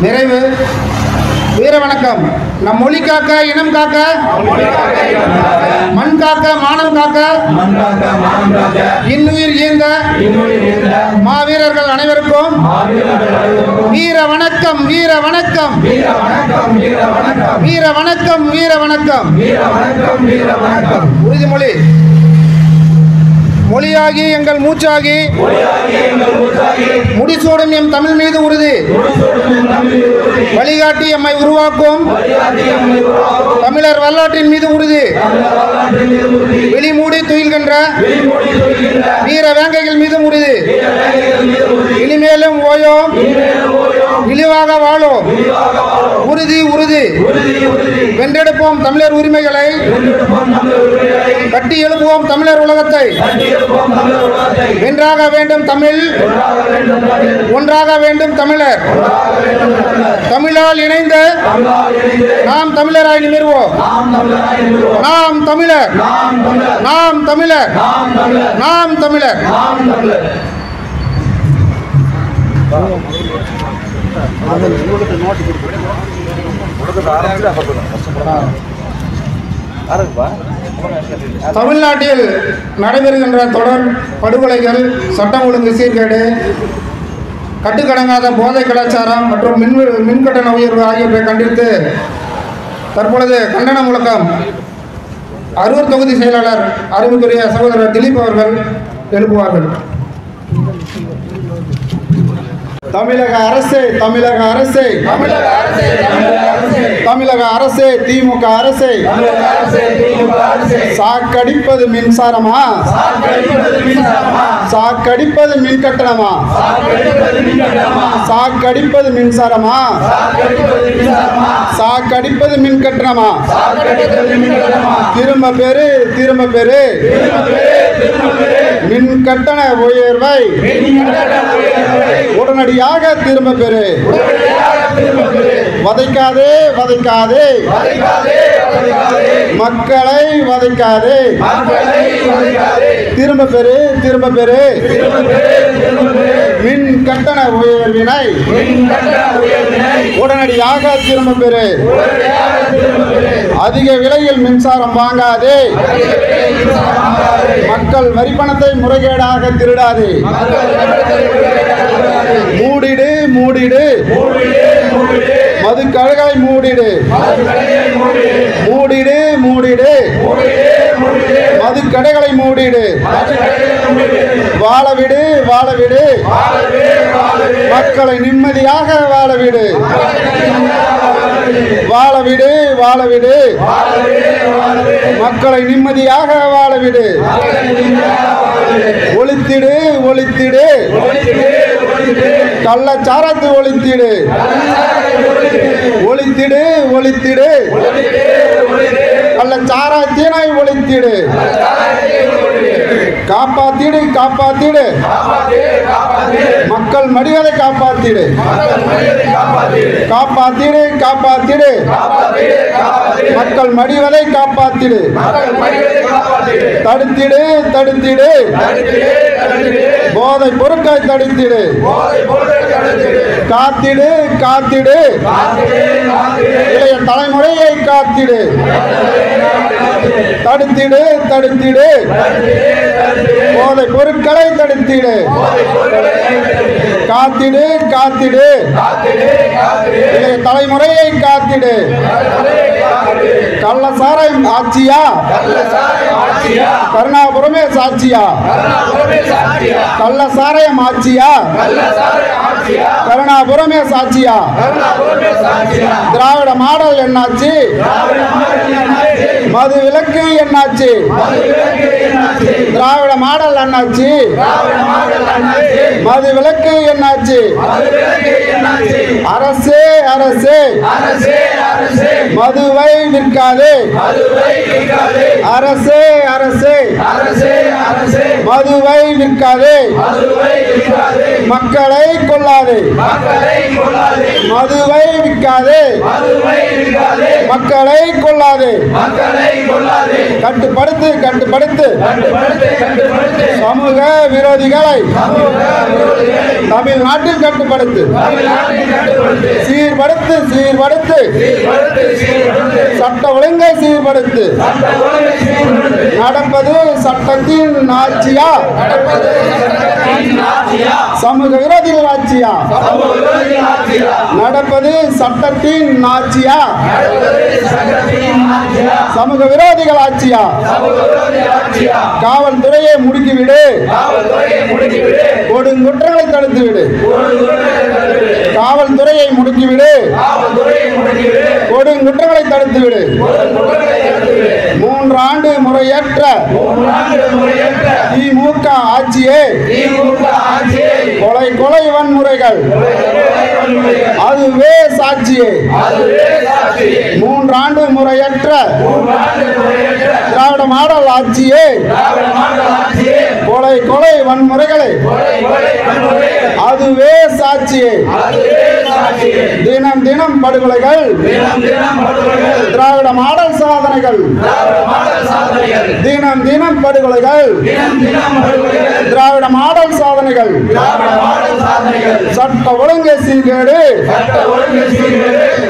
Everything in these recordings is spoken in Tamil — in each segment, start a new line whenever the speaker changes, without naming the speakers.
நிறைவு. வீர வணக்கம். நம் மொழி காக்க, இனம் காக்க, மண் காக்க, மானம் காக்க, இன்னுயிர் ஈந்த மாவீரர்கள் அனைவருக்கும் வீர வணக்கம், வீர வணக்கம், வீர வணக்கம், வீர வணக்கம். உறுதிமொழி. மொழியாகி எங்கள் மூச்சாகி முடிசூடும் எம் தமிழ் மீது உறுதி. வழிகாட்டி எம்மை உருவாக்கும் தமிழர் வரலாற்றின் மீது உறுதி. வெளிமூடி துயில்கின்ற வீர வேங்கைகள் மீது உறுதி. இனிமேலும் ஓயோம், இழிவாக வாழோம். உறுதி உறுதி. வென்றெடுப்போம் தமிழர் உரிமைகளை, கட்டி எழுப்புவோம் தமிழர் உலகத்தை. வென்றாக வேண்டும் தமிழ், ஒன்றாக வேண்டும் தமிழர். தமிழால் இணைந்த நாம் தமிழராய் நிமிர்வோம். நாம் தமிழர், நாம் தமிழர், நாம் தமிழர். தமிழ்நாட்டில் நடைபெறுகின்ற தொடர் படுகொலைகள், சட்டம் ஒழுங்கு சீர்கேடு, கட்டுக்கடங்காத போதை கலாச்சாரம் மற்றும் மின்கட்டண உயர்வு ஆகியவற்றை கண்டித்து தற்பொழுது கண்டன முழக்கம் அரூர் தொகுதி செயலாளர் அறிவுக்குரிய சகோதரர் திலீப் அவர்கள் எழுப்புவார்கள். தமிழக அரசே, தமிழக அரசே, தமிழக அரசே, தமிழக அரசே, திமுக அரசே, சாக்கடிப்பது மின்சாரமா, சாக்கடிப்பது மின் கட்டணமா, சாக்கடிப்பது மின்சாரமா, சாக்கடிப்பது மின் கட்டணமா. திரும்ப பெரு, திரும்ப பெரு. மின் கட்டண உயர்வை உடனடியாக திரும்ப பெறு. வதைக்காதே, வதைக்காதே, மக்களை வதைக்காதே. திரும்ப பெறு, திரும்ப பெறு. மின் கட்டண உயர்வினை உடனடியாக திரும்ப பெறு. அதிக விலையில் மின்சாரம் வாங்காதே. மக்கள் வரிப்பணத்தை முறைகேடாக திருடாதே. மூடிடு, மூடிடு. மதுக்கடைகளை மூடிடு, மூடிடு, மூடிடு. மதுக்கடைகளை மூடிடு. வாழவிடு, வாழவிடு. மக்களை நிம்மதியாக வாழவிடு. வாழவிடு, வாழவிடு. மக்களை நிம்மதியாக வாழவிடு. ஒழித்திடு, ஒழித்திடு. கள்ளச்சாரத்தை ஒழித்திடு. ஒழித்திடு, ஒழித்திடு. கள்ளச்சாரத்தினை ஒழித்திடு. காப்பாத்திடு, காப்பாத்திடு. மக்கள் மடிகளை காப்பாத்திடு. காப்பாத்திடு, காப்பாத்திடு. மக்கள் மடிவதை காப்பாத்திடு. தடுத்திடு, தடுத்திடு. போதை பொருட்களை தடுத்திடு. காத்திடு, காத்திடு. இளைய தலைமுறையை காத்திடு. தடுத்திடு, தடுத்திடு. போதை பொருட்களை தடுத்திடு. காத்திடு, காத்திடு. இளைய தலைமுறையை காத்திடு. கள்ளசாராயம் ஆட்சியா, கருணாபுரமே சாட்சியா. கள்ளசாராயம் ஆட்சியா, கருணாபுரமே சாட்சியா. திராவிட மாடல் என்னாச்சு? மது விலக்கு என்னாச்சு? திராவிட மாடல் என்னாச்சு? மது விலக்கு என்னாச்சு? அரசே, அரசே, மதுவை விற்காதே. அரசே, அரசே, மதுவை விற்காதே. மக்களை கொள்ளாதே. மதுவை விற்காதே. மக்களை கொள்ளாதே கட்டுப்படுத்து சமூக விரோதிகளை தமிழ்நாட்டில் கட்டுப்படுத்து சீர்படுத்து சட்ட ஒழுங்கை சீர்படுத்து நடப்பது சட்டத்தின் ஆட்சியா சமூக விரோதிகள் ஆட்சியா நடப்பது சட்டத்தின் ஆட்சியா சமூக விரோதிகள் ஆட்சியா காவல்துறையை முடுக்கிவிடு கொடுங்குற்றங்களை தடுத்துவிடு காவல்துறையை முடுக்கிவிடு கொடுங்குற்றங்களை தடுத்துவிடு 3 ஆண்டு முறையற்ற திமுக ஆட்சியே கொலை வன்முறைகள் அதுவே சாட்சியே 3 ஆண்டு முறையற்ற திராவிட மாடல் ஆட்சியே கொலை வன்முறைகளை அதுவே சாட்சியே தினம் படுகொலைகள் திராவிட மாடல் சாதனைகள் தினம் படுகொலைகள் திராவிட மாடல் சாதனைகள் சட்ட ஒழுங்கு சீர்கேடு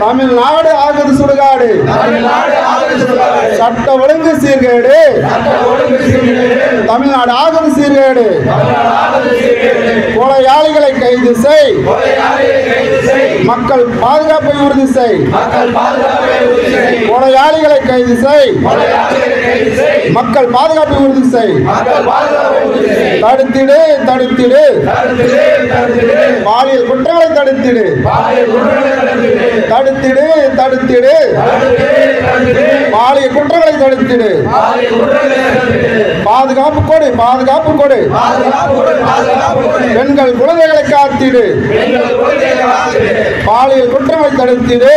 தமிழ்நாடு ஆகுது சுடுகாடு சட்ட ஒழுங்கு சீர்கேடு தமிழ்நாடு ஆகுது சீர்கேடு கொலையாளிகளை கைது செய் மக்கள் பாதுகாப்பை உறுதி செய் கொலையாளிகளை கைது செய் மக்கள் பாதுகாப்பை உறுதி செய் தடுத்திடு பாலியல் குற்றங்களை தடுத்திடு பாலியல் குற்றங்களை தடுத்திடு பாதுகாப்பு கொடு பெண்கள் குழந்தைகளை காத்திடு பாலியல் குற்றங்களை தடுத்திடு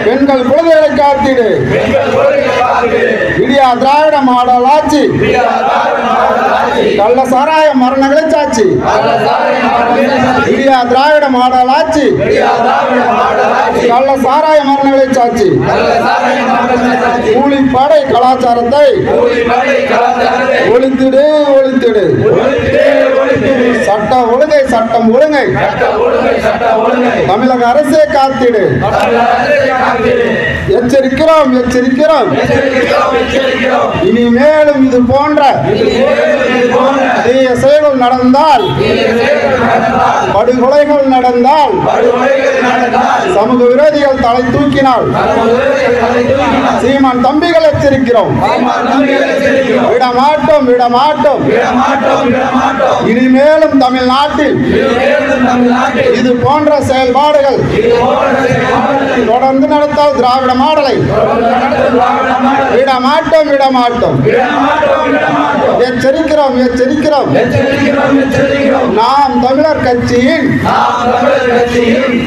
பெண்கள் குழந்தைகளை காத்திடு விடியா திராவிட மாடல் ஆட்சி கள்ள சாராய மரணங்களை சாட்சி விடியா திராவிட மாடல் ஆட்சி கள்ள சாராய மரணங்களை சாட்சி கூலிப்படை கலாச்சாரத்தை ஒழித்திடு சட்ட ஒழுங்கை சட்டம் ஒழுங்கை தமிழக அரசே காத்திடு எச்சரிக்கிறோம் இனிமேலும் இது போன்ற தீய செயல்கள் நடந்தால் படுகொலைகள் நடந்தால் சமூக விரோதிகள் தலை தூக்கினால் சீமான் தம்பிகள் எச்சரிக்கிறோம் விடமாட்டோம் இனிமேலும் தமிழ்நாட்டில் இது போன்ற செயல்பாடுகள் தொடர்ந்து நடத்தால் திராவிட மாடலை விடமாட்டோம் எச்சரிக்கிறோம் நாம் தமிழர் கட்சியின்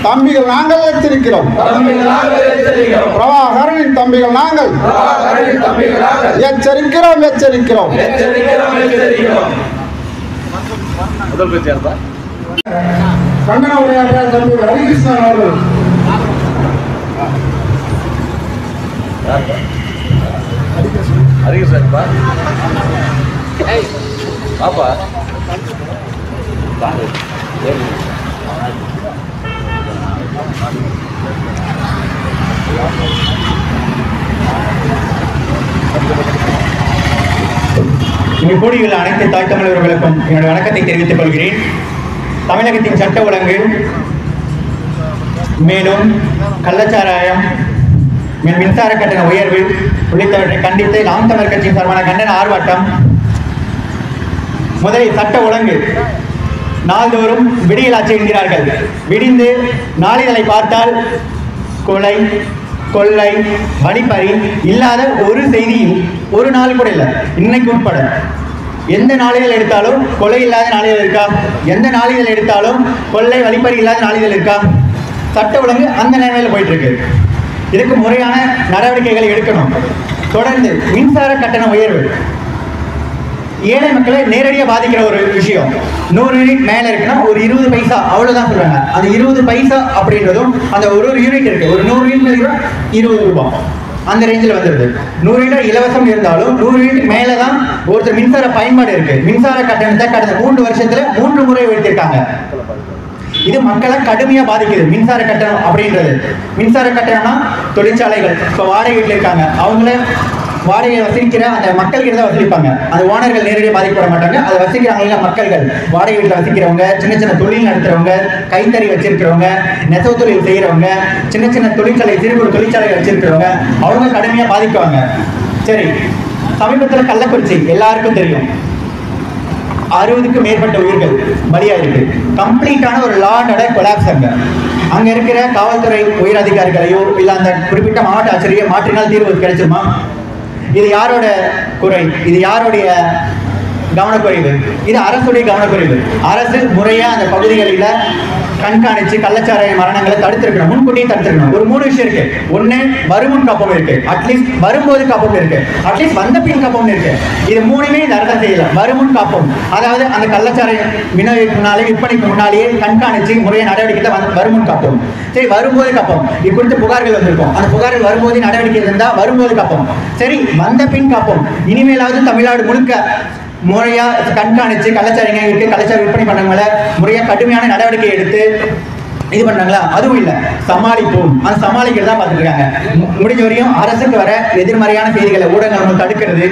தம்பிகள் நாங்கள் எச்சரிக்கிறோம் பிரபாகரனின் தம்பிகள் நாங்கள் எச்சரிக்கிறோம் கண்டன உரையாற்ற தம்பி ஹரிகிருஷ்ணன் அவர்கள்
பாப்பா
இங்கு கூடியுள்ள அனைத்து தாய் தமிழர்களுக்கும் என்னுடைய வணக்கத்தை தெரிவித்துக் கொள்கிறேன். தமிழகத்தின் சட்ட ஒழுங்கு மேலும் கள்ளச்சாராயம் மின்சார கட்டண உயர்வு உள்ளிட்டவற்றை கண்டித்து நாம் தமிழர் கட்சியின் சார்பான கண்டன ஆர்ப்பாட்டம். முதலில் சட்ட ஒழுங்கு நாள்தோறும் விடியல் ஆட்சி என்கிறார்கள். விடிந்து நாளிதழை பார்த்தால் கொலை கொள்ளை வழிப்பறி இல்லாத ஒரு செய்தியும் ஒரு நாள் கூட இல்லை. இன்னைக்கு உட்பட எந்த நாளிதழ் எடுத்தாலும் கொலை இல்லாத நாளிதழ் இருக்கா? எந்த நாளிதழ் எடுத்தாலும் கொள்ளை வழிப்பறி இல்லாத நாளிதழ் இருக்கா? சட்ட ஒழுங்கு அந்த நிலைமையில் போயிட்டு இருக்கு. இதுக்கு முறையான நடவடிக்கைகளை எடுக்கணும். தொடர்ந்து மின்சார கட்டண உயர்வு ஏழை மக்களை நேரடியாக பாதிக்கிற ஒரு விஷயம். 100 யூனிட் மேலே இருக்குன்னா ஒரு 20 பைசா அவ்வளோதான் சொல்றாங்க. அந்த 20 பைசா அப்படின்றதும் அந்த ஒரு யூனிட் இருக்கு, ஒரு 100 யூனிட் 20 ரூபாய் அந்த ரேஞ்சில் வந்துடுது. 100 யூனிட் இலவசம் இருந்தாலும் 100 யூனிட் மேலே தான் ஒருத்தர் மின்சார பயன்பாடு இருக்கு. மின்சார கட்டணத்தை கடந்த 3 வருஷத்துல 3 முறை உயர்த்திருக்காங்க. இது மக்களை கடுமையா பாதிக்குது. மின்சார கட்டணம் அப்படின்றது, மின்சார கட்டணம்னா தொழிற்சாலைகள் இப்போ வாடகை வீட்டில் இருக்காங்க, அவங்கள வாடகை வசூலிக்கிற அந்த மக்கள்கிட்ட தான் வசூலிப்பாங்க. அந்த ஓனர்கள் நேரடியாக பாதிக்கப்பட மாட்டாங்க. அதை வசூலிக்கிறாங்க மக்கள்கள், வாடகை வீட்டில் வசிக்கிறவங்க, சின்ன சின்ன தொழில் நடத்துறவங்க, கைத்தறி வச்சிருக்கிறவங்க, நெசவு தொழில் செய்யறவங்க, சின்ன சின்ன தொழிற்சாலை சிறு குறு தொழிற்சாலை வச்சிருக்கிறவங்க, அவங்க கடுமையா பாதிக்குவாங்க. சரி, சமீபத்தில் கள்ளக்குறிச்சி எல்லாருக்கும் தெரியும், 60க்கும் மேற்பட்ட உயிர்கள் பலியா இருக்கு. கம்ப்ளீட்டான ஒரு லா அண்ட் ஆர்டர் கொலாப்ஸ். அங்க இருக்கிற காவல்துறை உயர் அதிகாரிகளையோ இல்ல அந்த குறிப்பிட்ட மாவட்ட ஆட்சியரையோ மாற்றினால் தீர்வு கிடைச்சிருமா? இது யாரோட குறை? இது யாருடைய கவனக்குறைவு? இது அரசுடைய கவனக்குறைவு. அரசு முறையா அந்த பகுதிகளில் கண்காணிச்சு கள்ளச்சாராய மரணங்களை தடுத்திருக்கணும், முன்கூட்டியே தடுத்திருக்கணும். ஒரு 3 விஷயம் இருக்கு. ஒண்ணு, வருமுன் காப்பம் இருக்கு, அட்லீஸ்ட் வரும்போது காப்பம் இருக்கு, அட்லீஸ்ட் வந்த பின் காப்பம் இருக்கு. இது 3மே இந்த அரசு செய்யல. வருமுன் காப்பம், அதாவது அந்த கள்ளச்சாராய விநியோகிக்கு முன்னாலே விற்பனைக்கு முன்னாலேயே கண்காணிச்சு முறைய நடவடிக்கை வருமுன் காப்பம். சரி, வரும்போது காப்பம், இது குறித்து புகார்கள் வந்திருக்கும். அந்த புகார்கள் வரும்போது நடவடிக்கை இருந்தா வரும்போது காப்பம். சரி, வந்த பின் காப்பம். இனிமேலாவது தமிழ்நாடு முழுக்க முறையா கண்காணிச்சு கள்ளச்சாரிங்க கள்ளச்சாரி விற்பனை பண்ணவங்கள முறையா கடுமையான நடவடிக்கை எடுத்து இது பண்ணாங்களா? அதுவும் இல்லை, சமாளிப்போம். அந்த சமாளிக்கிறதா பார்த்துட்டு இருக்காங்க. முடிஞ்ச வரையும் அரசுக்கு வர எதிர்மறையான செய்திகளை ஊடகங்கள் தடுக்கிறது,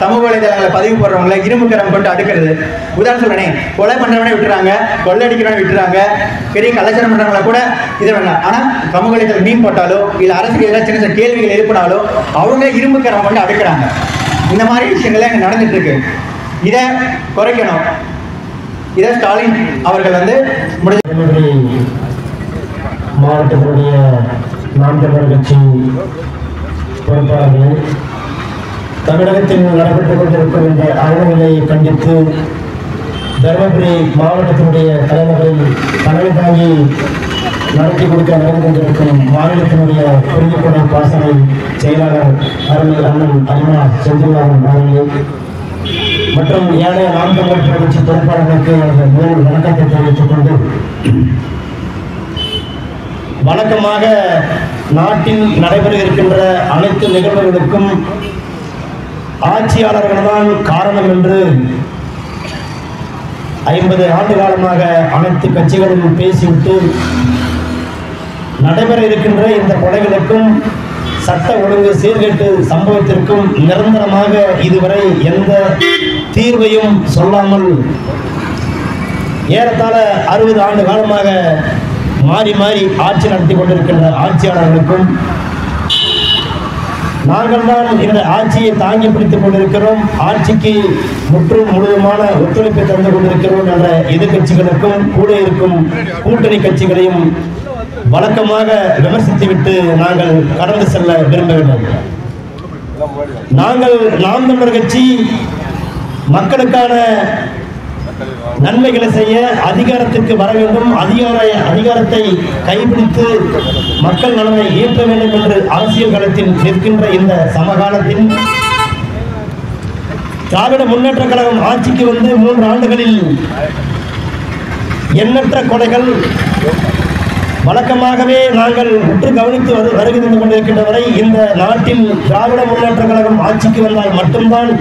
சமூக வலைதளங்களை பதிவு போடுறவங்களை இரும்புக்கரம் கொண்டு அடுக்கிறது. உதாரணம் சொல்றேன், கொலை பண்றவனே விட்டுறாங்க, கொள்ளடிக்கிறவனே விட்டுறாங்க, பெரிய கலாச்சாரம் பண்றவங்களை கூட இது பண்ணலாம். ஆனா சமூக வலைதளம் மீன் போட்டாலோ இல்ல அரசுக்கு எதிராக சின்ன சின்ன கேள்விகள் எழுப்பினாலோ அவங்க இரும்புக்கரம் கொண்டு அடுக்கிறாங்க. இந்த மாதிரி விஷயங்கள் அங்கே நடந்துட்டு இருக்கு. இதை குறைக்கணும். இதை ஸ்டாலின் அவர்கள்
மாவட்டத்தினுடைய நாம் தமிழர் கட்சி பொறுப்பாளர்கள் தமிழகத்தில் நடைபெற்றுக் கொண்டிருக்கும் இந்த அறநிலையை கண்டித்து தருமபுரி மாவட்டத்தினுடைய தலைநகரில் தலைமை தாங்கி நடத்தி கொடுக்க நடந்து கொண்டிருக்கும் மாநிலத்தினுடைய பொதுப்படை பாசனை செயலாளர் அருமை அண்ணன் அண்ணா செந்தில்நாதன் அவர்கள் மற்றும் ஏனைய நாம் தமிழர் கட்சி பொறுப்பாளர்களுக்கு முதல் வணக்கத்தை தெரிவித்துக் கொண்டு, வழக்கமாக நாட்டில் நடைபெற இருக்கின்ற அனைத்து நிகழ்வுகளுக்கும் ஆட்சியாளர்கள்தான் காரணம் என்று 50 ஆண்டு காலமாக அனைத்து கட்சிகளும் பேசிவிட்டு நடைபெற இருக்கின்ற இந்த கொலைகளுக்கும் சட்ட ஒழுங்கு சீர்கேட்டு சம்பவத்திற்கும் நிரந்தரமாக இதுவரை எந்த தீர்வையும் சொல்லாமல் ஏறத்தாழ 60 ஆண்டு காலமாக மாறி மாறி ஆட்சி நடத்தி கொண்டிருக்கின்ற ஆட்சியாளர்களுக்கும் நாங்கள் தான் இந்த ஆட்சியை தாங்கி பிடித்துக் கொண்டிருக்கிறோம், ஆட்சிக்கு முற்றும் முழுவதுமான ஒத்துழைப்பை தந்து கொண்டிருக்கிறோம் என்ற எதிர்கட்சிகளுக்கும் கூட இருக்கும் கூட்டணி கட்சிகளையும் வழக்கமாக விமர்சித்துவிட்டு நாங்கள் கடந்து செல்ல விரும்பவில்லை. நாங்கள் நாம் தமிழர் கட்சி மக்களுக்கான நன்மைகளை செய்ய அதிகாரத்திற்கு வர வேண்டும், அதிகாரத்தை கைப்பிடித்து மக்கள் நலனை ஈர்க்க வேண்டும் என்று அரசியல் களத்தில் நிற்கின்ற இந்த சமகாலத்தில் திராவிட முன்னேற்ற கழகம் ஆட்சிக்கு வந்து 3 ஆண்டுகளில் எண்ணற்ற கொலைகள் வழக்கமாகவே நாங்கள் உற்று கவனித்து வருகை தந்து கொண்டிருக்கின்ற வரை இந்த நாட்டில் திராவிட முன்னேற்ற கழகம் ஆட்சிக்கு வந்தால் மட்டும்தான்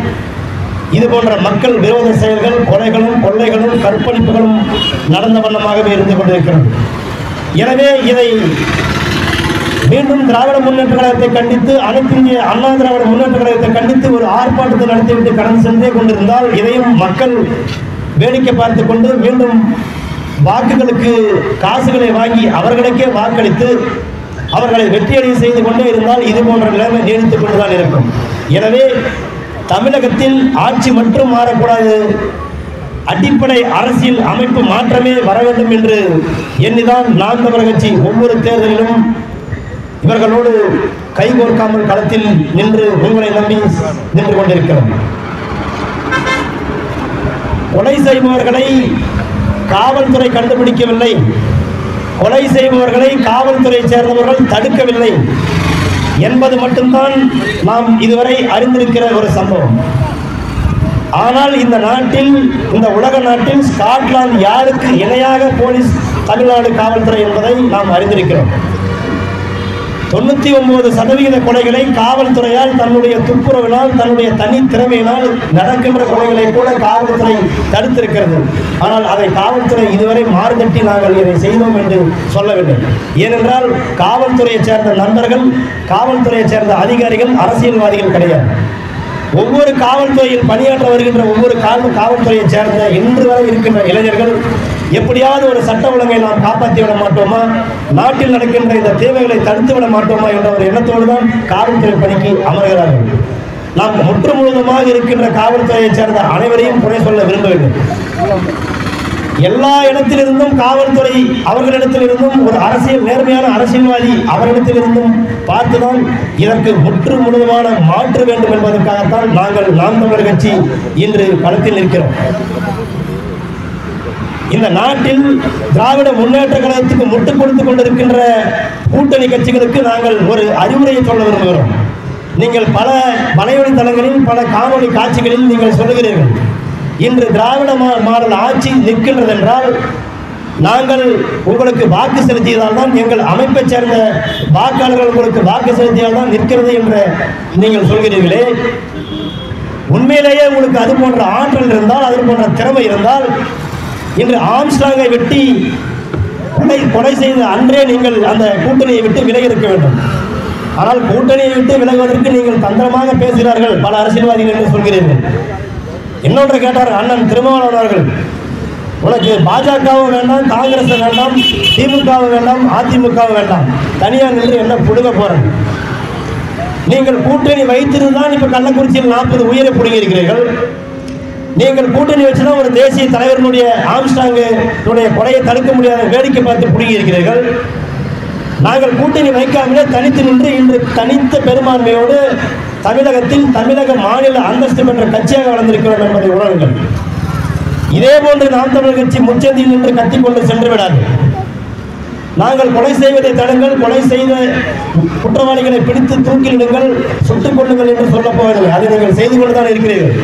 இது போன்ற மக்கள் விரோத செயல்கள், கொலைகளும் கொள்ளைகளும் கற்பழிப்புகளும் நடந்த வண்ணமாகவே இருந்து கொண்டிருக்கிறது. எனவே இதை மீண்டும் திராவிட முன்னேற்ற கழகத்தை கண்டித்து, அனைத்து இந்திய அண்ணா திராவிட முன்னேற்ற கழகத்தை கண்டித்து ஒரு ஆர்ப்பாட்டத்தை நடத்திவிட்டு கடந்து சென்றே கொண்டிருந்தால் இதையும் மக்கள் வேடிக்கை பார்த்து கொண்டு மீண்டும் வாக்குகளுக்கு காசுகளை வாங்கி அவர்களுக்கே வாக்களித்து அவர்களை வெற்றியடைய செய்து கொண்டே இருந்தால் இது போன்ற நிலைமை நீடித்துக் கொண்டுதான் இருக்கும். எனவே தமிழகத்தில் ஆட்சி மட்டும் மாறக்கூடாது, அடிப்படை அரசியல் அமைப்பு மாற்றமே வர வேண்டும் என்று எண்ணிதான் நாம் தமிழர் கட்சி ஒவ்வொரு தேர்தலிலும் இவர்களோடு கைகோர்க்காமல் களத்தில் நின்று உங்களை நம்பி நின்று கொண்டிருக்கிறோம். கொலை செய்பவர்களை காவல்துறை கண்டுபிடிக்கவில்லை, கொலை செய்பவர்களை காவல்துறை சேர்ந்தவர்கள் தடுக்கவில்லை என்பது மட்டும்தான் நாம் இதுவரை அறிந்திருக்கிற ஒரு சம்பவம். ஆனால் இந்த நாட்டில், இந்த உலக நாட்டில் ஸ்காட்லாந்து யாருக்கு இணையாக போலீஸ் தமிழ்நாடு காவல்துறை என்பதை நாம் அறிந்திருக்கிறோம். 99% கொலைகளை காவல்துறையால் தன்னுடைய துப்புரவினால், தன்னுடைய தனி திறமையினால் நடக்கின்ற கொலைகளை கூட காவல்துறை தடுத்திருக்கிறது. ஆனால் அதை காவல்துறை இதுவரை மாறுதட்டி நாங்கள் இதை செய்தோம் என்று சொல்லவில்லை. ஏனென்றால் காவல்துறையைச் சேர்ந்த நண்பர்கள், காவல்துறையைச் சேர்ந்த அதிகாரிகள் அரசியல்வாதிகள் கிடையாது. ஒவ்வொரு காவல்துறையில் பணியாற்ற வருகின்ற ஒவ்வொரு காவல்துறையைச் சேர்ந்த இன்று வரை இருக்கின்ற இளைஞர்கள் எப்படியாவது ஒரு சட்ட ஒழுங்கை நாம் காப்பாற்றி விட மாட்டோமா, நாட்டில் நடக்கின்ற இந்த தேவைகளை தடுத்து விட மாட்டோமா என்ற ஒரு எண்ணத்தோடு தான் காவல்துறை பணிக்கு அமர்கிறார்கள். நாம் முற்று முழுவதுமாக இருக்கின்ற காவல்துறையைச் சேர்ந்த அனைவரையும் குறை சொல்ல விரும்பவில்லை. எல்லா இடத்திலிருந்தும் காவல்துறை அவர்களிடத்திலிருந்தும் ஒரு நேர்மையான அரசியல்வாதி அவர்களிடத்திலிருந்தும் பார்த்துதான் இதற்கு முற்று முழுவதுமான மாற்று வேண்டும் என்பதற்காகத்தான் நாங்கள் நாம் தமிழர் கட்சி இன்று களத்தில் நிற்கிறோம். இந்த நாட்டில் திராவிட முன்னேற்ற கழகத்துக்கு முட்டுக் கொடுத்துக் கொண்டிருக்கின்ற கூட்டணி கட்சிகளுக்கு நாங்கள் ஒரு அறிவுரையை சொல்ல விரும்புகிறோம். நீங்கள் பல வலைவழி தளங்களில், பல காணொலி காட்சிகளில் நீங்கள் சொல்லுகிறீர்கள், இன்று திராவிட மாடல் ஆட்சி நிற்கின்றது என்றால் நாங்கள் உங்களுக்கு வாக்கு செலுத்தியதால் தான், எங்கள் அமைப்பை சேர்ந்த வாக்காளர்கள் உங்களுக்கு வாக்கு செலுத்தியால் தான் நிற்கிறது என்று நீங்கள் சொல்கிறீர்களே. உண்மையிலேயே உங்களுக்கு அது போன்ற ஆற்றல் இருந்தால், அது போன்ற திறமை இருந்தால், இன்று ஆம்ஸ்ட்ராங்கை வெட்டி கொலை செய்த அன்றே நீங்கள் அந்த கூட்டணியை விட்டு விலகி இருக்க வேண்டும். ஆனால் கூட்டணியை விட்டு விலகுவதற்கு நீங்கள் தந்திரமாக பேசுகிறார்கள் பல அரசியல்வாதிகள் என்று சொல்கிறீர்கள். இன்னொன்று கேட்டார் அண்ணன் திருமாவளவன் அவர்கள், உனக்கு பாஜகவும் வேண்டாம், காங்கிரஸ் வேண்டாம், திமுகவும் வேண்டாம், அதிமுகவும் வேண்டாம், தனியார் நின்று என்ன புடுங்க போறேன். நீங்கள் கூட்டணி வைத்திருந்தான் இப்ப கள்ளக்குறிச்சியில் 40 உயிரை புடுங்கியிருக்கிறீர்கள். நீங்கள் கூட்டணி வச்சுதான் ஒரு தேசிய தலைவர்களுடைய ஆம்ஸ்ட்ராங்குடைய கொலையை தடுக்க முடியாத வேடிக்கை பார்த்து புடுங்கி இருக்கிறீர்கள். நாங்கள் கூட்டணி வைக்காமலே தனித்து நின்று இன்று தனித்த பெரும்பான்மையோடு தமிழகத்தில் தமிழக மாநில அந்தஸ்து பெற்ற கட்சியாக வளர்ந்திருக்கிறோம் என்பதை உணருங்கள். இதே போன்று நாம் தமிழர் கட்சி முச்சந்தியில் நின்று கத்திக்கொண்டு சென்று விடாது. நாங்கள் கொலை செய்வதை தடுங்கள், கொலை செய்த குற்றவாளிகளை பிடித்து தூக்கிலிடுங்கள், சுட்டுக் கொள்ளுங்கள் என்று சொல்லப் போவதில்லை. அதை நீங்கள் செய்து கொண்டுதான் இருக்கிறீர்கள்.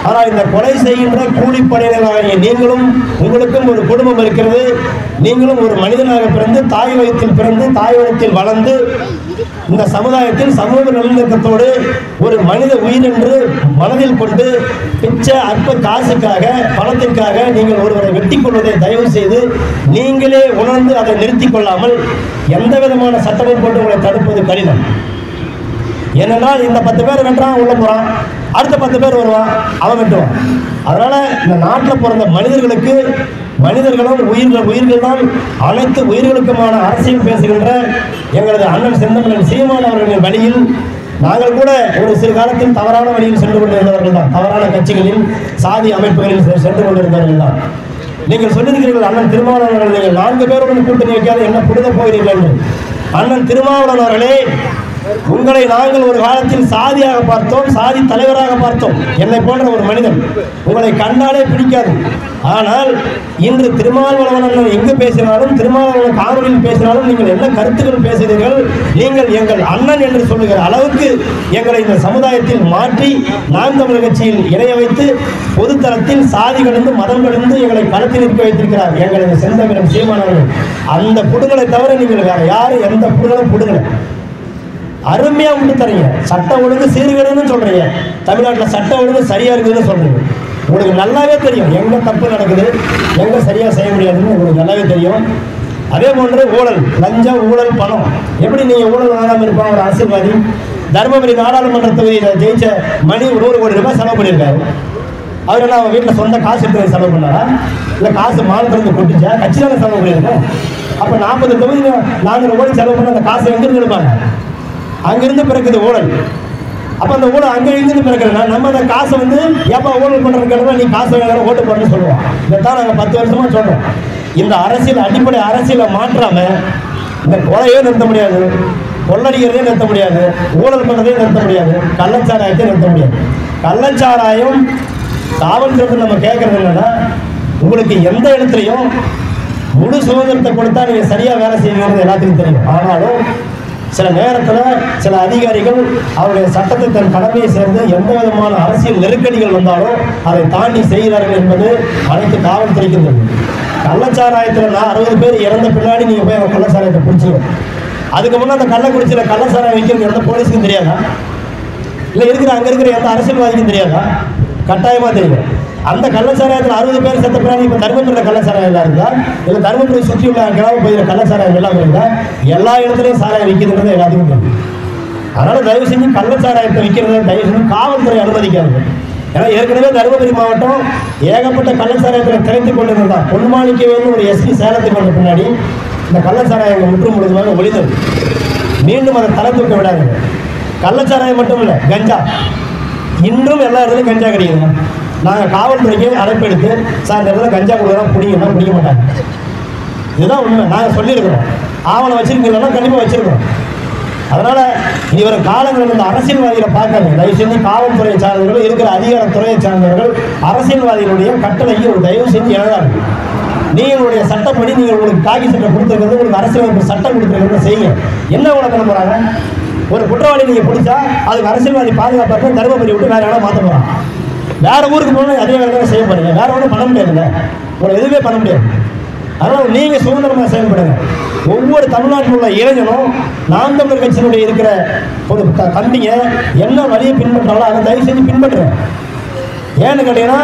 ஆனால் இந்த கொலை செய்கின்ற கூலிப்படையினராகிய நீங்களும், உங்களுக்கும் ஒரு குடும்பம் இருக்கிறது. நீங்களும் ஒரு மனிதனாக பிறந்து, தாய் வயிற்றில் பிறந்து, தாய் வயிற்றில் வளர்ந்து, இந்த சமுதாயத்தில் சமூக நல்லிணக்கத்தோடு ஒரு மனித உயிர் என்று மனதில் கொண்டு பிச்சை அற்ப காசுக்காக, பணத்திற்காக நீங்கள் ஒருவரை வெட்டி கொள்வதை தயவு செய்து நீங்களே உணர்ந்து அதை நிறுத்திக் கொள்ளாமல் எந்த விதமான சட்டமும் கொண்டு உங்களை தடுப்பது கடினம். ஏனென்றால் இந்த 10 பேர் வென்றான் உள்ள போறான், அடுத்த 10 பேர் வருவான், அவன் வெட்டுவான். அதனால இந்த நாட்டில் பிறந்த மனிதர்களுக்கு, மனிதர்களும் உயிர்கள் தான் அனைத்து உயிர்களுக்குமான அரசியல் பேசுகின்ற எங்களது அண்ணன் செந்தமிழன் சீமான் அவர்களின் வழியில் நாங்கள் கூட ஒரு சிறு காலத்தில் தவறான வழியில் சென்று கொண்டிருந்தவர்கள் தான், தவறான கட்சிகளில், சாதி அமைப்புகளில் சென்று கொண்டிருந்தவர்கள் தான். நீங்கள் சொல்லியிருக்கிறீர்கள் அண்ணன் திருமாவளவன் அவர்கள், நீங்கள் 4 பேருடன் கூட்டணி வைக்காத என்ன புரித போகிறீர்கள் என்று. அண்ணன் திருமாவளவன் அவர்களே, உங்களை நாங்கள் ஒரு காலத்தில் சாதியாக பார்த்தோம், சாதி தலைவராக பார்த்தோம். என்னை போன்ற ஒரு மனிதன் உங்களை கண்டாலே பிடிக்காது. ஆனால் இன்று திருமாவளவன் எங்கு பேசினாலும், திருமாவளவன் காணொலியில் பேசினாலும் நீங்கள் என்ன கருத்துக்கள் பேசுகிறீர்கள். நீங்கள் எங்கள் அண்ணன் என்று சொல்லுகிற அளவுக்கு எங்களை இந்த சமுதாயத்தில் மாற்றி நாம் தமிழர் கட்சியில் இணைய வைத்து பொதுத்தளத்தில் சாதி கடந்து, மதம் கடந்து எங்களை களத்தில் நிற்க வைத்திருக்கிறார் எங்களது செந்தமிழன் சீமான் அவர்கள். அந்த புடுங்களை தவிர நீங்கள் வேற யாரும் எந்த புடுங்களும் புடுங்கலை. அருமையா விட்டு தரீங்க. சட்ட ஒழுங்கு சீர்கேடுன்னு சொல்றீங்க, தமிழ்நாட்டில் சட்ட ஒழுங்கு சரியா இருக்குதுன்னு சொல்றீங்க. உங்களுக்கு நல்லாவே தெரியும் எங்க தப்பு நடக்குது, எங்க சரியா செய்ய முடியாதுன்னு உங்களுக்கு நல்லாவே தெரியும். அதே போன்று ஊழல், லஞ்சம், ஊழல், பணம். எப்படி நீங்க ஊழல் வாங்காம இருப்பாங்க? ஒரு அரசியல்வாதி தர்மபுரி நாடாளுமன்ற தொகுதியில் ஜெயிச்ச மணி 100 கோடி ரூபாய் செலவு பண்ணியிருக்காரு. அவர் என்ன அவங்க வீட்டில் சொந்த காசு எடுத்து செலவு பண்ணாரா, இல்லை காசு மாநிலத்திலிருந்து கொட்டுச்சா? கட்சி தானே செலவு பண்ணியிருக்கோம். அப்போ 40 தொகுதியில் 400 கோடி செலவு பண்ண அந்த காசை எங்கிருந்து எடுப்பாங்க? அங்கிருந்து பிறக்குது ஊழல். அப்போ அந்த ஊழல் அங்கே இங்கிருந்து பிறக்கிறதுனா நம்ம அந்த காசை ஏப்பா ஊழல் பண்ணுறதுக்கு நீ காசு வேற ஓட்டு போடணும்னு சொல்லுவோம். இதைத்தான் நாங்கள் 10 வருஷமா சொல்றோம். இந்த அரசியல், அடிப்படை அரசியலை மாற்றாம இந்த கொலையே நிறுத்த முடியாது, கொள்ளடிக்கிறதே நிறுத்த முடியாது, ஊழல் பண்ணுறதே நிறுத்த முடியாது, கள்ளச்சாராயத்தை நிறுத்த முடியாது. கள்ளச்சாராயம் காவல்துறை நம்ம கேட்கறது என்னன்னா, உங்களுக்கு எந்த இடத்துலையும் முழு சுதந்திரத்தை கொடுத்தா நீங்கள் சரியாக வேலை செய்வீங்கிறது எல்லாத்துக்கும் தெரியும். ஆனாலும் சில நேரத்தில் சில அதிகாரிகள் அவருடைய சட்டத்தை தன் கடமையை சேர்ந்து எந்த விதமான அரசியல் நெருக்கடிகள் வந்தாலும் அதை தாண்டி செய்கிறார்கள் என்பது அனைத்து காவல்துறைக்கும் தெரியும். கள்ளச்சாராயத்தில் 60 பேர் இறந்த பின்னாடி நீங்கள் போய் அவங்க கள்ளச்சாராயத்தை பிடிச்சிங்க. அதுக்கு முன்னே அந்த கள்ளக்குறிச்சியில் கள்ளச்சாராயம் வைக்கிறது எந்த போலீஸுக்கும் தெரியாதா? இல்லை அங்கே இருக்கிற எந்த அரசியல்வாதிக்கும் தெரியாதா? கட்டாயமாக தெரியும். அந்த கள்ளச்சாராயத்தில் 60 பேர் செத்த பின்னாடி இப்போ தருமபுரியில் கள்ளச்சாராயம் எல்லாம் இருந்தா, இல்லை தருமபுரி சுற்றி உள்ள கிராம பகுதியில் கள்ளச்சாராயம் எல்லாம் இருந்தா, எல்லா இடத்துலையும் சாராயம் விற்கிறதுன்றது எல்லாத்துக்கும் தெரியும். அதனால் தயவு செஞ்சு கள்ளச்சாராயத்தை விற்கிறத தயவு செஞ்சு காவல்துறை அனுமதிக்காது. ஏன்னா ஏற்கனவே தருமபுரி மாவட்டம் ஏகப்பட்ட கள்ளச்சாராயத்தில் திரைத்து கொண்டிருந்தான். பொன்மாணிக்கவேன்னு ஒரு எஸ்பி சேலத்துக்கு வந்த பின்னாடி இந்த கள்ளச்சாராயம் முற்றும் முழுதுமாக ஒளிந்தது. மீண்டும் அதை தலை தூக்க விடாதுங்க. கள்ளச்சாராயம் மட்டும் இல்லை, கஞ்சா இன்றும் எல்லா இடத்துலையும் கஞ்சா கிடைக்குதுங்க. நாங்கள் காவல்துறைக்கு அழைப்பு எடுத்து சார் இந்த இடத்துல கஞ்சா கொடுக்குறோம், பிடிக்கணும், பிடிக்க மாட்டாங்க. இதுதான் உண்மை. நாங்கள் சொல்லியிருக்கிறோம். ஆவணம் வச்சிருக்கீங்களா? கண்டிப்பாக வச்சிருக்கிறோம். அதனால் இனி வரும் காலங்களில் இந்த அரசியல்வாதிகளை பார்க்காதீங்க. தயவு செஞ்சு காவல்துறையை சார்ந்தவர்கள், இருக்கிற அதிகாரத்துறையை சார்ந்தவர்கள் அரசியல்வாதிகளுடைய கட்டளையை ஒரு தயவு செஞ்சு எழுதாது. நீங்களுடைய சட்டப்படி நீங்கள் உங்களுக்கு காக்கி சட்டம் கொடுத்துருக்கிறது, உங்களுக்கு அரசியலமைப்பு சட்டம் கொடுத்துருக்கிறது செய்யுங்க. என்ன உனக்கு பண்ண போகிறாங்க? ஒரு குற்றவாளி நீங்கள் பிடிச்சா அதுக்கு அரசியல்வாதி பாதுகாப்பாக தருமபுரி விட்டு வேறு எவ்வளோ மாற்ற போகிறாங்க. வேறு ஊருக்கு போகணும், அதே வேலை தான் செய்ய போகிறீங்க. வேறு ஒன்றும் பண்ண முடியாதுல்ல, ஒரு எதுவுமே பண்ண முடியாது. அதனால் நீங்கள் சுதந்திரமாக செயல்படுங்க. ஒவ்வொரு தமிழ்நாட்டில் உள்ள இளைஞனும் நாம் தமிழர் கட்சியினுடைய இருக்கிற ஒரு தம்பிங்க என்ன வழியை பின்பற்றாலும் அதை தயவு செஞ்சு பின்பற்றுங்க. ஏன்னு கேட்டீங்கன்னா,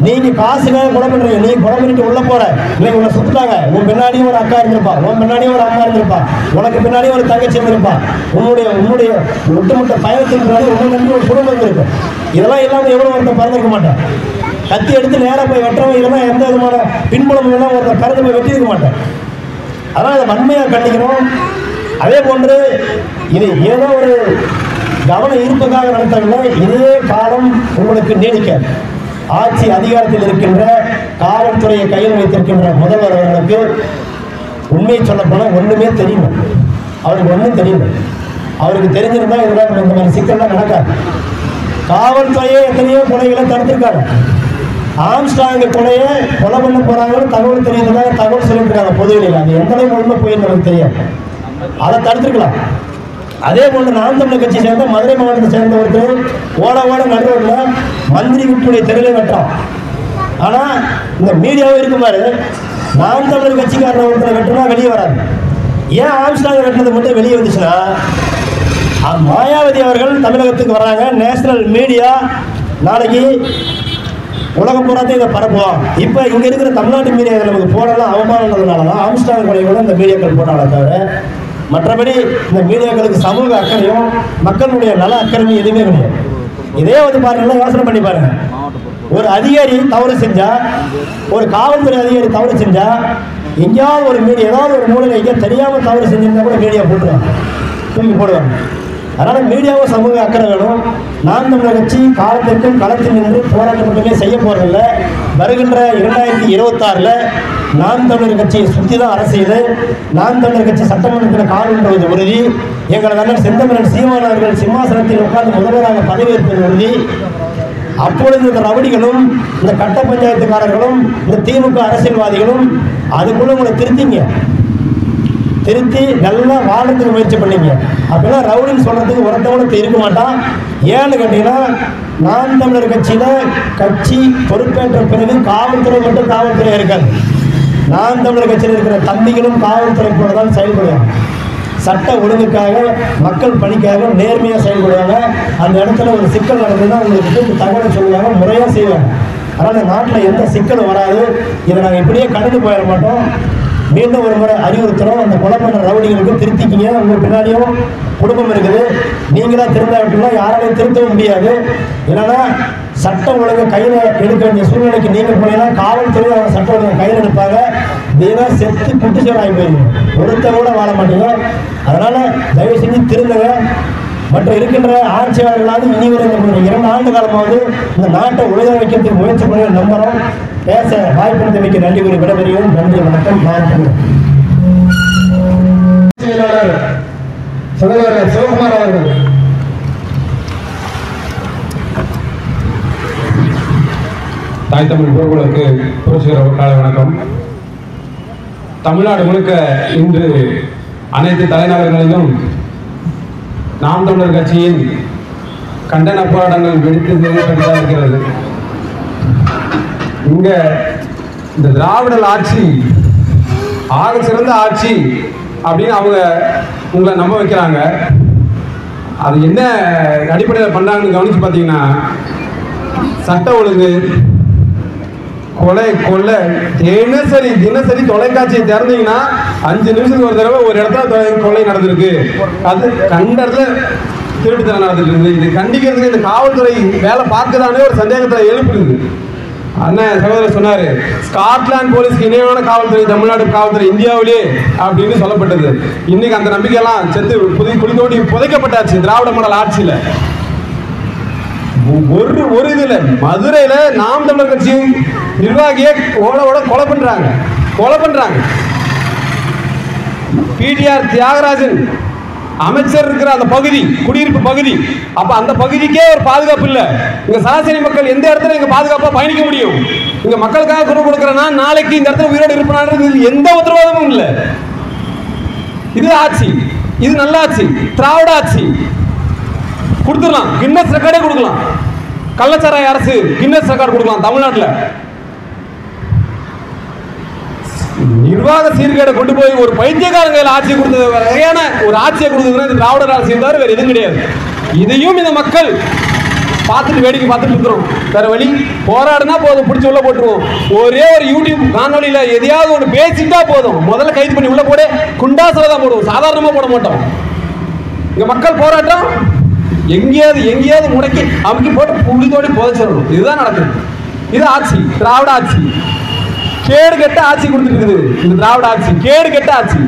நீங்கள் காசுக்காக கொலை பண்ணுறீங்க. நீ கொலை பண்ணிட்டு உள்ள போகிற, இல்லை உங்களை சுற்றுட்டாங்க, உன் பின்னாடியும் ஒரு அக்கா இருந்திருப்பா, உன் பின்னாடியும் ஒரு அம்மா இருந்திருப்பா, உனக்கு பின்னாடியும் ஒரு தங்கச்சி இருந்திருப்பா, உன்னுடைய ஒட்டுமொத்த பயணத்தின் பின்னாடி உங்களுக்கு ஒரு குடும்பம் இருக்கு. இதெல்லாம் இல்லாமல் எவ்வளோ ஒருத்தர் பறந்துருக்க மாட்டேன். கத்தி எடுத்து நேராக போய் வெட்டுறவங்க இல்லைன்னா எந்த விதமான பின்புலமும் எல்லாம் ஒருத்தர் பறந்து போய் வெட்டியிருக்க மாட்டேன். அதனால் இதை வன்மையாக கண்டிக்கணும். அதே போன்று இது ஏதோ ஒரு கவன ஈர்ப்புக்காக நடத்தவில்லை. இதே காலம் உங்களுக்கு நீடிக்காது. ஆட்சி அதிகாரத்தில் இருக்கின்ற காவல்துறையை கையில் வைத்திருக்கின்ற முதல்வர் அவர்களுக்கு உண்மையை சொல்லப்போனால் ஒன்றுமே தெரியல. அவருக்கு ஒன்றும் தெரியல. அவருக்கு தெரிஞ்சிருந்தால் இதெல்லாம் இந்த மாதிரி சிக்கல்லாம் நடக்காது. காவல்துறையே எத்தனையோ கொலைகளை தடுத்திருக்காங்க. ஆம்ஸ்ட்ராங் கொலையை கொலை பண்ண போகிறாங்கன்னு தகவல் தெரியுதுனால தகவல் சொல்லிட்டு இருக்காங்க பொதுவெளியில். அது எந்த அளவுக்கு உண்மை போயின்னு நமக்கு தெரியாது. அதை தடுத்துருக்கலாம். அதே போன்று நாம் தமிழர் கட்சி சேர்ந்த மதுரை மாவட்டத்தை சேர்ந்த ஒருத்தர் ஓட நடுவில் மந்திரி வீட்டுடைய தெருவில் வெட்டான். ஆனால் இந்த மீடியாவும் இருக்குமாறு நாம் தமிழர் கட்சிக்காரன் ஒருத்தரை வெட்டினா வெளியே வராது. ஏன் ஆம்ஸ்ட்ராங் வெட்டினது மட்டும் வெளியே வந்துச்சுன்னா, மாயாவதி அவர்கள் தமிழகத்துக்கு வர்றாங்க. நேஷனல் மீடியா நாளைக்கு உலகம் பூராத்தையும் இதை பரப்புவோம். இப்போ இங்கே இருக்கிற தமிழ்நாட்டு மீடியா நமக்கு போடலாம் அவமானதுனால தான் ஆம்ஸ்ட்ராங் கொலை கூட இந்த மீடியாக்கள் போட்டாலே தவிர மற்றபடி இந்த மீடியாக்களுக்கு சமூக அக்கறையும் மக்களுடைய நல அக்கறையும் எதுவுமே கிடையாது. இதே பாருங்கன்னா யோசனை பண்ணி பாருங்க. ஒரு அதிகாரி தவறு செஞ்சா, ஒரு காவல்துறை அதிகாரி தவறு செஞ்சா, எங்கேயாவது ஒரு மீடியா ஏதாவது ஒரு மூலையில் எங்கேயா தெரியாமல் தவறு செஞ்சிருந்தா கூட மீடியா போட்டுருவாங்க, தூக்கி போடுவாங்க. அதனால் மீடியாவும் சமூக அக்கறை வேணும். நாம் தமிழர் கட்சி காலத்திற்கும் களத்தில் நின்று போராட்டம் மட்டுமே செய்ய போறதில்ல. வருகின்ற 2026 நாம் தமிழர் கட்சியை சுற்றி தான் அரசியல். நாம் தமிழர் கட்சி சட்டமன்றத்தில் காணுன்றது உறுதி. எங்கள் அண்ணன் செந்தமிழன் சீமான் அவர்கள் சிம்மாசனத்தில் உட்கார்ந்து முதல்வராக பதவியேற்பது உறுதி. அப்பொழுது இந்த ரவுடிகளும் இந்த கட்ட பஞ்சாயத்துக்காரர்களும் இந்த திமுக அரசியல்வாதிகளும் அதுக்குள்ள உங்களை திருத்தி நல்லா வாழறதுக்கு முயற்சி பண்ணீங்க. அப்படின்னா ரவுடின்னு சொல்றதுக்கு ஒருத்தவனுக்கு இருக்க மாட்டான். ஏன்னு கேட்டீங்கன்னா, நாம் தமிழர் கட்சியில கட்சி பொறுப்பேற்ற பிறகு காவல்துறை மட்டும் காவல்துறை இருக்காது. நாம் தமிழர் கட்சியில் இருக்கிற தம்பிகளும் காவல்துறை போல தான் செயல்படுவாங்க. சட்ட ஒழுங்குக்காக, மக்கள் பணிக்காக நேர்மையாக செயல்படுவாங்க. அந்த இடத்துல ஒரு சிக்கல் நடந்ததுன்னா உங்களுக்கு தகவல் சொல்லுவாங்க, முறையாக செய்வாங்க. அதனால் நாட்டில் எந்த சிக்கலும் வராது. இதை நாங்கள் இப்படியே கடந்து போயிட மாட்டோம். மீண்டும் ஒரு முறை அறிவுறுத்துறோம். அந்த கொலை பண்ண ரவுடிகளுக்கு திருத்திக்கிங்க. உங்களுக்கு பின்னாடியும் குடும்பம் இருக்குது. நீங்களாம் திருந்தாவிட்டீங்கன்னா யாராலையும் திருத்தவும் முடியாது. இல்லைன்னா சட்டம் ஒழுங்கு கையில் எடுக்க வேண்டிய சூழ்நிலைக்கு நீங்கள் போனீங்கன்னா காவல்துறை அவங்க சட்டம் ஒழுங்கு கையில் எடுப்பாங்க. இதெல்லாம் செத்து குட்டிச்சோராகி போயிருங்க, ஒருத்த கூட வாழ மாட்டீங்க. அதனால் தயவு செஞ்சு திருந்துங்க. மற்ற இருக்கின்ற ஆட்சியாளர்களாவது இனி வரை 2 ஆண்டு காலமாவது இந்த நாட்டை உலக வைக்கிறதுக்கு முயற்சி பண்ணி நம்புகிறோம். பேச வாய்ப்பு நன்றி கூறி விடைபெறுகிறோம். நன்றி, வணக்கம்.
செயலாளர் சகோதரர் சிவகுமார் அவர்கள்.
தாய் தமிழ் போர்களுக்கு புரட்சிகர காலை வணக்கம். தமிழ்நாடு முழுக்க இன்று அனைத்து தலைநகரங்களிலும் நாம் தமிழர் கட்சியின் கண்டன போராட்டங்கள் வெடித்து இருக்கிறது. இங்க இந்த திராவிட ஆட்சி ஆக சிறந்த ஆட்சி அப்படின்னு அவங்க உங்களை நம்ப வைக்கிறாங்க. அது என்ன அடிப்படையில் பண்றாங்கன்னு கவனிச்சு பார்த்தீங்கன்னா, சட்ட ஒழுங்கு, கொலை கொள்ளை, தினசரி தொலைக்காட்சியை திறந்தீங்கன்னா 5 நிமிஷத்துக்கு ஒரு தடவை ஒரு இடத்துல கொலை நடந்திருக்கு, அது கண்ட இடத்துல திருட்டுத்தனம் நடந்துட்டு இருக்குது. இது கண்டிக்கிறதுக்கு இந்த காவல்துறை வேலை பார்க்குதானே ஒரு சந்தேகத்தில் எழுப்புது. அண்ணன் சகோதரர் சொன்னாரு, ஸ்காட்லாந்து போலீஸ்க்கு இணையான காவல்துறை தமிழ்நாடு காவல்துறை இந்தியாவிலே அப்படின்னு சொல்லப்பட்டது. இன்னைக்கு அந்த நம்பிக்கையெல்லாம் செத்து குளித்தோண்டி புதைக்கப்பட்டாச்சு திராவிட மாடல் ஆட்சியில. ஒரு இதுல மதுரையில நாம் தமிழர் கட்சி நிர்வாகியை கொலை பண்றாங்க. பிடிஆர் தியாகராஜன் அமைச்சர் இருக்கிற அந்த பகுதி, குடியிருப்பு பகுதி, அப்ப அந்த பகுதிக்கே ஒரு பாதுகாப்பு இல்ல. இங்க சராசரி மக்கள் எந்த இடத்துல இங்க பாதுகாப்பா பயணிக்க முடியும்? இங்க மக்களுக்காக குரல் கொடுக்கறனா நாளைக்கு இந்த இடத்துல உயிரோடு இருப்பானது எந்த உத்தரவாதமும் இல்ல. இது ஆட்சி, இது நல்ல ஆட்சி, திராவிட ஆட்சி. கொடுத்துடலாம், கின்னஸ் ரெக்கார்டே கொடுக்கலாம். கள்ளச்சாராய அரசு கின்னஸ் ரெக்கார்டு கொடுக்கலாம் தமிழ்நாட்டில். நிர்வாக சீர்கேடை கொண்டு போய் ஒரு பைத்தியக்காரங்க ஆட்சியை கொடுத்தது வகையான ஒரு ஆட்சியை கொடுத்ததுன்னா திராவிட அரசியல் தவிர வேற எதுவும் கிடையாது. இதையும் இந்த மக்கள் பார்த்துட்டு வேடிக்கை பார்த்துட்டு இருக்கிறோம். வேற வழி, போராடுனா போதும், பிடிச்சி உள்ள போட்டுருவோம். ஒரே ஒரு யூடியூப் காணொலியில எதையாவது ஒன்று பேசிட்டா போதும், முதல்ல கைது பண்ணி உள்ள போட குண்டாசல தான் போடுவோம், சாதாரணமா போட மாட்டோம். இங்க மக்கள் போராட்டம் எங்கேயாவது முடக்கி அமுக்கி போட்டு புள்ளித்தோடி புதைச்சிடணும். இதுதான் நடக்குது. இது ஆட்சி, திராவிட ஆட்சி. கேடு கெட்ட ஆட்சி கொடுத்துட்டு இருக்குது இந்த திராவிட ஆட்சி, கேடு கெட்ட ஆட்சி.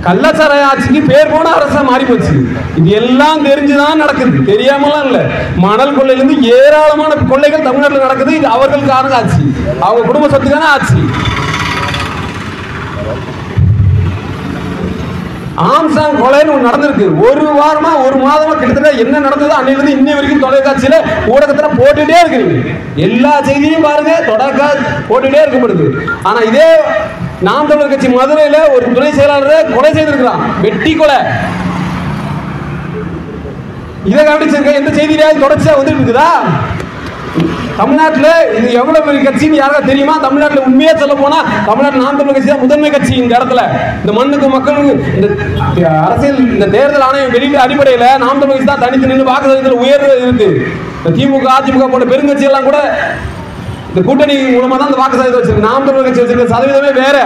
கள்ளச்சாராய ஆட்சிக்கு பேர் போன அரசா மாறி போச்சு. இது எல்லாம் தெரிஞ்சுதான் நடக்குது, தெரியாமலாம் இல்ல. மணல் கொள்ளையிலிருந்து ஏராளமான கொள்ளைகள் தமிழ்நாட்டில் நடக்குது. இது அவர்களுக்கான ஆட்சி, அவங்க குடும்ப சொத்துக்கான ஆட்சி. ஆம்சாங் கொலைன்னு ஒன்று நடந்திருக்கு. ஒரு வாரமா ஒரு மாதமா கிட்டத்தட்ட என்ன நடந்ததோ அன்னையிலிருந்து இன்னை வரைக்கும் தொலைக்காட்சியில ஊடகத்துல போட்டுட்டே இருக்கிறீங்க. எல்லா செய்தியும் பாருங்க, தொடர்கா போட்டுட்டே இருக்கப்படுது. ஆனா இதே நாம் தமிழர் கட்சி மதுரையில ஒரு துணை செயலாளரை கொலை செய்திருக்கிறான், வெட்டி கொலை. இதை கவனிச்சிருக்க எந்த செய்தியிலாவது தொடர்ச்சியா வந்துட்டு இருக்குதா? தமிழ்நாட்டில் இது எவ்வளவு பெரிய கட்சின்னு யாருக்கா தெரியுமா? தமிழ்நாட்டில் உண்மையா சொல்ல போனா தமிழ்நாட்டில் நாம் தமிழர் கட்சி தான் முதன்மை கட்சி. இந்த இடத்துல இந்த மண்ணுக்கு மக்களுக்கு இந்த அரசியல் இந்த தேர்தல் ஆணையம் வெளியிட்ட அடிப்படையில் நாம் தமிழர் கட்சி தான் தனித்து நின்று வாக்குச்சதவீதத்தில் உயர்வு இருக்கு. இந்த திமுக அதிமுக போன்ற பெருங்கட்சி எல்லாம் கூட இந்த கூட்டணி மூலமா தான் இந்த வாக்கு சதவீதம் வச்சிருக்கு. நாம் தமிழர் கட்சி வச்சிருக்க சதவீதமே வேற.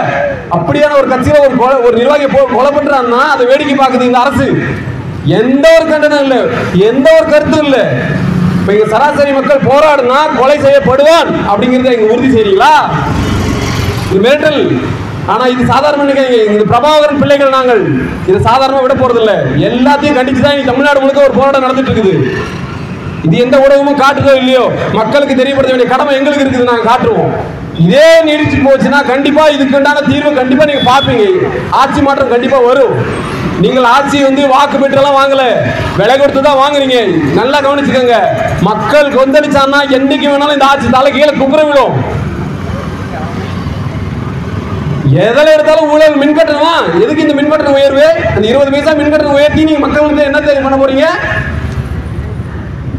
அப்படியான ஒரு கட்சியில ஒரு நிர்வாகி கொலை பண்றான்னா அதை வேடிக்கை பார்க்குது இந்த அரசு. எந்த ஒரு கண்டனம் இல்லை, எந்த ஒரு கருத்தும் இல்லை. சராசரி மக்கள் போராடுனா கொலை செய்யப்படுவான் அப்படிங்கறத இங்க உறுதி செய்றீங்களா? இது மிரட்டல். ஆனா இது சாதாரண இது பிரபாகரன் பிள்ளைகள், நாங்கள் இது சாதாரணமா விட போறது இல்ல. எல்லாத்தையும் கண்டிச்சுதான் தமிழ்நாடு முழுக்க ஒரு போராட்டம் நடந்துட்டு இருக்குது. இது எந்த ஊடகமும் காட்டுதோ இல்லையோ, மக்களுக்கு தெரியப்படுத்த வேண்டிய கடமை எங்களுக்கு இருக்குது, நாங்க காட்டுவோம். இதே நீடிச்சு போச்சுன்னா கண்டிப்பா இதுக்குண்டான தீர்வு கண்டிப்பா நீங்க பாப்பீங்க. ஆட்சி மாற்றம் கண்டிப்பா வரும். நீங்கள் ஆட்சி வாக்கு பெற்றெல்லாம் வாங்கல, விலை கொடுத்து தான் வாங்குறீங்க. நல்லா கவனிச்சுக்கோங்க. மக்கள் கொந்தளிச்சான்னா என்னைக்கு வேணாலும் இந்த ஆட்சி தலை கீழே குப்புற விடும். எதில் எடுத்தாலும் ஊழல். மின்கட்டணமா? எதுக்கு இந்த மின்கட்டண உயர்வு? அந்த 20 பைசா மின்கட்டணம் உயர்த்தி நீங்க மக்களுக்கு என்ன பண்ண போறீங்க?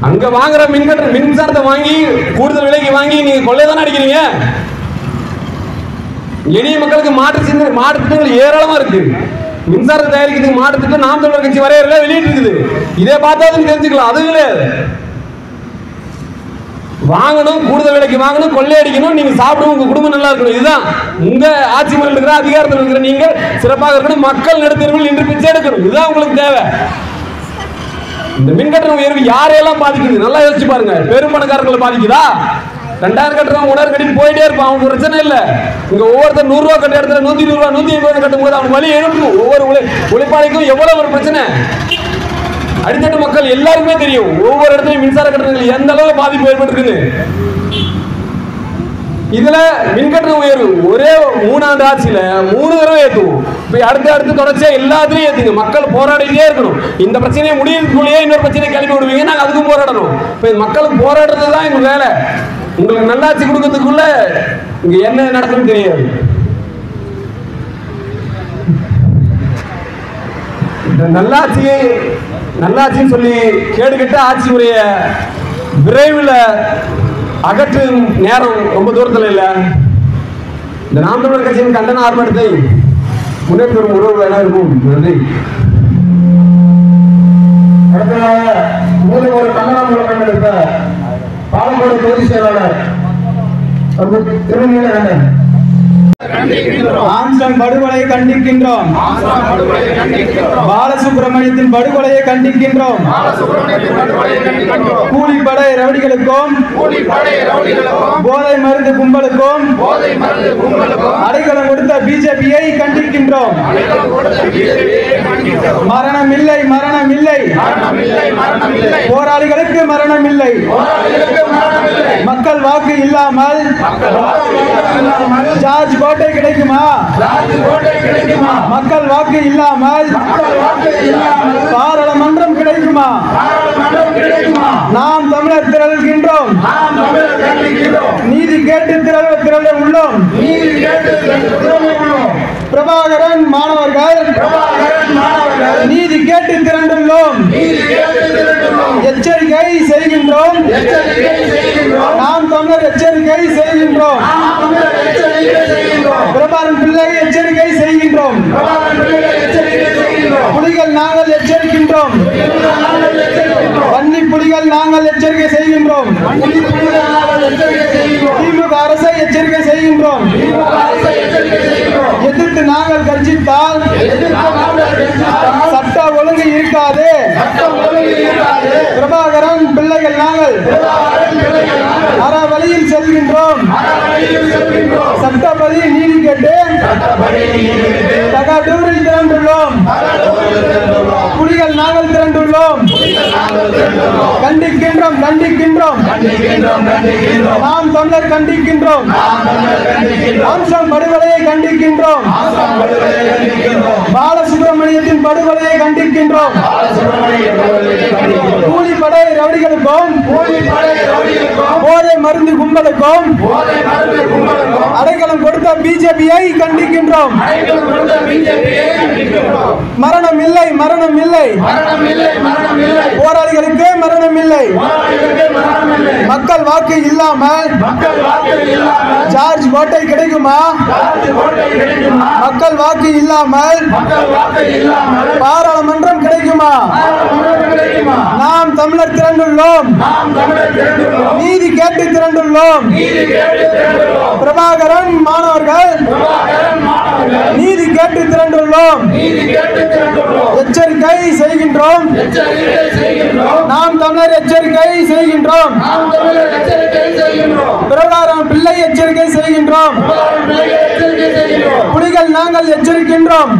அங்க வாங்குற மின்சாரத்தை வாங்கி கூடுதல் விலைக்கு வாங்கி நீங்க கொள்ளை தானே அடிக்கிறீங்க. எளிய மக்களுக்கு மாற்று திட்டங்கள் ஏராளமா இருக்கு. மின்சாரத்தை தயாரிக்கிறதுக்கு மாற்று திட்டம் நாம் தமிழர் கட்சி வரையறையில வெளியிட்டு இருக்குது. இதே பார்த்தா தெரிஞ்சுக்கலாம். அது கிடையாது. வாங்கணும், கூடுதல் விலைக்கு வாங்கணும், கொள்ளையடிக்கணும், நீங்க சாப்பிடணும், உங்க குடும்பம் நல்லா இருக்கணும். இதுதான் உங்க ஆட்சி முறையில் இருக்கிற அதிகாரத்தில் இருக்கிற நீங்கள் சிறப்பாக இருக்கணும். மக்கள் நடுத்தருவில் நின்று பிச்சை எடுக்கணும். இதுதான் உங்களுக்கு தேவை. இந்த மின்கட்டண உயர்வு யாரையெல்லாம் பாதிக்குது நல்லா யோசிச்சு பாருங்க. பெரும் பணக்காரர்களை பாதிக்குதா? 2000 கட்டுறவங்க 1000 கட்டிட்டு போயிட்டே இருப்பான், அவனுக்கு பிரச்சனை இல்லை. இங்க ஒவ்வொருத்தர் 100 ரூபா கட்ட இடத்துல 120 ரூபா 150 கட்டும் போது அவன் வழி எழுப்பும். ஒவ்வொரு உழைப்பாளிக்கும் எவ்வளவு ஒரு பிரச்சனை. அடித்தட்டு மக்கள் எல்லாருக்குமே தெரியும் ஒவ்வொரு இடத்துலையும் மின்சார கட்டணங்கள் எந்த அளவு பாதிப்பு ஏற்பட்டிருக்குன்னு. இதுல மின்கட்டண உயர்வு ஒரே 3 ஆண்டு ஆட்சியில 3 தடவை ஏற்றுவோம். இப்ப அடுத்து தொடர்ச்சியா எல்லாத்திலையும் ஏத்துங்க. மக்கள் போராடிட்டே இருக்கணும். இந்த பிரச்சனையை முடியறதுக்குள்ளேயே இன்னொரு பிரச்சனை கிளப்பி விடுவீங்க, நாங்க அதுக்கும் போராடணும். இப்ப மக்களுக்கு போராடுறது தான் எங்க வேலை. உங்களுக்கு நல்லாட்சி கொடுக்கறதுக்குள்ள இங்க என்ன நடக்குன்னு தெரியாது. நல்லாட்சின்னு சொல்லி கேடுகட்ட ஆட்சி முறைய விரைவில் அகற்றும் நேரம் ரொம்ப தூரத்தில் இல்லை. இந்த நாம் தமிழர் கட்சியின் கண்டன ஆர்ப்பாட்டத்தை முன்னேற்றி வரும் உறவு என இருக்கும். நன்றி.
அடுத்ததாக மேலும் ஒரு கண்டன முழக்கம் எடுத்த பாலக்கோடு தொகுதி செயலாளர் திருநீலகண்டன்.
ஆம்ஸ்டாங் படுகொலையை கண்டிக்கின்றோம். பாலசுப்ரமணியத்தின் படுகொலையை கண்டிக்கின்றோம். கூலிப்படை ரவுடிகளுக்கும் போதை மருந்து கும்பலுக்கும் அடைக்கலம் கொடுத்த பிஜேபியை கண்டிக்கின்றோம். மரணம் இல்லை, மரணம் இல்லை, போராளிகளுக்கு மரணம் இல்லை. மக்கள் வாக்கு இல்லாமல் ஜார்ஜ் கோட்டை கிடைக்குமா? மக்கள் வாக்கு இல்லாமல் பாராளுமன்றம் கிடைக்குமா? நாம் தமிழர் திரள்கின்றோம். நீதி கேட்டு திரள உள்ளோம். பிரபாகரன் மாணவர்கள் நீதி கேட்டு திரண்டுள்ளோம். எச்சரிக்கை செய்கின்றோம். நாம் தமிழர் எச்சரிக்கை செய்கின்றோம். பிரபாகரன் பிள்ளை எச்சரிக்கை செய்கின்றோம். புலிகள் நாங்கள் எச்சரிக்கின்றோம். வன்னி புலிகள் நாங்கள் எச்சரிக்கை செய்கின்றோம். திமுக அரசை எச்சரிக்கை செய்கின்றோம். எதிர்த்து நாங்கள் கர்ஜித்தால் சட்ட ஒழுங்கு இருக்காது. பிரபாகரன் பிள்ளைகள் நாங்கள் அற வழியில் செல்கின்றோம். சட்டப்படி நீதி கேட்டு தகடூரில் திரண்டுள்ளோம். புலிகள் நாங்கள் திரண்டுள்ளோம். கண்டிக்கின்றோம், கண்டிக்கின்றோம். நாம் தமிழர் கண்டிக்கின்றோம். ஆம்ஸ்டாங் படுகொலையை கண்டிக்கின்றோம். பாலசுப்ரமணியத்தின் படுகொலையை கண்டிக்கின்றோம். கூலிப்படை ரவுடிகளுக்கும் போதை மருந்து கும்பலுக்கும் அடைக்கலம் கொடுத்த பிஜேபியை கண்டிக்கின்றோம். மரணம் இல்லை, மரணம் இல்லை, போராளிகளுக்கு மரணம் இல்லை. மக்கள் வாக்கு இல்லாமல் ஜார்ஜ் கோட்டை கிடைக்குமா? மக்கள் வாக்கு இல்லாமல் பாராளுமன்றம் கிடைக்குமா? நாம் தமிழர் திரண்டுள்ளோம். நீதி கேட்டு திரண்டுள்ளோம். பிரபாகரன் மாணவர்கள் நீதி கேட்டு திரண்டுள்ளோம். எச்சரிக்கை செய்கின்றோம். நாம் தமிழர் எச்சரிக்கை செய்கின்றோம். பிரபாகரன் பிள்ளை எச்சரிக்கை செய்கின்றோம். புலிகள் நாங்கள் எச்சரிக்கின்றோம்.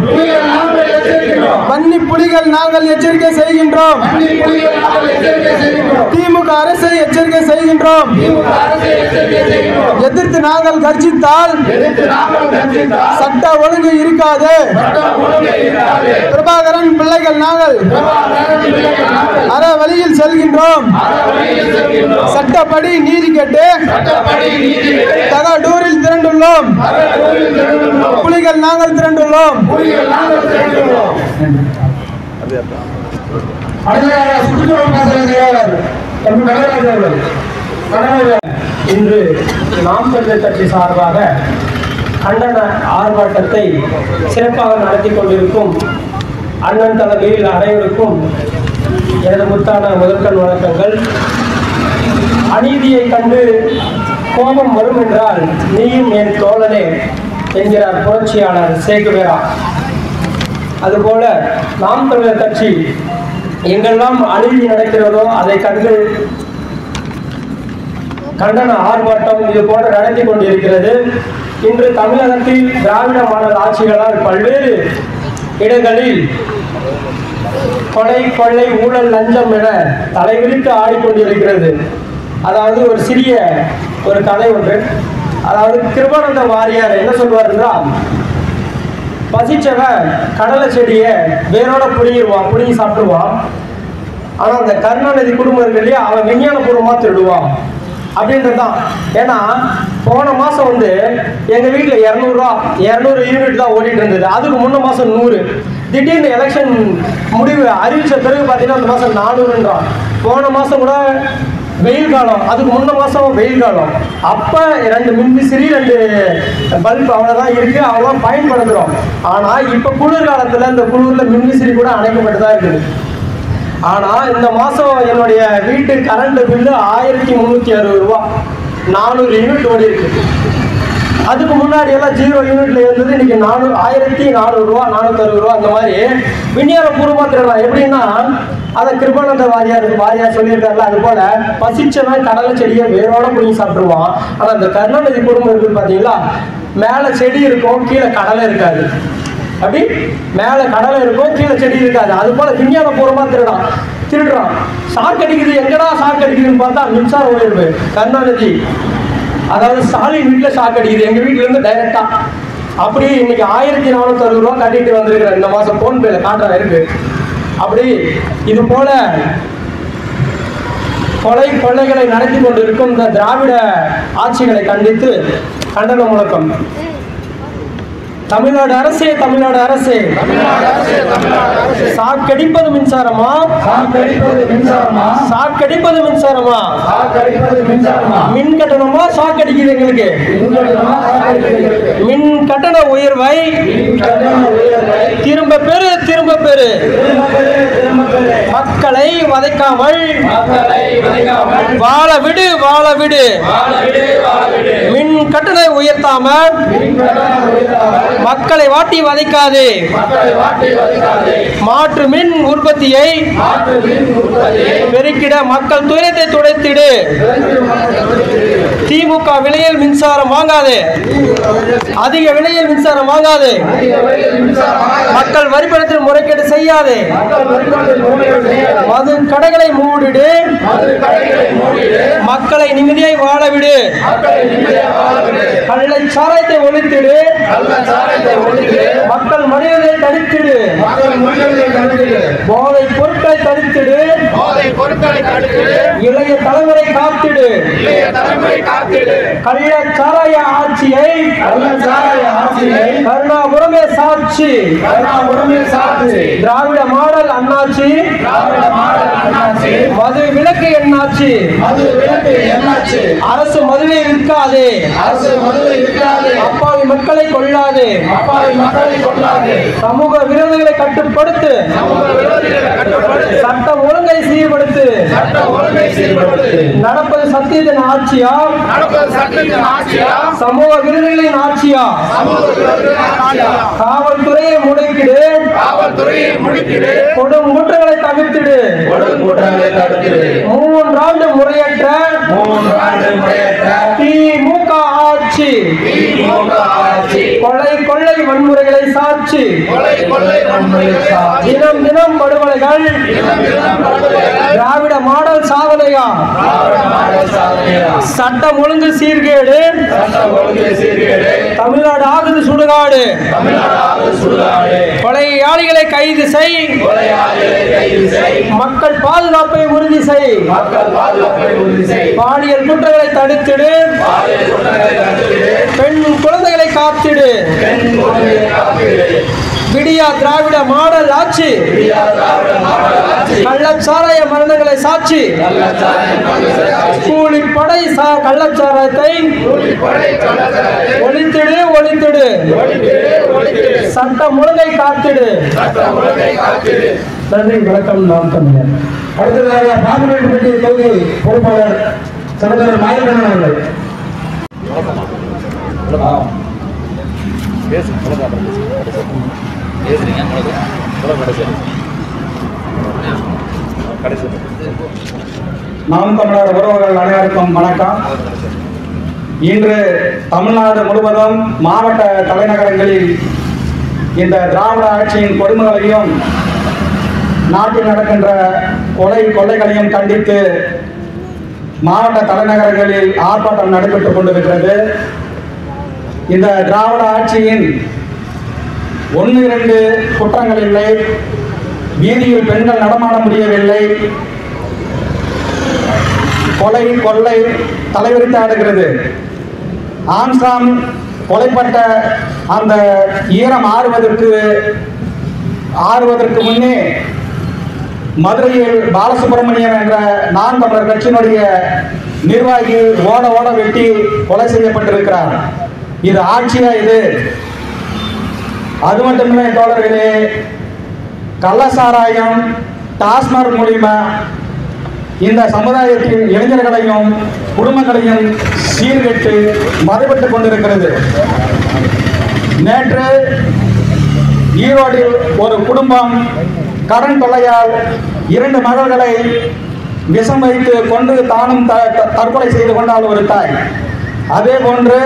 வன்னி புலிகள் நாங்கள் எச்சரிக்கை செய்கின்றோம். திமுக அரசை எச்சரிக்கை செய்கின்றோம். எதிர்த்து நாங்கள் கர்ஜித்தால் சட்ட ஒழுங்கு இருக்காது. பிரபாகரன் பிள்ளைகள் நாங்கள் அற வழியில் செல்கின்றோம். சட்டப்படி நீதி கேட்டு தகடூரில் திரண்டுள்ளோம். புலிகள் நாங்கள் திரண்டுள்ளோம்.
இன்று நாம் தமிழர் கட்சி சார்பாக கண்டன ஆர்ப்பாட்டத்தை சிறப்பாக நடத்தி கொண்டிருக்கும் அண்ணன் தலைமையில் அனைவருக்கும் எனது முத்தான முதற்கண் வணக்கங்கள். அநீதியை கண்டு கோபம் வரும் என்றால் நீயும் என் தோழனே என்கிறார் புரட்சியாளர் சேகுவேரா. அதுபோல நாம் தமிழர் கட்சி எங்கெல்லாம் அநீதி நடக்கிறதோ அதை கண்டு கண்டன ஆர்ப்பாட்டம் இது போன்று நடத்தி கொண்டிருக்கிறது. இன்று தமிழகத்தில் திராவிட மாடல் ஆட்சிகளால் பல்வேறு இடங்களில் கொலை, கொள்ளை, ஊழல், லஞ்சம் என தலைவிரித்து ஆடிக்கொண்டிருக்கிறது. அதாவது ஒரு சிறிய ஒரு கதை ஒன்று. அதாவது கிருபானந்த வாரியார் என்ன சொல்வார் என்றால், பசிச்சவன் கடலை செடியை வேரோட புடுங்கி சாப்பிடுவான். ஆனால் அந்த கருணாநிதி குடும்பம் இருக்கு இல்லையா, அவன் விஞ்ஞானபூர்வமாக திருடுவான் அப்படின்றதுதான். ஏன்னா போன மாதம் எங்கள் வீட்டில் 200 யூனிட் தான் ஓடிட்டு இருந்தது. அதுக்கு முன்ன மாதம் 100.
திடீர்னு எலெக்ஷன் முடிவு அறிவிச்ச பிறகு பார்த்தீங்கன்னா அந்த மாதம் 400ன்றான். போன மாதம் கூட வெயில் காலம், அதுக்கு முன்ன மாதம் வெயில் காலம். அப்போ 2 மின்விசிறி 2 பல்ப் அவ்வளோதான் இருக்குது, அவ்வளோதான் பயன்படுத்துகிறோம். ஆனால் இப்போ குளிர்காலத்தில் இந்த குளிரில் மின்விசிறி கூட அணைக்கப்பட்டு தான் இருக்குது. ஆனால் இந்த மாதம் என்னுடைய வீட்டு கரண்ட் பில்லு 1360 ரூபா, 400 யூனிட் ஓடி இருக்குது. அதுக்கு முன்னாடி எல்லாம் 0 யூனிட்ல இருந்தது, இன்னைக்கு 1400 ரூபா, 460 ரூபா. அந்த மாதிரி விநியோகம் பூர்வமாக எப்படின்னா, அதை கிருபானந்த வாரியார் சொல்லியிருக்காருல, அது போல பசிச்சவன் கடலை செடியை வேரோட பிடிங்கி சாப்பிட்டுருவான். ஆனால் அந்த கருணாநிதி குடும்பம் இருக்குது பார்த்தீங்களா, மேலே செடி இருக்கும், கீழே கடலை இருக்காது. அப்படி மேலே கடலை இருக்கும், கீழே செடி இருக்காது. அது போல விஞ்ஞான பூர்வமாக திருடுறான். ஷாக் அடிக்குது, எங்கடா ஷாக் அடிக்குதுன்னு பார்த்தா மின்சாரம் உயர்வு. கருணாநிதி அதாவது ஸ்டாலின் வீட்டில் ஷாக் அடிக்குது, எங்கள் வீட்டிலேருந்து டைரக்டா. அப்படி இன்னைக்கு 1460 ரூபா கட்டிட்டு வந்திருக்கிறேன். இந்த மாதம் ஃபோன்பேல காட்டுறேன் இருக்கு. அப்படி இது போல கொள்ளைகளை நடத்தி கொண்டிருக்கும் இந்த திராவிட ஆட்சிகளை கண்டித்து கண்டன முழக்கம். தமிழ்நாடு அரசே, தமிழ்நாடு அரசே, சாக்கடிப்பது மின்சாரமா, சாக்கடிப்பது மின்சாரமா, மின் கட்டணமா சாக்கடிக்குது எங்களுக்கு. மின் கட்டண உயர்வை திரும்ப பெறு, திரும்ப பெறு. மக்களை வதைக்காமல் வாழ விடு, வாழ விடு. மின் கட்டண உயர்த்தாமல் மக்களை வாட்டி வதைக்காதே. மாற்று மின் உற்பத்தியை பெருக்கிட மக்கள் துயரத்தை துடைத்திடு. திமுக விலையில் மின்சாரம் வாங்காதே, அதிக விலையில் மின்சாரம் வாங்காதே. மக்கள் வரிப்பணத்தில் முறைகேடு செய்யாதே. மது கடைகளை மூடிடு, மக்களை நிம்மதியாய் வாழவிடு. கள்ளை சாராயத்தை ஒழித்திடு, மக்கள் மனிதனை தடுத்திடு. போதை பொருட்களை தடுத்திடு, இளைய தலைமுறை காத்திடு. கள்ள சாராய ஆட்சியை கருணாபுரமே சாட்சி. திராவிட மாடல் அண்ணாச்சி, மது விலக்கு எண்ணாச்சி. அரசு மதுவை விற்காதே, அப்பாவி மக்களை கொள்ளாதே. சமூக விரோதிகளை கட்டுப்படுத்து, சட்டம் ஒழுங்கை சீர்படுத்து. நடப்பது சத்தியத்தின் ஆட்சியா, சமூக விரோதிகளின் ஆட்சியா? காவல்துறையை முடக்கிடு, கொடும் குற்றங்களை தவிர்த்திடு. 3 ஆண்டு முறையற்ற திமுக ஆட்சி, கொள்ளை வன்முறைகளை சாட்சி. தினம் தினம் படுகொலைகள், திராவிட மாடல் சாதனையா? சட்டம் ஒழுங்கு சீர்கேடு, தமிழ்நாடு ஆகுது சுடுகாடு. கொலையாளிகளை கைது செய், மக்கள் பாதுகாப்பை உறுதி செய். பாலியல் குற்றங்களை தடுத்திடு, பெண் குழந்தைகளை காத்திடு. விடியா திராவிட மாடல் ஆட்சி, கள்ளச்சாராய மரணங்களை சாட்சி. கூலிப்படை கள்ளச்சாராயத்தை ஒழித்திடு, ஒழித்திடு. சட்டம் ஒழுங்கை காத்திடு. நன்றி, வணக்கம். நாம் தமிழர்.
அடுத்ததாக பாதுகாப்பு தொகுதி பொறுப்பாளர் சகோதரர் மாயக்கண்ணன் அவர்கள்.
நாம் தமிழர் உறவுகள் அனைவருக்கும் வணக்கம். இன்று தமிழ்நாடு முழுவதும் மாவட்ட தலைநகரங்களில் இந்த திராவிட ஆட்சியின் கொடுமைகளையும் நாட்டில் நடக்கின்ற கொள்ளைகளையும் கண்டித்து மாவட்ட தலைநகரங்களில் ஆர்ப்பாட்டம் நடைபெற்றுக் கொண்டிருக்கிறது. இந்த திராவிட ஆட்சியின் 1-2 குற்றங்கள் இல்லை, வீதியில் பெண்கள் நடமாட முடியவில்லை, கொள்ளை தலைவிரித்தாடுகிறது. ஆம்ஸ்ட்ராங் கொலைப்பட்ட அந்த ஈரம் ஆறுவதற்கு ஆறுவதற்கு முன்னே மதுரையில் பாலசுப்ரமணியம் என்ற நான் தமிழர் கட்சியினுடைய நிர்வாகி ஓட ஓட வெட்டி கொலை செய்யப்பட்டிருக்கிறார். இது ஆட்சியா? இது அது மட்டுமில்லை தோழர்களே, கள்ளசாராயம் டாஸ்மாக் மூலியமா இந்த சமுதாயத்தின் இளைஞர்களையும் குடும்பங்களையும் சீர்கெட்டு மறைபட்டுக் கொண்டிருக்கிறது. நேற்று ஈரோடில் ஒரு குடும்பம் கடன் தொல்லையால் 2 மகள்களை விஷம் வைத்து கொண்டு தானும் தற்கொலை செய்து கொண்டால் ஒரு தாய். அதே போன்று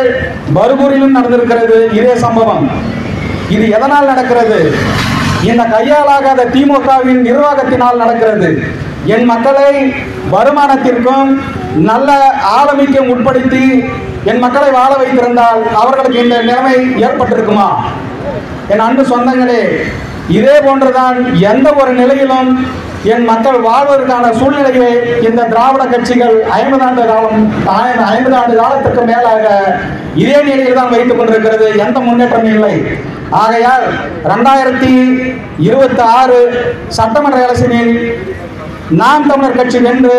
பர்கூரிலும் நடந்திருக்கிறது இதே சம்பவம். இது எதனால் நடக்கிறது? இந்த கையாலாகாத திமுகவின் நிர்வாகத்தினால் நடக்கிறது. என் மக்களை வருமானத்திற்கும் நல்ல ஆளுமைக்கும் உட்படுத்தி என் மக்களை வாழ வைத்திருந்தால் அவர்களுக்கு இந்த நிலைமை ஏற்பட்டிருக்குமா? என் அன்பு சொந்தங்களே, இதே போன்றுதான் எந்த ஒரு நிலையிலும் என் மக்கள் வாழ்வதற்கான சூழ்நிலையை இந்த திராவிட கட்சிகள் 50 ஆண்டு காலத்துக்கு மேலாக இதே நிலையில் தான் வைத்துக் கொண்டிருக்கிறது. எந்த முன்னேற்றமும் இல்லை. ஆகையால் 2026 சட்டமன்ற எலெக்ஷனில் நாம் தமிழர் கட்சி வென்று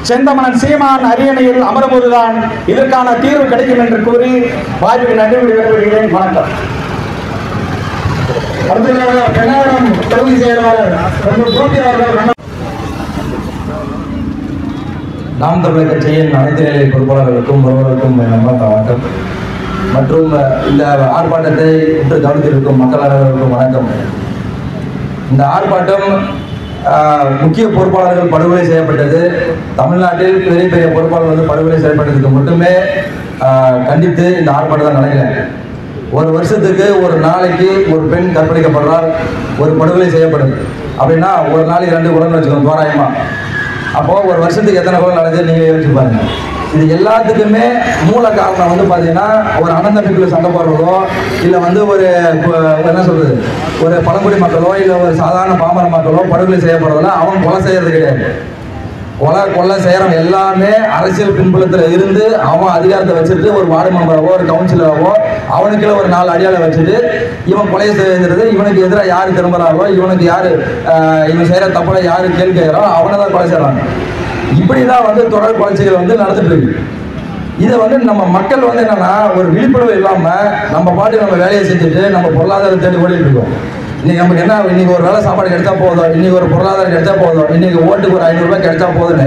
செந்தமனன் சீமான் அரியணையில் அமரும்போதுதான் இதற்கான தீர்வு கிடைக்கும் என்று கூறி வாய்ப்புக்கு நன்றி விடுகிறேன். வணக்கம்.
தொகுதி செயலாளர்
நாம் தமிழர் கட்சியின் அனைத்து நிலை பொறுப்பாளர்களுக்கும் உறவுகளுக்கும் வணக்கம் மற்றும் இந்த ஆர்ப்பாட்டத்தை இன்று கவனித்திருக்கும் மக்கள் அனைவருக்கும் வணக்கம். இந்த ஆர்ப்பாட்டம் முக்கிய பொறுப்பாளர்கள் படுகொலை செய்யப்பட்டது, தமிழ்நாட்டில் பெரிய பெரிய பொறுப்பாளர்கள் வந்து படுகொலை செய்யப்பட்டதுக்கு மட்டுமே கண்டித்து இந்த ஆர்ப்பாட்டம் நடக்கிறேன். ஒரு வருஷத்துக்கு ஒரு நாளைக்கு ஒரு பெண் கற்பழிக்கப்படுறார், ஒரு படுகொலை செய்யப்படுது அப்படின்னா ஒரு நாளைக்கு 2 கொலை வச்சுக்கோங்க தோராயமா. அப்போது ஒரு வருஷத்துக்கு எத்தனை கொலை நடக்குது நீங்கள் யோசிச்சு பாருங்க. இது எல்லாத்துக்குமே மூல காரணம் வந்து பார்த்தீங்கன்னா ஒரு அனந்தமிக்குள்ள சண்டை போடுறதோ இல்லை வந்து ஒரு என்ன சொல்றது ஒரு பழங்குடி மக்களோ இல்லை ஒரு சாதாரண பாமர மக்களோ படுகொலை செய்யப்படுறதுல அவன் கொலை செய்யறது கிடையாது. கொலை செய்யறவன் எல்லாமே அரசியல் பின்புலத்தில் இருந்து அவன் அதிகாரத்தை வச்சுட்டு ஒரு வார்டு மெம்பராவோ ஒரு கவுன்சிலராவோ அவனுக்குள்ள ஒரு 4 அடியாளை வச்சுட்டு இவன் கொலை செய்யறது, இவனுக்கு எதிராக யார் திரும்புறாரோ இவனுக்கு யாரு இவன் செய்யற தப்புல யாரு கேள்வி கேட்கிறாரோ அவனை தான் கொலை செய்யறாங்க. இப்படிதான் வந்து தொடர் கொலைச்சிகள் வந்து நடந்துட்டு இருக்கு. இதை வந்து நம்ம மக்கள் வந்து என்னன்னா ஒரு விழிப்புணர்வு இல்லாம நம்ம பாட்டு நம்ம வேலையை செஞ்சுட்டு நம்ம பொருளாதாரம் தேடி ஓடிட்டு இருக்கோம். இன்னைக்கு நமக்கு என்ன, இன்னைக்கு ஒரு வேலை சாப்பாடு கிடைச்சா போதும், இன்னைக்கு ஒரு பொருளாதாரம் கிடைச்சா போதும், இன்னைக்கு ஓட்டுக்கு ஒரு 500 ரூபாய் கிடைச்சா போதுன்னு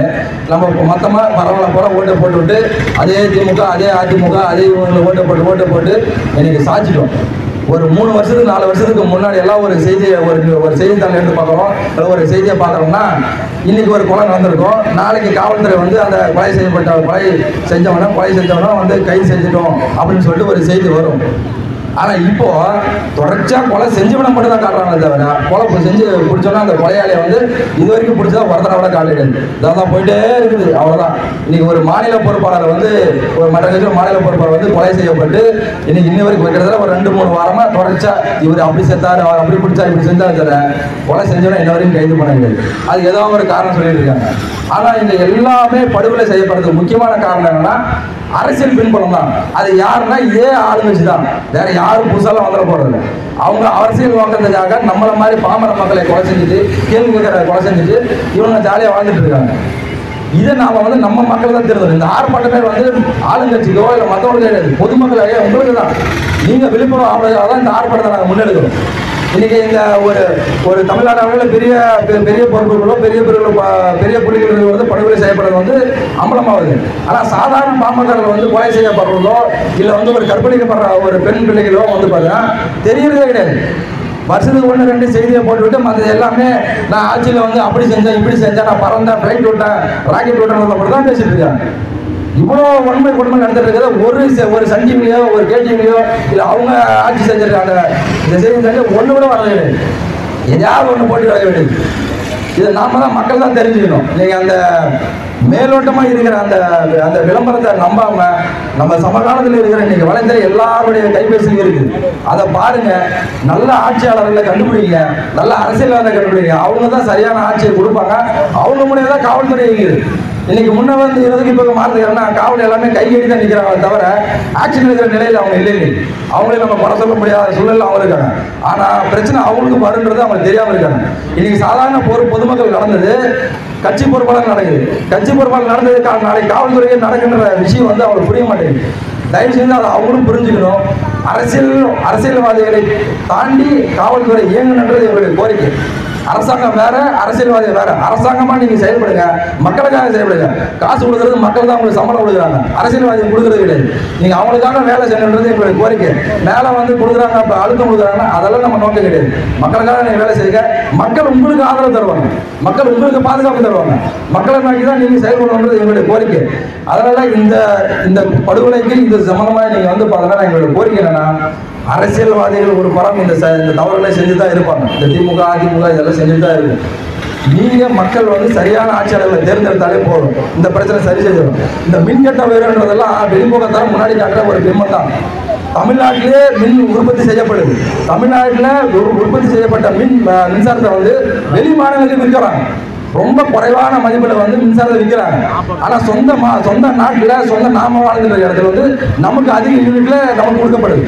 நம்ம மொத்தமாக பரவாயில்ல போல ஓட்டை போட்டு விட்டு அதே திமுக அதே அதிமுக அதே இவங்களை ஓட்டை போட்டு இன்னைக்கு சாய்ச்சிட்டோம். ஒரு 3 வருஷத்துக்கு 4 வருஷத்துக்கு முன்னாடி எல்லாம் ஒரு செய்தியை ஒரு செய்தித்தாள் எடுத்து பார்க்குறோம், ஒரு செய்தியை பார்க்குறோம்னா இன்னைக்கு ஒரு கொலை நடந்திருக்கும், நாளைக்கு காவல்துறை வந்து அந்த கொலை செஞ்சவனை வந்து கைது செஞ்சிட்டோம் அப்படின்னு சொல்லிட்டு ஒரு செய்தி வரும். ஆனால் இப்போ தொடர்ச்சியா கொலை செஞ்சவனை மட்டும் தான் காட்டுறாங்க தவிர கொலை செஞ்சு பிடிச்சோன்னா அந்த கொலையாளியை வந்து இது வரைக்கும் பிடிச்சதா ஒருத்தனை விட காட்டிடுது. இதான் போயிட்டே இருக்குது. அவ்வளோதான். இன்னைக்கு ஒரு மாநில பொறுப்பாளர் வந்து ஒரு மற்ற கட்சியில் மாநில பொறுப்பாளர் வந்து கொலை செய்யப்பட்டு இன்னைக்கு இன்ன வரைக்கும் வைக்கிறதுல ஒரு 2-3 வாரமா தொடர்ச்சியா இவர் அப்படி செத்தாரு அவர் அப்படி பிடிச்சா இப்படி செஞ்சாரு தவிர கொலை செஞ்சவனை இன்ன வரைக்கும் கைது பண்ண முடியாது. அது ஏதோ ஒரு காரணம் சொல்லிட்டு இருக்காங்க. ஆனால் இந்த எல்லாமே படுகொலை செய்யப்படுறதுக்கு முக்கியமான காரணம் என்னன்னா அரசியல் பின்புலம் தான். அது யாருன்னா இதே ஆளுங்கட்சி தான், வேற யாரும் புதுசாலாம் வந்துட போறது. அவங்க அரசியல் வாங்குறதுக்காக நம்மள மாதிரி பாமர மக்களை கொலை செஞ்சுட்டு கேள்வி கேட்கிற கொலை செஞ்சுட்டு இவங்க ஜாலியாக வாழ்ந்துட்டு இருக்காங்க. இதை நாம வந்து நம்ம மக்கள் தான் தெரிஞ்சது. இந்த ஆர்ப்பாட்டமே வந்து ஆளுங்கட்சிக்கோ இல்லை மற்றவங்களுக்கு கிடையாது, பொதுமக்கள் உங்களுக்கு தான். நீங்க விழிப்புணர்வு ஆவறதுக்காக தான் இந்த ஆர்ப்பாட்டத்தை நாங்கள் முன்னெடுக்கிறோம். இன்னைக்கு இந்த ஒரு தமிழ்நாடு அளவில் பெரிய பெரிய பொறுப்புகளோ பெரிய புள்ளிகள் வந்து படுகொலை செய்யப்படுறது வந்து அம்பலமாகுது. ஆனால் சாதாரண பாமகர்கள் வந்து கொலை செய்யப்படுறதோ இல்லை வந்து ஒரு கற்பழிக்கப்படுற ஒரு பெண் பிள்ளைகளோ வந்து பார்த்தீங்கன்னா தெரியறதே கிடையாது. வருஷத்துக்கு 1-2 செய்தியை போட்டுவிட்டு மற்ற எல்லாமே நான் ஆட்சியில் வந்து அப்படி செஞ்சேன் இப்படி செஞ்சேன், நான் பறந்தேன் ஃப்ளைட் விட்டேன் ராக்கெட் விட்டேன் அப்படி தான் பேசிட்டு இருக்காங்க. இவ்வளோ வன்மை கொடுமை நடந்துட்டு இருக்கிறத ஒரு சஞ்சீவிலையோ ஒரு கேடிவிலையோ இல்லை அவங்க ஆட்சி செஞ்சிருக்காங்க இந்த செய்தி செஞ்சு ஒன்று கூட வர கிடையாது. எதையாவது ஒன்று போட்டு வர வேண்டியது. இதை நாம தான் மக்கள் தான் தெரிஞ்சுக்கணும். நீங்கள் அந்த மேலோட்டமாக இருக்கிற அந்த விளம்பரத்தை நம்பாம நம்ம சமகாலத்தில் இருக்கிற இன்னைக்கு வளைந்த எல்லாருடைய கைபேசியும் இருக்குது. அதை பாருங்க, நல்ல ஆட்சியாளர்களை கண்டுபிடிங்க, நல்ல அரசியல்வாதிகளை கண்டுபிடிங்க. அவங்க தான் சரியான ஆட்சியை கொடுப்பாங்க. அவங்க மூலியம் தான் காவல்துறை இருக்குது. இன்னைக்கு முன்ன வந்து இருபதுக்கு இப்போ மாறுதுன்னா காவல் எல்லாமே கைகடி தான் நிற்கிறாங்க தவிர ஆக்ஷன் எடுக்கிற நிலையில் அவங்க இல்லை. அவங்களே நம்ம குறை சொல்ல முடியாத சூழலில் அவங்க இருக்காங்க. ஆனால் பிரச்சனை அவங்களுக்கு வருன்றது அவங்களுக்கு தெரியாமல் இருக்காங்க. இன்னைக்கு சாதாரண பொதுமக்கள் நடந்தது கட்சி பொறுப்பாளர் நடக்குது. கட்சி பொறுப்பாளர் நடந்தது நாளைக்கு காவல்துறையில் நடக்கின்ற விஷயம் வந்து அவங்களுக்கு புரிய மாட்டேங்குது. தயவு செஞ்சு அதை அவங்களும் புரிஞ்சுக்கணும். அரசியல்வாதிகளை தாண்டி காவல்துறை இயங்கணுன்றது எங்களுடைய கோரிக்கை. அரசாங்கம் வேற, அரசியல்வாதி வேற. அரசாங்கமா நீங்க செயல்படுங்க, மக்களுக்காக செயல்படுங்க. காசு கொடுக்கறது மக்கள் தான் உங்களுக்கு சம்பளம் கொடுக்குறாங்க, அரசியல்வாதி கொடுக்கறது கிடையாது. நீங்க அவங்களுக்காக வேலை செய்யணுன்றது எங்களுடைய கோரிக்கை. மேல வந்து கொடுக்குறாங்க, அப்ப அழுத்தம் கொடுக்குறாங்கன்னா அதெல்லாம் நம்ம நோக்கம் கிடையாது. மக்களுக்காக நீங்க வேலை செய்யுங்க. மக்கள் உங்களுக்கு ஆதரவு தருவாங்க, மக்கள் உங்களுக்கு பாதுகாப்பு தருவாங்க. மக்களை நோக்கி தான் நீங்க செயல்படணுன்றது எங்களுடைய கோரிக்கை. அதனால இந்த படுகொலைக்கு இந்த சம்பந்தமாக நீங்க வந்து பார்த்தீங்கன்னா எங்களுடைய கோரிக்கை என்னன்னா, அரசியல்வாதிகள் ஒரு புறம் இந்த தவறுகளை செஞ்சு தான் இருப்பாங்க. இந்த திமுக அதிமுக இதெல்லாம் செஞ்சு தான் இருக்கும். நீங்க மக்கள் வந்து சரியான ஆட்சியாளர்களை தேர்ந்தெடுத்தாலே போதும், இந்த பிரச்சனை சரி செய்யணும். இந்த மின்கட்ட உயர்வுன்றதெல்லாம் வெளிமுகத்தான் முன்னாடி காட்டுற ஒரு பிம்பம் தான். தமிழ்நாட்டிலே மின் உற்பத்தி செய்யப்படுது. தமிழ்நாட்டில் உற்பத்தி செய்யப்பட்ட மின்சாரத்தை வந்து வெளி மாநிலங்களுக்கு விற்கிறாங்க. ரொம்ப குறைவான மதிப்பில் வந்து மின்சாரத்தை விற்கிறாங்க. ஆனால் சொந்த நாட்டில் சொந்த நாம வாழ்ந்துன்ற இடத்துல வந்து நமக்கு அதிக யூனிட்ல நமக்கு கொடுக்கப்படுது.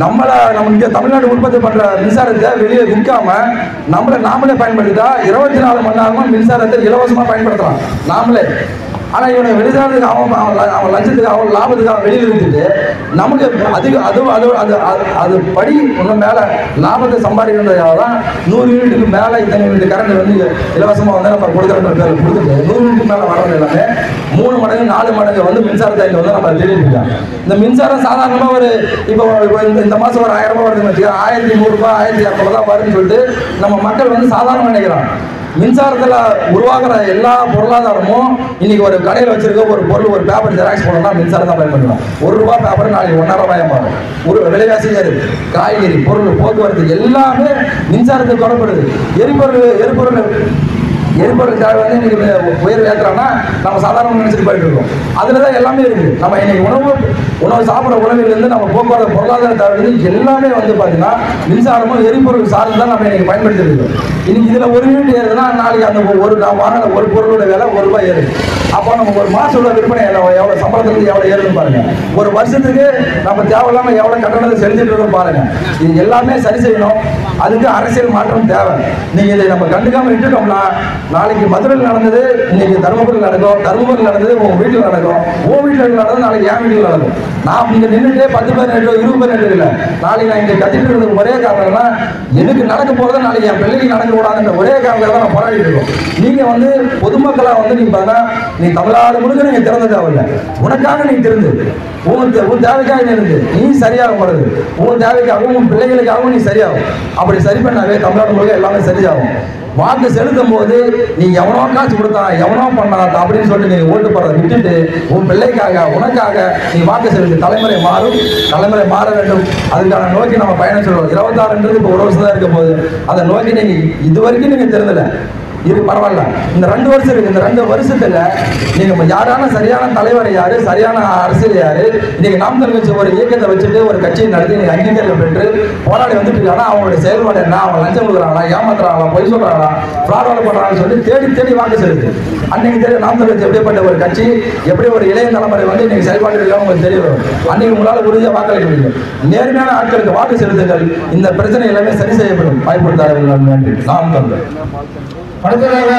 நம்ம இங்கே தமிழ்நாடு உற்பத்தி பண்ணுற மின்சாரத்தை வெளியே விற்காம நாமளே பயன்படுத்திட்டா 24 மணி நேரமும் மின்சாரத்தை இலவசமாக பயன்படுத்தலாம் நாமளே. ஆனால் இவனை வெளிநாட்டுக்கு அவன் லட்சத்துக்கு அவன் லாபத்துக்கு அவன் வெளியில் விட்டுட்டு நமக்கு அதிக அது படி ஒன்றும் மேலே லாபத்தை சம்பாதிக்கிறதுக்காக தான் 100 யூனிட்டுக்கு மேலே இத்தனை யூனிட் கரண்ட் வந்து இலவசமாக வந்து நம்ம கொடுக்குற பேர் கொடுத்துட்டு 100 யூனிட்டுக்கு மேலே வர்றது எல்லாமே 3 மடங்கு 4 மடங்கு வந்து மின்சாரத்தை வந்து நம்ம தெரிவிக்கலாம். இந்த மின்சாரம் சாதாரணமாக ஒரு இப்போ இந்த மாதம் ஒரு 1000 ரூபாய் வருதுன்னு வச்சுக்கோங்க, 1100 ரூபாய் 1200 தான் வருதுன்னு சொல்லிட்டு நம்ம மக்கள் வந்து சாதாரணமாக நினைக்கிறாங்க. மின்சாரத்தில் உருவாகிற எல்லா பொருளாதாரமும் இன்னைக்கு ஒரு கடையில் வச்சிருக்க ஒரு பொருள், ஒரு பேப்பர் ஜெராக்ஸ் போனோம்னா மின்சாரம் தான் பயன்படுத்தணும். 1 ரூபாய் பேப்பர் நாளைக்கு 1.5 ரூபாய் மாறும். ஒரு விலைவாசி ஏறுது, காய்கறி பொருள் போக்குவரத்து எல்லாமே மின்சாரத்துக்கு தொடர்படுது. எரிபொருள் தேவை வந்து இன்னைக்கு உயர்வு ஏற்றுறாங்கன்னா நம்ம சாதாரணமாக நினைச்சிட்டு போயிட்டு இருக்கோம். அதில் தான் எல்லாமே இருக்குது. நம்ம இன்னைக்கு உணவு சாப்பிட்ற உணவிலிருந்து நம்ம போக்குவரத்து பொருளாதார தேவை எல்லாமே வந்து பார்த்தீங்கன்னா மின்சாரமும் எரிபொருள் சார்ந்து தான் நம்ம இன்னைக்கு பயன்படுத்தி இருக்கோம். இன்னைக்கு இதில் 1 யூனிட் ஏறுதுன்னா நாளைக்கு அந்த நான் வாங்கின ஒரு பொருளோட விலை 1 ரூபாய் ஏறுது. அப்போ நம்ம ஒரு மாதத்தோட விற்பனை எவ்வளோ சம்பளத்துக்கு எவ்வளோ ஏறுதுன்னு பாருங்க. ஒரு வருஷத்துக்கு நம்ம தேவையில்லாமல் எவ்வளோ கட்டணத்தை செலுத்திட்டு இருக்கோம் பாருங்க. இது எல்லாமே சரி செய்யணும். அதுக்கு அரசியல் மாற்றம் தேவை. நீங்கள் இதை நம்ம கண்டுக்காமல் விட்டுட்டோம்னா நாளைக்கு மதுரையில் நடந்தது இன்னைக்கு தருமபுரியில் நடக்கும், தருமபுரியில் நடந்தது உங்கள் வீட்டில் நடக்கும், உன் வீட்டில் நடந்தது நாளைக்கு என் வீட்டில் நடக்கும். நான் இங்கே நின்றுட்டு 10 பேர் நேரோ 20 பேர் நேரம் இல்லை. நாளைக்கு நான் இங்கே கத்திட்டு இருக்கிறதுக்கு ஒரே காரணம்னா எனக்கு நடக்க போகிறத நாளைக்கு என் பிள்ளைக்கு நடக்கக்கூடாதுன்ற ஒரே காரணத்தில் தான் நான் போராடிட்டு இருக்கோம். நீங்கள் வந்து பொதுமக்களாக வந்து நீங்கள் பார்த்தா நீ தமிழ்நாடு முழுக்க நீங்கள் திறந்த தேவையில்லை, உனக்காக நீ திறந்து உன் தேவைக்காக நீ இருந்து நீ சரியாக போகிறது, உன் தேவைக்காகவும் உன் பிள்ளைகளுக்காகவும் நீ சரியாகும். அப்படி சரி பண்ணாவே தமிழ்நாடு முழுக்க எல்லாமே சரியாகும். வாக்கு செலுத்தும் போது நீ எவனோ காசு கொடுத்தா எவனோ பண்ணாத அப்படின்னு சொல்லிட்டு நீ ஓட்டு போறதை விட்டுட்டு உன் பிள்ளைக்காக உனக்காக நீ வாக்கு செலுத்து. தலைமுறை மாறும், தலைமுறை மாற வேண்டும். அதுக்கான நோக்கி நம்ம பயணம் சொல்லுவோம். 26ன்றது இப்போ 1 வருஷம் தான் இருக்க போகுது. அதை நோக்கி நீங்க இது வரைக்கும் நீங்க தெரிந்தல இது பரவாயில்ல. இந்த 2 வருஷம் இருக்கு. இந்த 2 வருஷத்துல நீங்க யாரான சரியான தலைவர் யாரு, சரியான அரசியல் யாரு, இன்னைக்கு நாம் தமிழர் கட்சி ஒரு இயக்கத்தை வச்சுட்டு ஒரு கட்சியை நடத்தி நீங்க அங்கீகாரம் பெற்று போராடி வந்துட்டு இருக்காங்க. அவங்களுடைய செயல்பாடு என்ன, அவங்க லஞ்சம் கொடுக்குறாங்களா, ஏமாத்துறாங்களா, பொய் சொல்றாங்களா, ஃப்ராட் பண்றாங்கன்னு சொல்லி தேடி வாக்கு செலுத்து. அன்னைக்கு தெரியும் நாம் தமிழர் கட்சி எப்படிப்பட்ட ஒரு கட்சி, எப்படி ஒரு இளைய தலைமுறை வந்து இன்னைக்கு செயல்பாடு இருக்காங்க உங்களுக்கு தெரிய வரும். அன்னைக்கு உங்களால் உறுதியாக வாக்களிக்க முடியும். நேர்மையான ஆட்களுக்கு வாக்கு செலுத்துங்கள். இந்த பிரச்சனை எல்லாமே சரி செய்யப்படும். வாய்ப்பு நன்றி. நாம் தமிழர்.
அடுத்ததாக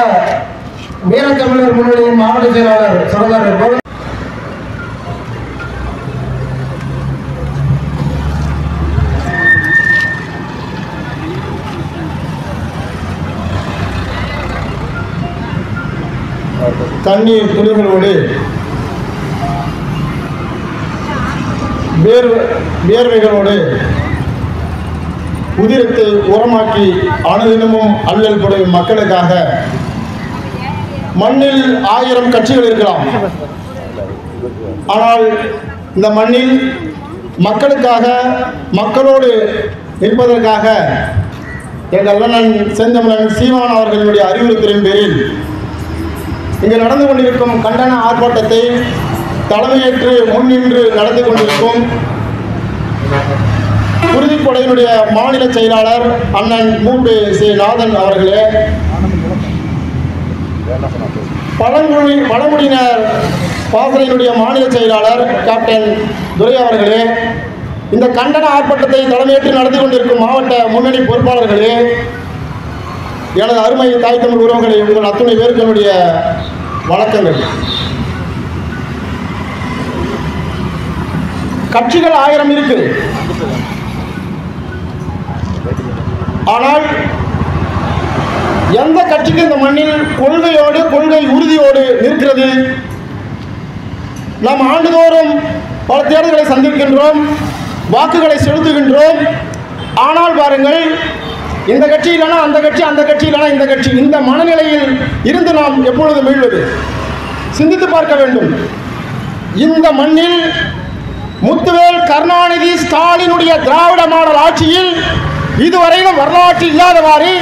வீரத்தமிழர் முன்னணியின் மாவட்ட செயலாளர் சகோதரர் தண்ணீர் துளிகளோடு வேர்வைகளோடு உதிரத்தை உரமாக்கி அனுதினமும் அல்லல் படும் மக்களுக்காக மண்ணில் 1000 கட்சிகள் இருக்கலாம். ஆனால் இந்த மண்ணில் மக்களுக்காக மக்களோடு நிற்பதற்காக எங்கள் அண்ணன் செந்தமிழன் சீமான் அவர்களுடைய அறிவுறுத்தலின் பேரில் இங்கு நடந்து கொண்டிருக்கும் கண்டன ஆர்ப்பாட்டத்தை தலைமையேற்று முன்னின்று நடந்து கொண்டிருக்கும் குருதிப்படையினுடைய மாநில செயலாளர் அண்ணன் மூட்டு சி. நாதன் அவர்களே,
பழங்குடியினர் பாசறையினுடைய மாநில செயலாளர் கேப்டன் துரை அவர்களே, இந்த கண்டன ஆர்ப்பாட்டத்தை தலைமையேற்று நடத்தி கொண்டிருக்கும் மாவட்ட முன்னணி பொறுப்பாளர்களே, எனது அருமை தாய் தமிழ் உறவுகளை, உங்கள் அத்துணை பேருக்கு என்னுடைய வணக்கங்கள். கட்சிகள் 1000 இருக்கு, ஆனால் எந்த கட்சிக்கு இந்த மண்ணில் கொள்கையோடு கொள்கை உறுதியோடு நிற்கிறது? நாம் ஆண்டுதோறும் பல தேர்தல்களை சந்திக்கின்றோம், வாக்குகளை செலுத்துகின்றோம். ஆனால் பாருங்கள், இந்த கட்சி இல்லைனா அந்த கட்சி, அந்த கட்சி இல்லைனா இந்த கட்சி, இந்த மனநிலையில் இருந்து நாம் எப்பொழுது மீள்வது? சிந்தித்து பார்க்க வேண்டும். இந்த மண்ணில் முத்துவேல் கருணாநிதி ஸ்டாலினுடைய திராவிட மாடல் ஆட்சியில் இதுவரையிலும் வரலாற்று இல்லாதவாறு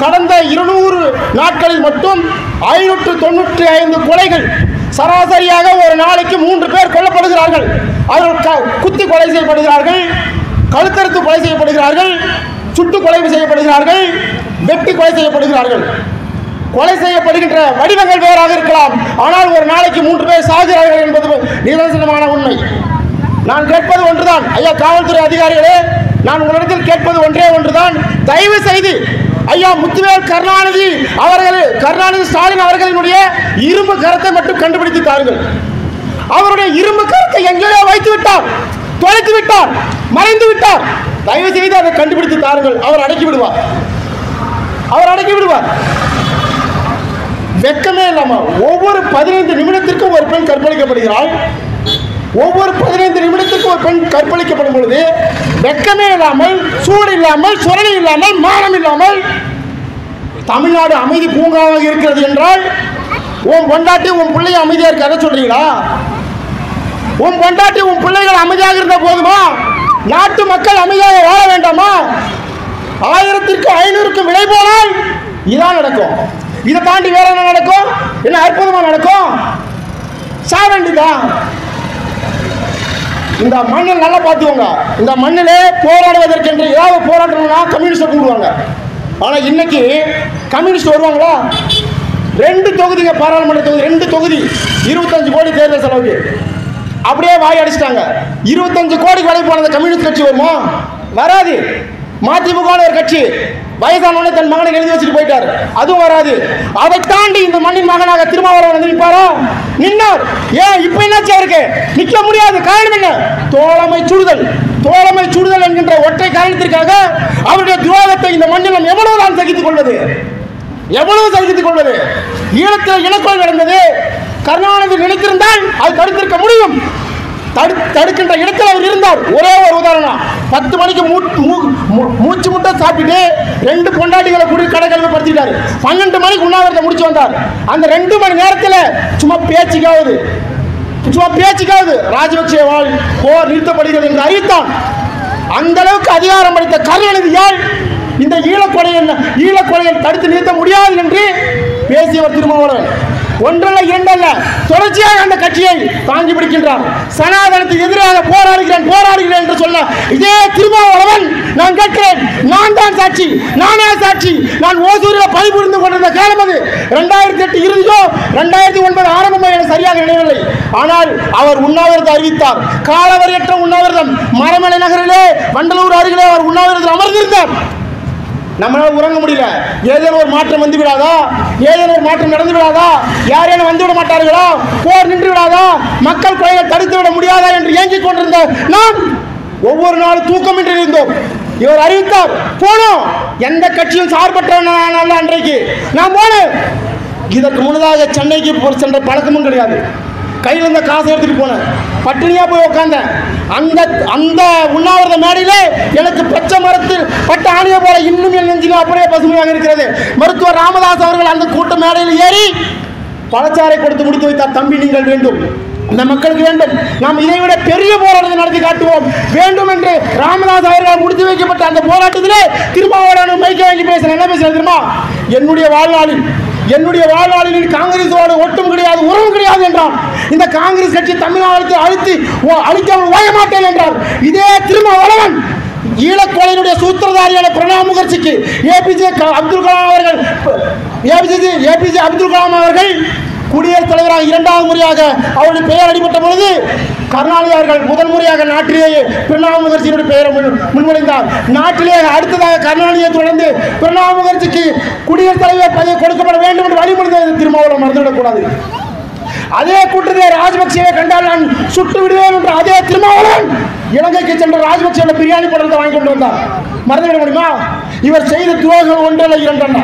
கடந்த 200 நாட்களில் மட்டும் 595 கொலைகள், சராசரியாக ஒரு நாளைக்கு 3 பேர் கொல்லப்படுகிறார்கள். அவர்கள் குத்தி கொலை செய்யப்படுகிறார்கள், கழுத்தறுத்து கொலை செய்யப்படுகிறார்கள், சுட்டு கொலை செய்யப்படுகிறார்கள், வெட்டி கொலை செய்யப்படுகிறார்கள். கொலை செய்யப்படுகின்ற வடிவங்கள் வேறாக இருக்கலாம், ஆனால் ஒரு நாளைக்கு 3 பேர் சாகிறார்கள் என்பது நிதர்சனமான உண்மை. நான் கேட்பது ஒன்றுதான், ஐயா காவல்துறை அதிகாரிகளே, நான் உங்களிடத்தில் கேட்பது ஒன்றே ஒன்றுதான். தயவு செய்து ஐயா முத்துவேல் கருணாநிதி ஸ்டாலின் அவர்களினுடைய இரும்பு கரத்தை மட்டும் கண்டுபிடித்து தாருங்கள். அவருடைய இரும்பு கரத்தை எங்கேயோ வைத்து விட்டார், தொலைத்து விட்டார், மறைந்து விட்டார். தயவு செய்து அதை கண்டுபிடித்து தாருங்கள். அவர் அடக்கி விடுவார். வெட்கமே இல்லாம ஒவ்வொரு 15 நிமிடத்திற்கும் ஒரு பெண் கற்பழிக்கப்படுகிறாள். ஒவ்வொரு 15 நிமிடத்துக்கு ஒரு பெண் கற்பழிக்கப்படும் பொழுது வெட்கமே இல்லாமல், சூடு இல்லாமல், சுரணி இல்லாமல், மானம் இல்லாமல் தமிழ்நாடு அமைதி பூங்காவாக இருக்கிறது என்றால், உன் பொண்டாட்டி உன் பிள்ளைய அமைதியா இருக்க அதை சொல்றீங்களா? உன் பொண்டாட்டி உன் பிள்ளைகள் அமைதியாக இருந்த போதுமா? நாட்டு மக்கள் அமைதியாக வாழ வேண்டாமா? 1000க்கு 500க்கு விலை போனால் இதான் நடக்கும். இதை தாண்டி வேற என்ன நடக்கும்? என்ன அற்புதமா நடக்கும்? சாவண்டிதான். இந்த மண்ணில் நல்லா பார்த்துக்கோங்க. இந்த மண்ணிலே போராடுவதற்கென்று ஏதாவது போராட்டம்னா கம்யூனிஸ்ட் கூடுவாங்க. ஆனால் இன்னைக்கு கம்யூனிஸ்ட் வருவாங்களா? 2 தொகுதிங்க, பாராளுமன்ற தொகுதி 2 தொகுதி, 25 கோடி தேர்தல் செலவுக்கு அப்படியே வாய் அடிச்சிட்டாங்க. 25 கோடிக்கு வேலைக்கு போன கம்யூனிஸ்ட் கட்சி வருமா? வராது. மதிமுக ஒரு கட்சி வயசானவனே தன் மகனை எழுதி வச்சுட்டு போயிட்டார், அதுவும் வராது. அதை தாண்டி இந்த மண்ணின் மகனாக திருமாவளவன் வந்து நிற்பாரா? நின்னார். ஏன் இப்ப என்னாச்சு? அவருக்கு நிற்க முடியாது. காரணம் என்ன? தோழமை சுடுதல் என்கின்ற ஒற்றை காரணத்திற்காக அவருடைய துரோகத்தை இந்த மண்ணில் நாம் எவ்வளவுதான் சகித்துக் கொள்வது? ஈழத்தில் இனக்கொலை நடந்தது. கருணாநிதி நினைத்திருந்தால் அது தடுத்திருக்க முடியும். தடுக்கின்ற இடத்தில் அவர் இருந்தார். ஒரே ஒரு உதாரணம், 10 மணிக்கு மூச்சு முட்டை சாப்பிட்டு 2 பொண்டாட்டிகளை கூடி கடைகளில் படுத்திட்டார். 12 மணிக்கு உண்ணாவிரத்தை முடிச்சு வந்தார். அந்த 2 மணி நேரத்தில் சும்மா பேச்சுக்காவது ராஜபக்சேவால் போர் நிறுத்தப்படுகிறது என்று அறிவித்தான். அந்த அளவுக்கு அதிகாரம் படைத்த கருணாநிதியால் இந்த ஈழக்கொலையை தடுத்து நிறுத்த முடியாது என்று பேசியவர் திருமாவளவன். ஒன்றல்ல இரண்டல்ல, தொடர்ச்சியாக அந்த கட்சியை தாங்கி பிடிக்கின்றார். சனாதனத்துக்கு எதிராக போராடுகிறேன் என்று சொல்ல இதே திருமாவளவன், நான் கேட்கிறேன், நான் தான் சாட்சி, நானே சாட்சி. நான் ஓசூரில் பணிபுரிந்து கொண்டிருந்த காலம் அது 2008 இறுதியோ 2009 ஆரம்பமோ என சரியாக நினைவில்லை. ஆனால் அவர் உண்ணாவிரதம் அறிவித்தார். காலவரையற்ற உண்ணாவிரதம். மரமலை நகரிலே வண்டலூர் அருகிலே அவர் உண்ணாவிரதம் அமர்ந்திருந்தார். நம்மளால உறங்க முடியல. ஏதேனும் ஒரு மாற்றம் வந்து விடாதா? ஏதேனும் ஒரு மாற்றம் நடந்து விடாதா? யாரேனும் வந்து விட மாட்டார்களா? போர் நின்று விடாதா? மக்கள் கொலையை தடுத்து விட முடியாதா என்று ஏங்கிக் கொண்டிருந்த நாம் ஒவ்வொரு நாளும் தூக்கமின்றி இருந்தோம். இவர் அறிவித்தார், போனோம். எந்த கட்சியும் சார்பற்ற அன்றைக்கு நான் போனேன். இதற்கு முன்னதாக சென்னைக்கு சென்ற பழக்கமும் கிடையாது. கையில் இருந்த காசை எடுத்துட்டு போனேன். பட்டினியா போய் உட்கார்ந்தேன். அந்த உண்ணாவிரத மேடையிலே எனக்கு பச்சை மரத்தில் பட்ட ஆணியை போல இன்னும் என் நெஞ்சிலும் அப்படியே பசுமையாக இருக்கிறது. மருத்துவர் ராமதாஸ் அவர்கள் அந்த கூட்ட மேடையில் ஏறி பழச்சாறை கொடுத்து முடித்து வைத்தார். தம்பி, நீங்கள் வேண்டும், இந்த மக்களுக்கு வேண்டும், நாம் இதைவிட பெரிய போராட்டத்தை நடத்தி காட்டுவோம் வேண்டும் என்று ராமதாஸ் அவர்களால் முடித்து வைக்கப்பட்ட அந்த போராட்டத்திலே திருமாவளவன் மைக்க வாங்கி பேசுறேன். என்ன பேசுறேன் தெரியுமா? என்னுடைய வாழ்நாளில் காங்கிரஸோடு ஒட்டும் கிடையாது, உறவும் கிடையாது என்றான். இந்த காங்கிரஸ் கட்சி தமிழ்நாட்டில் அழிக்காமல் ஓய மாட்டேன் என்றார். இதே திருமாவளவன் ஈழக்கொலையினுடைய சூத்திரதாரியான பிரணாப் முகர்ஜிக்கு ஏபிஜே அப்துல் கலாம் அவர்கள் குடியரசுத் தலைவராக இரண்டாவது முறையாக அவருடைய பெயர் அடிபட்ட பொழுது கருணாநிதி அவர்கள் முதல் முறையாக நாட்டிலேயே பிரணாப் முகர்ஜியினுடைய பெயரை முன்மொழிந்தார். நாட்டிலேயே அடுத்ததாக கருணாநிதியை தொடர்ந்து பிரணாப் முகர்ஜிக்கு குடியரசுத் தலைவர் பதவி கொடுக்கப்பட வேண்டும் என்று வழிமொழிந்தது திருமாவளவன் மறந்துவிடக்கூடாது. அதே கூட்டத்திலே ராஜபக்சேவை கண்டால் நான் சுட்டு விடுவேன் என்ற அதே திருமாவளவன் இலங்கைக்கு சென்ற ராஜபக்சே பிரியாணி படத்தை வாங்கி கொண்டு வந்தார். மறந்துவிட முடியுமா? இவர் செய்த துரோகம் ஒன்றல்ல இரண்டல்ல,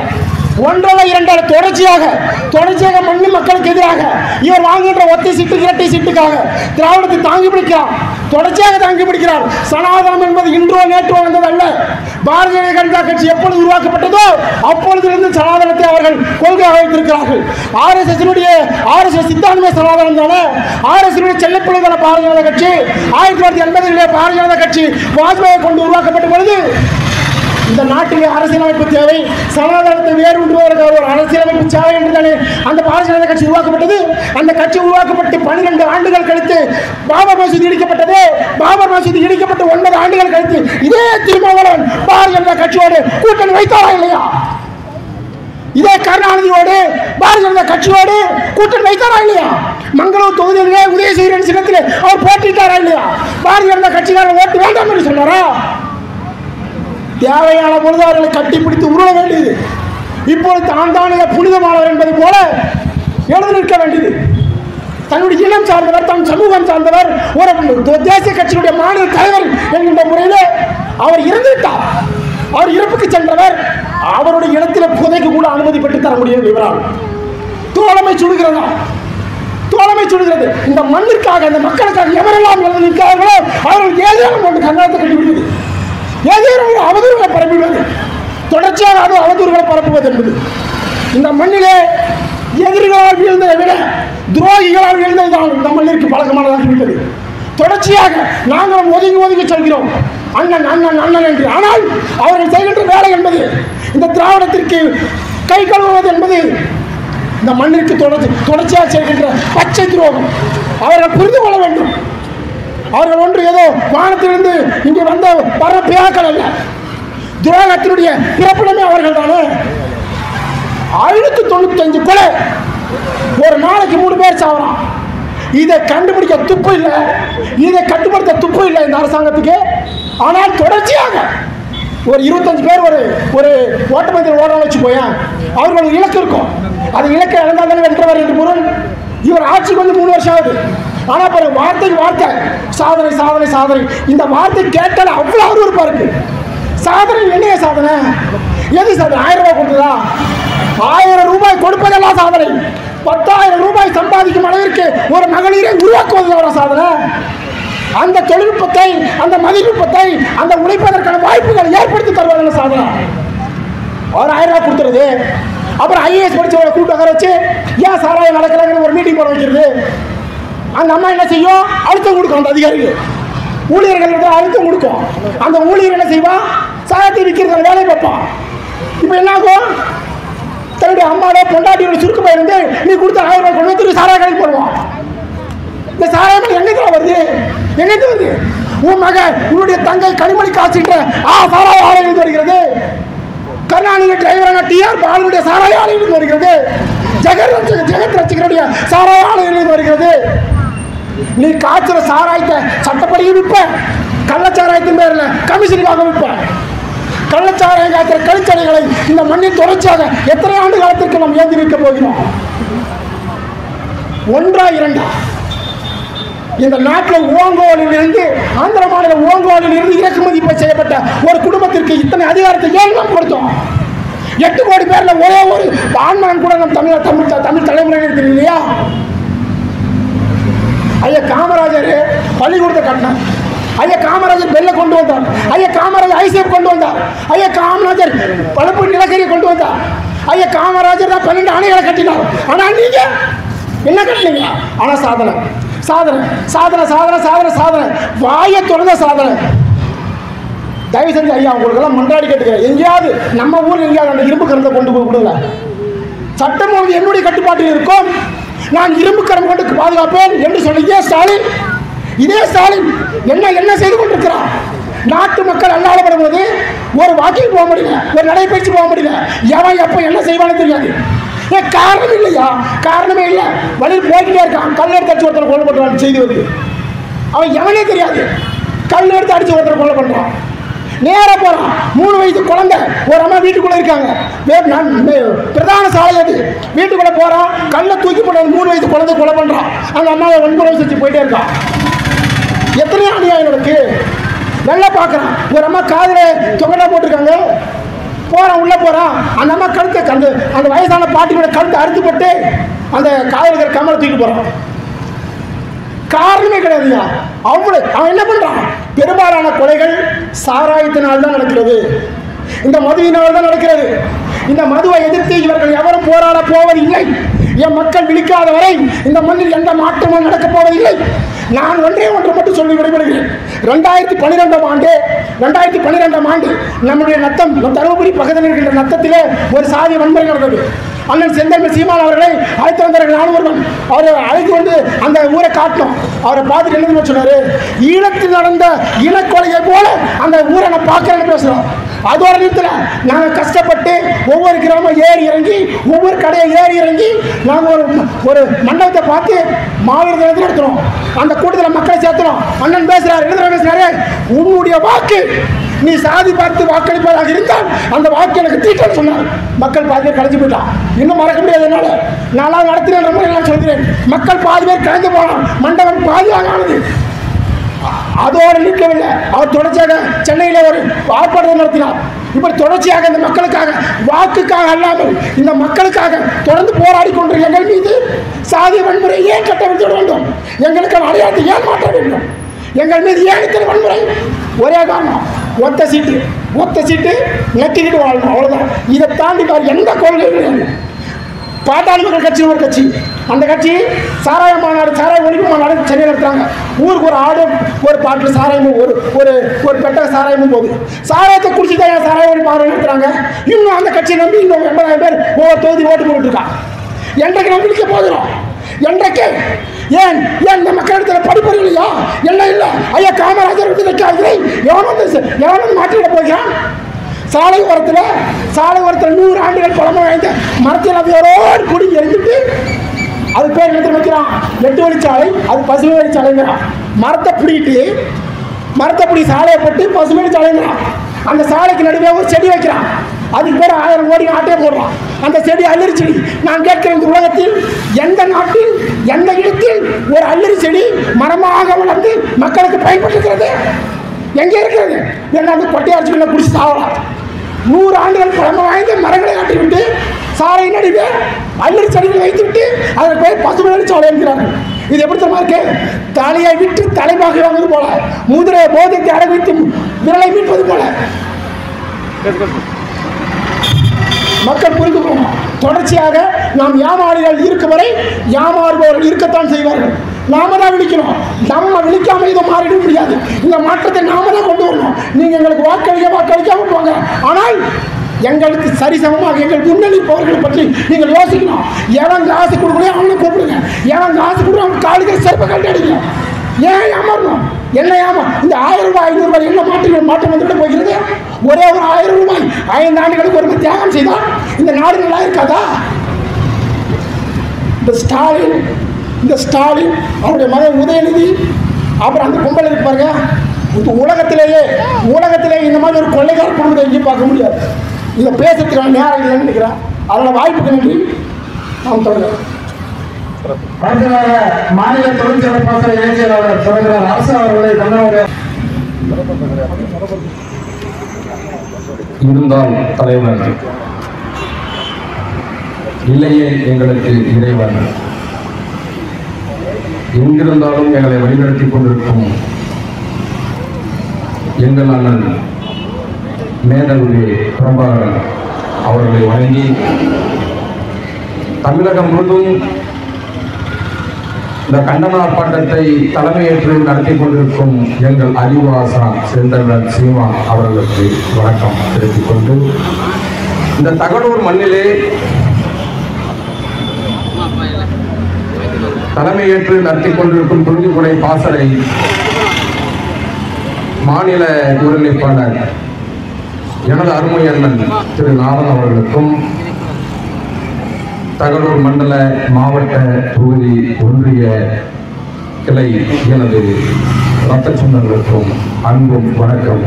தொடர்ச்சியாக மண்ணு மக்களுக்கு எதிராக இவர் வாங்குகின்ற ஒத்தை சீட்டு இரட்டை சீட்டுக்காக திராவிடத்தை தாங்கி பிடிக்கிறார், தொடர்ச்சியாக தாங்கி பிடிக்கிறார். சனாதனம் என்பது இன்றோ நேற்றோ வந்தது அல்ல. பாரதிய ஜனதா கட்சி எப்பொழுது உருவாக்கப்பட்டதோ அப்பொழுதிலிருந்து சனாதனத்தை அவர்கள் கொள்கையாக வைத்திருக்கிறார்கள். RSS சித்தாந்தமே சனாதனம் தானே. RSS செல்லப்பிள்ளை தானே பாரதிய ஜனதா கட்சி. 1980 பாரதிய ஜனதா கட்சி வாஜ்பாயை கொண்டு உருவாக்கப்பட்ட பொழுது இந்த நாட்டிலே அரசியலமைப்பு தேவை, சனாதனத்தை வேறுபடுவதற்கு ஒரு அரசியலமைப்பு தேவை என்றுதானே அந்த பாரதிய ஜனதா கட்சி உருவாக்கப்பட்டது. அந்த கட்சி உருவாக்கப்பட்டு 12 ஆண்டுகள் கழித்து பாபர் மசூதி இடிக்கப்பட்டது. பாபர் மசூதி இடிக்கப்பட்டு 9 ஆண்டுகள் கழித்து இதே திருமாவளவன் பாரதிய ஜனதா கட்சியோடு கூட்டணி வைத்தாரா இல்லையா? இதே கருணாநிதியோடு பாரதிய ஜனதா கட்சியோடு கூட்டணி வைத்தாரா இல்லையா? மங்களூர் தொகுதியிலே உதயசூரியன் சின்னத்திலே அவர் போட்டிட்டாரா இல்லையா? பாரதிய ஜனதா கட்சிக்காரர் ஓட்டு வேண்டாம் என்று சொன்னாரா? தேவையான பொழுது அவர்களை கட்டிப்பிடித்து உருள வேண்டியது. இப்பொழுது தானே புனிதமானவர் என்பதை போல எழுந்து நிற்க வேண்டியது. தன்னுடைய இனம் சார்ந்தவர், தன் சமூகம் சார்ந்தவர், ஒரு தேசிய கட்சியினுடைய மாநில தலைவர் என்கின்ற முறையில் அவர் இறந்துவிட்டார். அவர் இறப்புக்கு சென்றவர். அவருடைய இடத்துல புதைக்கு கூட அனுமதி பெற்று தர முடியும் இவரால். தோழமை சுடுகிறதா? தோழமை சுடுகிறது. இந்த மண்ணிற்காக, இந்த மக்களுக்காக எவரெல்லாம் எழுந்து நிற்கிறார்களோ அவர்கள் ஏதேனும் ஒன்று கண்ணாத்தை கட்டிவிடுவது, ஏதேனும் அவதூறுகளை பரப்பிவிடுவது, தொடர்ச்சியாக அது அவதூறுகளை பரப்புவது என்பது இந்த மண்ணிலே எதிரிகளால் வீழ்ந்ததை விட துரோகிகளால் வீழ்ந்ததுதான் இந்த மண்ணிற்கு பழக்கமானதாகிவிட்டது. தொடர்ச்சியாக நாங்களும் ஒதுங்கி செல்கிறோம் அண்ணன் அண்ணன் அண்ணன் என்று. ஆனால் அவர்கள் செய்கின்ற வேலை என்பது இந்த திராவிடத்திற்கு கை கழுவுவது என்பது இந்த மண்ணிற்கு தொடர்ச்சியாக செய்கின்ற பச்சை துரோகம். அவர்கள் புரிந்து கொள்ள வேண்டும். அவர்கள் ஒன்று ஏதோ வானத்திலிருந்து இங்கே வந்த பர பியாக்கள் அல்ல. துரோகத்தினுடைய பிறப்பிடமே அவர்கள் தானே. 595 கொலை, ஒரு நாளைக்கு 3 பேர் சாவறான். இதை கண்டுபிடிக்க துப்பு இல்லை, இதை கட்டுப்படுத்த துப்பு இல்லை இந்த அரசாங்கத்துக்கு. ஆனால் தொடர்ச்சியாக ஒரு 25 பேர் ஒரு ஓட்டமத்தில் ஓட வச்சு போயேன், அவர்கள் ஒரு இலக்கு இருக்கும். அது இலக்கை இழந்தால் தானே வென்றவர் என்று பொருள். இவர் ஆட்சிக்கு வந்து 3 வருஷம் ஆகுது. ஆனால் பிறகு வார்த்தைக்கு வார்த்தை சாதனை சாதனை சாதனை. இந்த வார்த்தை கேட்டால் அவ்வளோ அருவருப்பா இருக்கு. சாதனை என்னைய சாதனை? எது சாதனை? 1000 ரூபாய் கொடுத்ததா? 1000 ரூபாய் கொடுப்பதெல்லாம் சாதனை. 10,000 ரூபாய் சம்பாதிக்கும் அளவிற்கு ஒரு மகளிரை உருவாக்குவதற்கான சாதனை. அந்த தொழில்நுட்பத்தை, அந்த மதிநுட்பத்தை, அந்த உழைப்பதற்கான வாய்ப்புகளை ஏற்படுத்தி தருவதற்கான சாதனை. ஒரு 1000 ரூபாய் கொடுத்துருது. அப்புறம் IAS படிச்சவரை கூட்டு வர வச்சு ஏன் சாராயம் நடக்கிறாங்கன்னு ஒரு மீட்டிங் போட வைக்கிறது. அந்த அம்மா என்ன செய்யும்? அழுத்தம் கொடுக்கும். அந்த அதிகாரிகள் ஊழியர்கள் அழுத்தம் கொடுக்கும். அந்த ஊழியர் என்ன செய்வான்? சாயத்தை விற்கிறத வேலை பார்ப்பான். இப்போ என்ன ஆகும்? தன்னுடைய அம்மாவோட பொண்டாட்டியோட சுருக்கு போயிருந்து நீ கொடுத்த 1000 ரூபாய் கொண்டு வந்து சாராய கடைக்கு போடுவான். இந்த சாராயம் எங்கே வருது? எங்கே வருது? உன் மக, உன்னுடைய தங்கை கனிமொழி காய்ச்சிட்டு சாராய ஆலையில் வருகிறது. கருணாநிதி டிரைவரான TR பாலுடைய சாராய ஆலையில் வருகிறது. ஜெகத் ரட்சகருடைய சாராய ஆலையில் வருகிறது. நீ காய்ச்சல சாராயத்தை சட்டப்படியும் விற்ப, கள்ளச்சாராயத்தின் பேரில் கமிஷனுக்காக விற்ப. கள்ளச்சாராயம் காய்ச்சற கழிச்சடைகளை இந்த மண்ணில் தொடர்ச்சியாக எத்தனை ஆண்டு காலத்திற்கு நாம் ஏந்தி நிற்க போகிறோம்? 1 2 இந்த நாட்டில் ஓங்கோலில் இருந்து, ஆந்திர மாநில ஓங்கோலில் இருந்து இறக்குமதி செய்யப்பட்ட ஒரு குடும்பத்திற்கு இத்தனை அதிகாரத்தை ஏன் நாம் கொடுத்தோம்? 8 கோடி பேர்ல ஒரே ஒரு ஆண்மகன் கூட நம் தமிழ் தலைமுறையில் தெரியும் இல்லையா? ஐயா காமராஜர் பள்ளிக்கூடத்தை கட்டினார். ஐயா காமராஜர் பெல்ல கொண்டு வந்தார். ஐயா காமராஜர் ஐசிஎஃப் கொண்டு வந்தார். ஐயா காமராஜர் பழுப்பு நிலக்கரியை கொண்டு வந்தார். ஐயா காமராஜர் தான் 12 அணைகளை கட்டினார். ஆனால் நீங்க என்ன கட்டினீங்க? ஆனா சாதனை சாதனை சாதனை சாதனை சாதனை சாதனை, வாயை திறந்த சாதனை. தயவு செஞ்சு ஐயா உங்களுக்கெல்லாம் மன்றாடி கேட்டுக்கிறேன், எங்கேயாவது நம்ம ஊரில் எங்கேயாவது அந்த இரும்பு கருந்தை கொண்டு போய் கொடுங்க. சட்டம் ஒழுங்கு என்னுடைய கட்டுப்பாட்டில் இருக்கும், நான் இரும்பு கரம் கொண்டு பாதுகாப்பேன் என்று சொன்ன இதே ஸ்டாலின் என்ன செய்து கொண்டிருக்கிறார்? நாட்டு மக்கள் அல்லாடப்படும் போது ஒரு வாக்கிங் போக முடியல, ஒரு நடைபயிற்சி போக முடியல, எவன் எப்ப என்ன செய்வானு தெரியாது. காரணம் இல்லையா? காரணமே இல்லை. வழியில் போய்கிட்டே இருக்கான், கல் எடுத்து அடிச்சு ஒருத்தர் கொலை பண்றான். செய்தி வருது, அவன் எவனே தெரியாது, கல் எடுத்து அடிச்சு ஒருத்தர் கொலை பண்றான். நேராக போறான், 3 வயசு குழந்தை, ஒரு அம்மா வீட்டுக்குள்ள இருக்காங்க, பிரதான சாலை அது, வீட்டுக்குள்ள போறான், கல்லை தூக்கி போட 3 வயசு குழந்தை கொலை பண்றான். அந்த அம்மாவை வன்முறை செஞ்சு போயிட்டே இருக்கான். எத்தனை அநியாயம் நடக்கு நல்லா பார்க்குறான். ஒரு அம்மா காதில் தொகை போட்டிருக்காங்க, போகிறான், உள்ளே போகிறான், அந்த அம்மா கழுத்தை அந்த வயசான பாட்டியோட கழுத்தை அறுத்துப்பட்டு அந்த காதில் இருக்கிற கமலை தூக்கி போகிறான். காரணமே கிடையாதுயா. அவன் என்ன பண்ணுறான்? பெரும்பாலான கொலைகள் சாராயத்தினால் தான் நடக்கிறது, இந்த மதுவினால் தான் நடக்கிறது. இந்த மதுவை எதிர்த்து இவர்கள் எவரும் போராட போவதில்லை. என் மக்கள் விழிக்காத வரை இந்த மண்ணில் எந்த மாற்றமும் நடக்கப் போவதில்லை. நான் ஒன்று மட்டும் சொல்லி விடைபெறுகிறேன். 2012ஆம் ஆண்டு நம்முடைய நத்தம், தருமபுரி பக்கத்தில் இருக்கின்ற நத்தத்திலே ஒரு சாதி வன்முறை நடந்தது. அண்ணன் செந்தமிழ் சீமான் அவர்களை அழைத்து வந்தார்கள். நானும் அவரை அழைத்து வந்து அந்த ஊரை காட்டினோம். அவரை பார்த்துட்டு என்ன சொன்னாரு? ஈழத்தில் நடந்த இனக்கொலையை போல அந்த ஊரை நான் பார்க்கறேன்னு பேசுறோம். அதோட நேரத்தில் நாங்கள் கஷ்டப்பட்டு ஒவ்வொரு கிராமம் ஏறி இறங்கி, ஒவ்வொரு கடையை ஏறி இறங்கி நாங்கள் ஒரு மண்டபத்தை பார்த்து மாவீர தினத்தில் நடத்துறோம். அந்த கூட்டத்தில் மக்களை சேர்த்துறோம். அண்ணன் பேசுறாரு, என்ன பேசுறாரு? உன்னுடைய வாக்கு நீ சாதி பார்த்து வாக்களிப்பதாக இருந்தால் அந்த வாக்கு எனக்கு தீட்டல் சொன்னார். மக்கள் பாதி பேர் கலைஞ்சு போயிட்டான். இன்னும் மறக்க முடியாது. என்னால நான் நடத்தின முறை நான் சொல்கிறேன், மக்கள் பாதி பேர் கலைந்து போனான். மண்டபம் பாதியாக ஆனது. அதோடு நிற்கவில்லை. அவர் தொடர்ச்சியாக சென்னையில் ஒரு ஆர்ப்பாட்டம் நடத்தினார். இப்படி தொடர்ச்சியாக இந்த மக்களுக்காக, வாக்குக்காக அல்லாமல் இந்த மக்களுக்காக தொடர்ந்து போராடி கொண்டு எங்கள் மீது சாதி வன்முறை ஏன் கட்டமைத்து விட வேண்டும்? எங்களுக்கு அடையாளத்தை ஏன் மாற்ற வேண்டும்? எங்கள் மீது ஏன் இத்தனை வன்முறை? ஒரே காரணம், ஒத்த சீட்டு நெட்டிக்கிட்டு வாழணும், அவ்வளோதான். இதை தாண்டி எந்த கொள்கையும் கிடையாது. பாட்டாளி மக்கள் கட்சி ஒரு கட்சி, அந்த கட்சி சாராய மாநாடு, சாராய ஒழிப்பு மாநாடு சென்னையில் நடத்துறாங்க. ஊருக்கு ஒரு ஆடு, ஒரு பாட்டில் சாராயமும், ஒரு பெட்டை சாராயமும் போகுது. சாராயத்தை குடிச்சு தான் சாராய ஒழிப்பு மாநாடு நடத்துறாங்க. இன்னும் அந்த கட்சியை நம்பி இன்னும் 80,000 பேர் ஒவ்வொரு தொகுதி ஓட்டு போட்டு இருக்கான். என்றைக்கு நம்பிக்கை போதும்? என்றைக்கு? ஏன் இந்த மக்களிடத்தில் படிப்பறிவு இல்லையா? என்ன இல்லை? ஐயா காமராஜர் விடுதலைக்காக எவனும் மாற்றிவிட போகிறான். சாலை ஓரத்தில் 100 ஆண்டுகள் பழமை வாய்ந்த மரத்தில் அவையோடு குடி எரிஞ்சுட்டு அது பேர் என்ன வைக்கிறான்? 8 வழிச்சாலை, அது பசுமை வழிச்சாலைங்கிறான். மரத்தை பிடி சாலையை போட்டு பசுமை வழிச்சாலைங்கிறான். அந்த சாலைக்கு நடுவே ஒரு செடி வைக்கிறான். அதுக்கு பேர் 1000 கோடி ஆட்டே போடுறான். அந்த செடி அல்லரி செடி. நான் கேட்கிறேன், இந்த உலகத்தில் எந்த நாட்டில் எந்த இடத்தில் ஒரு அல்லரி செடி மரமாக வளர்ந்து மக்களுக்கு பயன்படுத்துகிறது? எங்கே இருக்கிறது? என்ன கொட்டையாட்சிகளை குடிச்சு சாவலாம். 100 ஆண்டுகள் பழமை வாய்ந்த மரங்களை ஆட்டிவிட்டு சாலை நடுவே அல்லரி செடிகளை வைத்துவிட்டு அதற்கு பேர் பசுமை வழிச்சாலை என்கிறார்கள். இது எப்படி தெரியுமா இருக்கு? தலையை விட்டு தலைமாக வாங்குவது போல, முதிரை போதைக்கு அடகு வைத்து விரலை மீட்பது போல. மக்கள் புரிந்து கொள்ளும். தொடர்ச்சியாக நாம் ஏமாளிகள் இருக்கும் வரை ஏமாறுபவர்கள் இருக்கத்தான் செய்வார்கள். நாம தான் விழிக்கணும். நம்ம விழிக்காமல் இதை மாறிட முடியாது. இந்த மாற்றத்தை நாம தான் கொண்டு வரணும். நீங்க எங்களுக்கு வாக்களிக்காம போங்க, ஆனால் எங்களுக்கு சரிசமமாக எங்கள் முன்னணி போர்களை பற்றி நீங்கள் யோசிக்கணும். எவன் காசு கொடுக்கணும் அவனை கூப்பிடுங்க. எவன் காசு கொடுக்கணும் அவன் காலுக்கு சிறப்பு கட்டி அடிங்க. ஏன் ஏமாறணும்? என்ன இந்த 1000 ரூபாய் 500 ரூபாய் என்ன மாற்றம் வந்துவிட போகிறது? ஒரே ஒரு 1000 ரூபாய் 5 ஆண்டுகளுக்கு ஒரு தியாகம் செய்தால் இந்த நாடு நல்லா இருக்காதா? இந்த ஸ்டாலின் அவருடைய மகன் உதயநிதி, அப்புறம் அந்த கும்பல் இருக்கு பாருங்க. உலகத்திலே இந்த மாதிரி ஒரு கொள்ளைக்கார குடும்பத்தை எங்கேயும் பார்க்க முடியாது. இதை பேசுறதுக்கான நேரம் இல்லைன்னு நினைக்கிறேன். அதோட வாய்ப்புக்கு நன்றி. நாம் தொடங்க.
அடுத்ததாக மாநில தொழிற்சங்க பாசன இணைச்செயலாளர் தொடர்கிறார் அரசு அவர்களை தன்னுடைய
இருந்தால் தலைவர் இல்லையே எங்களுக்கு இறைவன், எங்கிருந்தாலும் எங்களை வழிநடத்தி கொண்டிருக்கும் எங்கள் அண்ணன் மேதகுடி பிரபாகரன் அவர்களை வணங்கி, தமிழகம் முழுவதும் இந்த கண்டன ஆர்ப்பாட்டத்தை தலைமையேற்று நடத்தி கொண்டிருக்கும் எங்கள் அறிவாசன் செந்தமிழன் சீமான் அவர்களுக்கு வணக்கம் தெரிவித்துக் கொண்டு, இந்த தகடூர் மண்ணிலே தலைமையேற்று நடத்தி கொண்டிருக்கும் குறிஞ்சிக்குடை பாசறை மாநில ஒருங்கிணைப்பாளர் எனது அருமை அண்ணன் திரு நாதன் அவர்களுக்கும், தகடூர் மண்டல மாவட்ட தொகுதி ஒன்றிய கிளை எனது ரத்த சொந்தங்களுக்கும் அன்பும் வணக்கம்.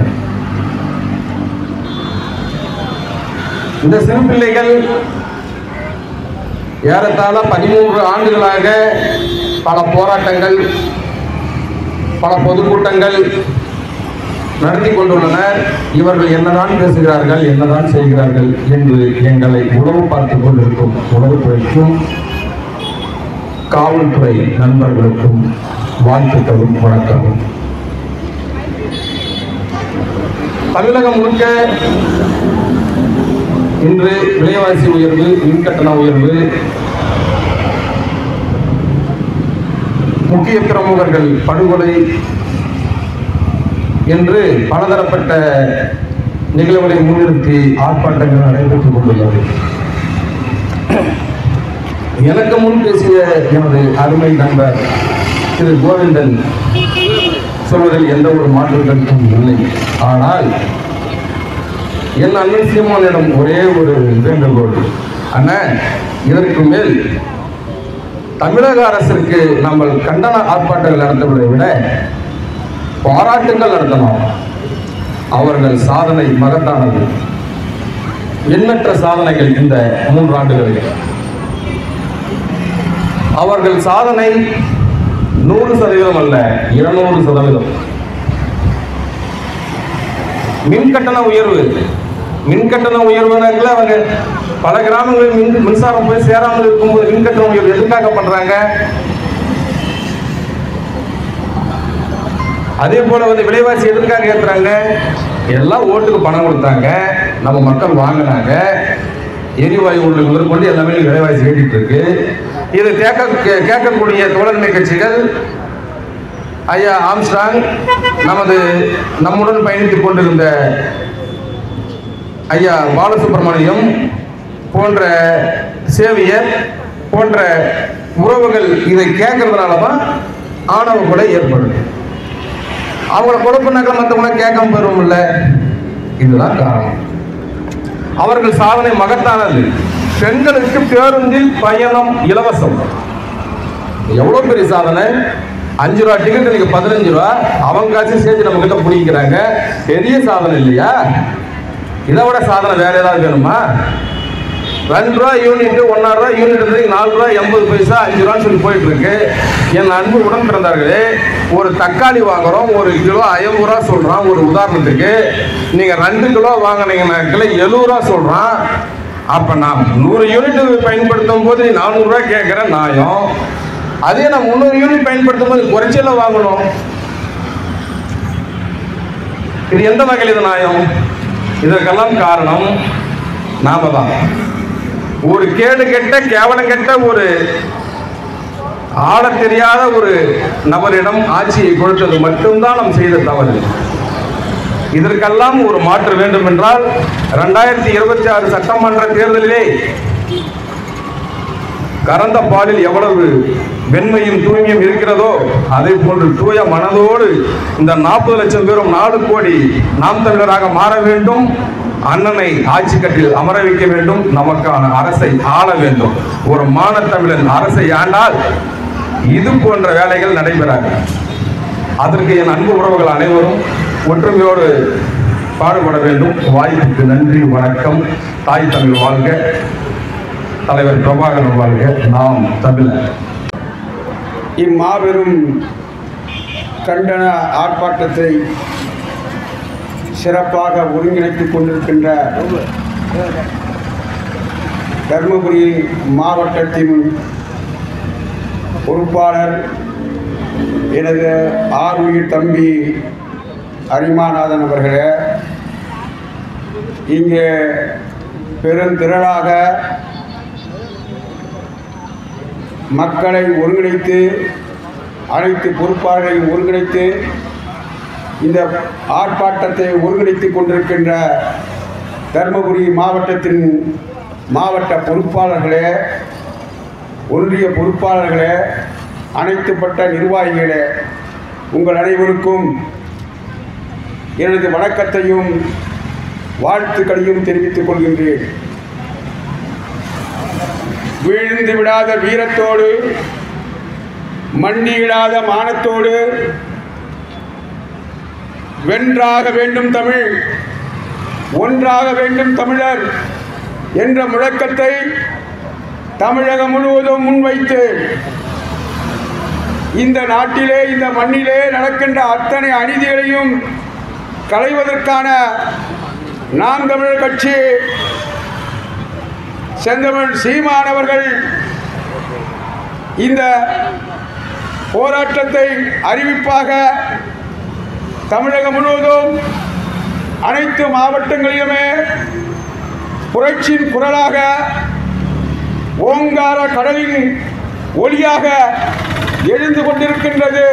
இந்த சிறு பிள்ளைகள் ஏறத்தாழ 13 ஆண்டுகளாக பல போராட்டங்கள், பல பொதுக்கூட்டங்கள் நடத்தி கொண்டுள்ளனர். இவர்கள் என்னதான் பேசுகிறார்கள், என்னதான் செய்கிறார்கள் என்று எங்களை உளவு பார்த்துக் கொண்டிருக்கும் உளவுத்துறைக்கும் காவல்துறை நண்பர்களுக்கும் வாழ்த்துக்களும் வணக்கமும். தமிழகம் முழுக்க இன்று விலைவாசி உயர்வு, மின்கட்டண உயர்வு, முக்கிய பிரமுகர்கள் படுகொலை என்று பலதரப்பட்ட நிகழ்வுகளை முன்னிறுத்தி ஆர்ப்பாட்டங்கள் நடைபெற்றுக் கொண்டுள்ளது. எனக்கு முன் பேசிய எனது அருமை நண்பர் திரு கோவிந்தன் சொல்வதில் எந்த ஒரு மாற்று கருத்தும் இல்லை. ஆனால் என் அண்ணன் சீமானிடம் ஒரே ஒரு வேண்டுகோள், அண்ணன், இதற்கு மேல் தமிழக அரசிற்கு நம்ம கண்டன ஆர்ப்பாட்டங்கள் நடத்துவதை விட பாராட்டுங்கள் நடத்தலாம். அவர்கள் சாதனை மகத்தானது. எண்ணற்ற சாதனைகள் இந்த 3 ஆண்டுகளில். அவர்கள் சாதனை 100% அல்ல, 200%. மின்கட்டண உயர்வு, மின்கட்டண உயர்வுனால அவங்க பல கிராமங்களில் மின்சாரம் போய் சேராமல் இருக்கும்போது மின்கட்டண உயர்வு எதுக்காக பண்றாங்க? அதே போல விலைவாசி எதற்காக ஏற்றுறாங்க? எல்லாம் ஓட்டுக்கு பணம் கொடுத்தாங்க, நம்ம மக்கள் வாங்கினாங்க, எரிவாயு உள்ளது முதற்கொண்டு எல்லாமே விலைவாசி ஏற்றிட்டு இருக்கு. இது கேட்கக்கூடிய தோழமை கட்சிகள், ஐயா ஆம்ஸ்ட்ராங், நம்முடன் பயணித்துக் கொண்டிருந்த ஐயா பாலசுப்ரமணியம் போன்ற சேவியர் போன்ற உறவுகள் இதை கேட்கறதுனாலதான் ஆணவ கொலை ஏற்படுது. அவங்களை கொலை பண்ணாக்க மற்றவங்க கேட்காம பெறும் இல்லை. இதுதான் காரணம். அவர்கள் சாதனை மகத்தானது. பெண்களுக்கு பேருந்தில் பயணம் இலவசம். எவ்வளவு பெரிய சாதனை! 5 ரூபா டிக்கெட் நீங்க 15 ரூபா, அவங்க காசு சேர்த்து நம்ம கிட்ட பிடிக்கிறாங்க. பெரிய சாதனை இல்லையா? இதை விட சாதனை வேற ஏதாவது வேணுமா? 2 ரூபா யூனிட், 1.5 ரூபா யூனிட் 4 ரூபா 80 பைசா, 5 ரூபான்னு சொல்லி போயிட்டு இருக்கு. என் அன்பு உடன் பிறந்தார்களே, ஒரு தக்காளி வாங்குறோம், 1 கிலோ 50 ரூபா சொல்றான். ஒரு உதாரணத்துக்கு நீங்க 2 கிலோ வாங்கினீங்கன்னா 70 ரூபா சொல்றான். அப்ப நான் 100 யூனிட் பயன்படுத்தும் போது 400 ரூபாய் கேட்கிற நியாயம். அதே நான் 300 யூனிட் பயன்படுத்தும் போது குறைச்சல வாங்கணும். இது எந்த வகையில் இது நியாயம்? இதற்கெல்லாம் காரணம் நாம தான். ஒரு கேடு கெட்ட, கேவலம் கெட்ட, ஒரு ஆள தெரியாத ஒரு நபரிடம் ஆட்சியை கொடுத்தது மட்டும்தான் நாம் செய்த தவறு. இதற்கெல்லாம் ஒரு மாற்று வேண்டும் என்றால் 2026 சட்டமன்ற தேர்தலிலே கறந்த பாலில் எவ்வளவு வெண்மையும் தூய்மையும் இருக்கிறதோ அதே போன்று தூய மனதோடு இந்த 40 லட்சம் பேரும் 4 கோடி நாம் தமிழராக மாற வேண்டும். அண்ணனை ஆட்சி கட்டில் அமர வைக்க வேண்டும். நமக்கான அரசை ஆள வேண்டும். ஒரு மானத்தமிழன் அரசை ஆண்டால் இது போன்ற வேலைகள் நடைபெறாது. அதற்கு என் அன்பு உறவுகள் அனைவரும் ஒற்றுமையோடு பாடுபட வேண்டும். வாய்ப்புக்கு நன்றி, வணக்கம். தாய் தமிழ் வாழ்க, தலைவர் பிரபாகரன் வாழ்க, நாம் தமிழர்.
இம்மாபெரும் கண்டன ஆர்ப்பாட்டத்தை சிறப்பாக ஒருங்கிணைத்துக் கொண்டிருக்கின்ற தருமபுரி மாவட்டத்தின் பொறுப்பாளர் எனது ஆருயிர் தம்பி அரிமாநாதன் அவர்களே, இங்கே பெருந்திரளாக மக்களை ஒருங்கிணைத்து, அனைத்து பொறுப்பாளர்களையும் ஒருங்கிணைத்து இந்த ஆர்ப்பாட்டத்தை ஒருங்கிணைத்துக் கொண்டிருக்கின்ற தருமபுரி மாவட்டத்தின் மாவட்ட பொறுப்பாளர்களே, ஒன்றிய எனது வணக்கத்தையும் வாழ்த்துக்களையும் தெரிவித்துக் கொள்கின்றேன். வீழ்ந்து விடாத வீரத்தோடு, மண்டியிடாத மானத்தோடு, வென்றாக வேண்டும் தமிழ், ஒன்றாக வேண்டும் தமிழர் என்ற முழக்கத்தை தமிழகம் முழுவதும் முன்வைத்து இந்த நாட்டிலே, இந்த மண்ணிலே நடக்கின்ற அத்தனை அநீதிகளையும் களைவதற்கான நாம் தமிழர் கட்சி செந்தமிழ் சீமான் அவர்கள் இந்த போராட்டத்தை அறிவிப்பாக தமிழகம் முழுவதும் அனைத்து மாவட்டங்களிலுமே புரட்சியின் குரலாக, ஓங்கார கடலின் ஒளியாக எழுந்து கொண்டிருக்கின்றது.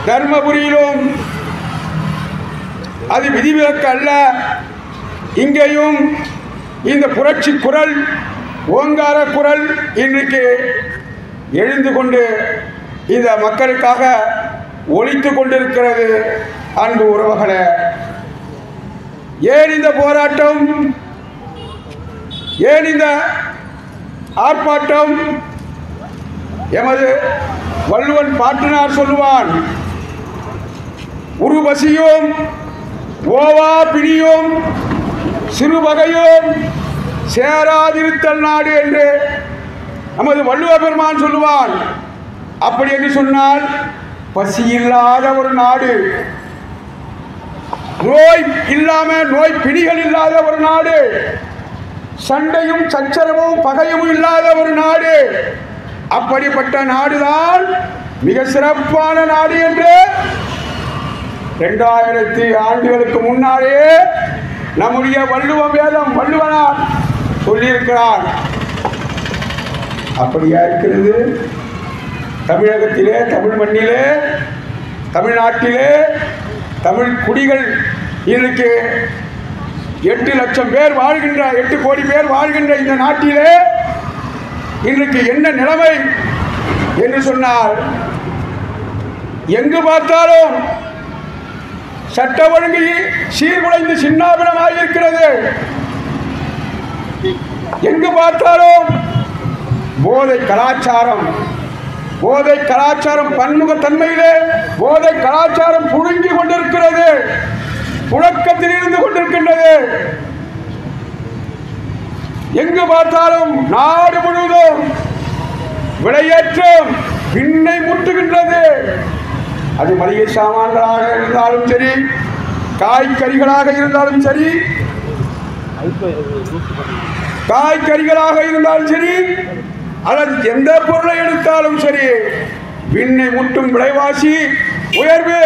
தர்மபுரியிலும் அது விதிவிலக்கு அல்ல. இங்கேயும் இந்த புரட்சி குரல், ஓங்கார குரல் இன்றைக்கு எழுந்து கொண்டு இந்த மக்களுக்காக ஒலித்து கொண்டிருக்கிறது. அன்பு உறவுகளே, ஏன் இந்த போராட்டம், ஏன் இந்த ஆர்ப்பாட்டம்? எமது வள்ளுவன் பாட்டனார் சொல்லுவான், உருபசியும் ஓவா பிணியும் சிறுவகையும் சேராதிருத்தல் நாடு என்று நமது வள்ளுவ பெருமான் சொல்லுவான். அப்படி என்று சொன்னால் பசி இல்லாத ஒரு நாடு, நோய் இல்லாம நோய் பிணிகள் இல்லாத ஒரு நாடு, சண்டையும் சச்சரவும் பகையும் இல்லாத ஒரு நாடு, அப்படிப்பட்ட நாடுதான் மிக சிறப்பான நாடு என்று 2000 ஆண்டுகளுக்கு முன்னாலே நம்முடைய வள்ளுவ வேதம் வள்ளுவனார் சொல்லியிருக்கிறார். அப்படியா இருக்கிறது? தமிழகத்திலே, தமிழ் மண்ணிலே, தமிழ்நாட்டிலே தமிழ் குடிகள் இன்றைக்கு 8 லட்சம் பேர் வாழ்கின்ற, 8 கோடி பேர் வாழ்கின்ற இந்த நாட்டிலே இன்றைக்கு என்ன நிலைமை என்று சொன்னால், எங்கு பார்த்தாலும் சட்ட ஒழுங்கு சீர்குலைந்து சின்னாபினமாக இருக்கிறது. எங்கு பார்த்தாலும் போதை கலாச்சாரம், போதை கலாச்சாரம் பன்முகத்தன்மையிலே போதை கலாச்சாரம் புழுங்கி கொண்டிருக்கிறது, புழக்கத்தில் இருந்து கொண்டிருக்கின்றது. எங்கு பார்த்தாலும் நாடு முழுவதும் விலையேற்றம் பின்னை முட்டுகின்றது. அது மளிகை சாமான்களாக இருந்தாலும் சரி, காய்கறிகளாக இருந்தாலும் சரி, காய்கறிகளாக இருந்தாலும் சரி, அல்லது எந்த பொருளை எடுத்தாலும் சரி, விண்ணை முட்டும் விலைவாசி உயர்வு.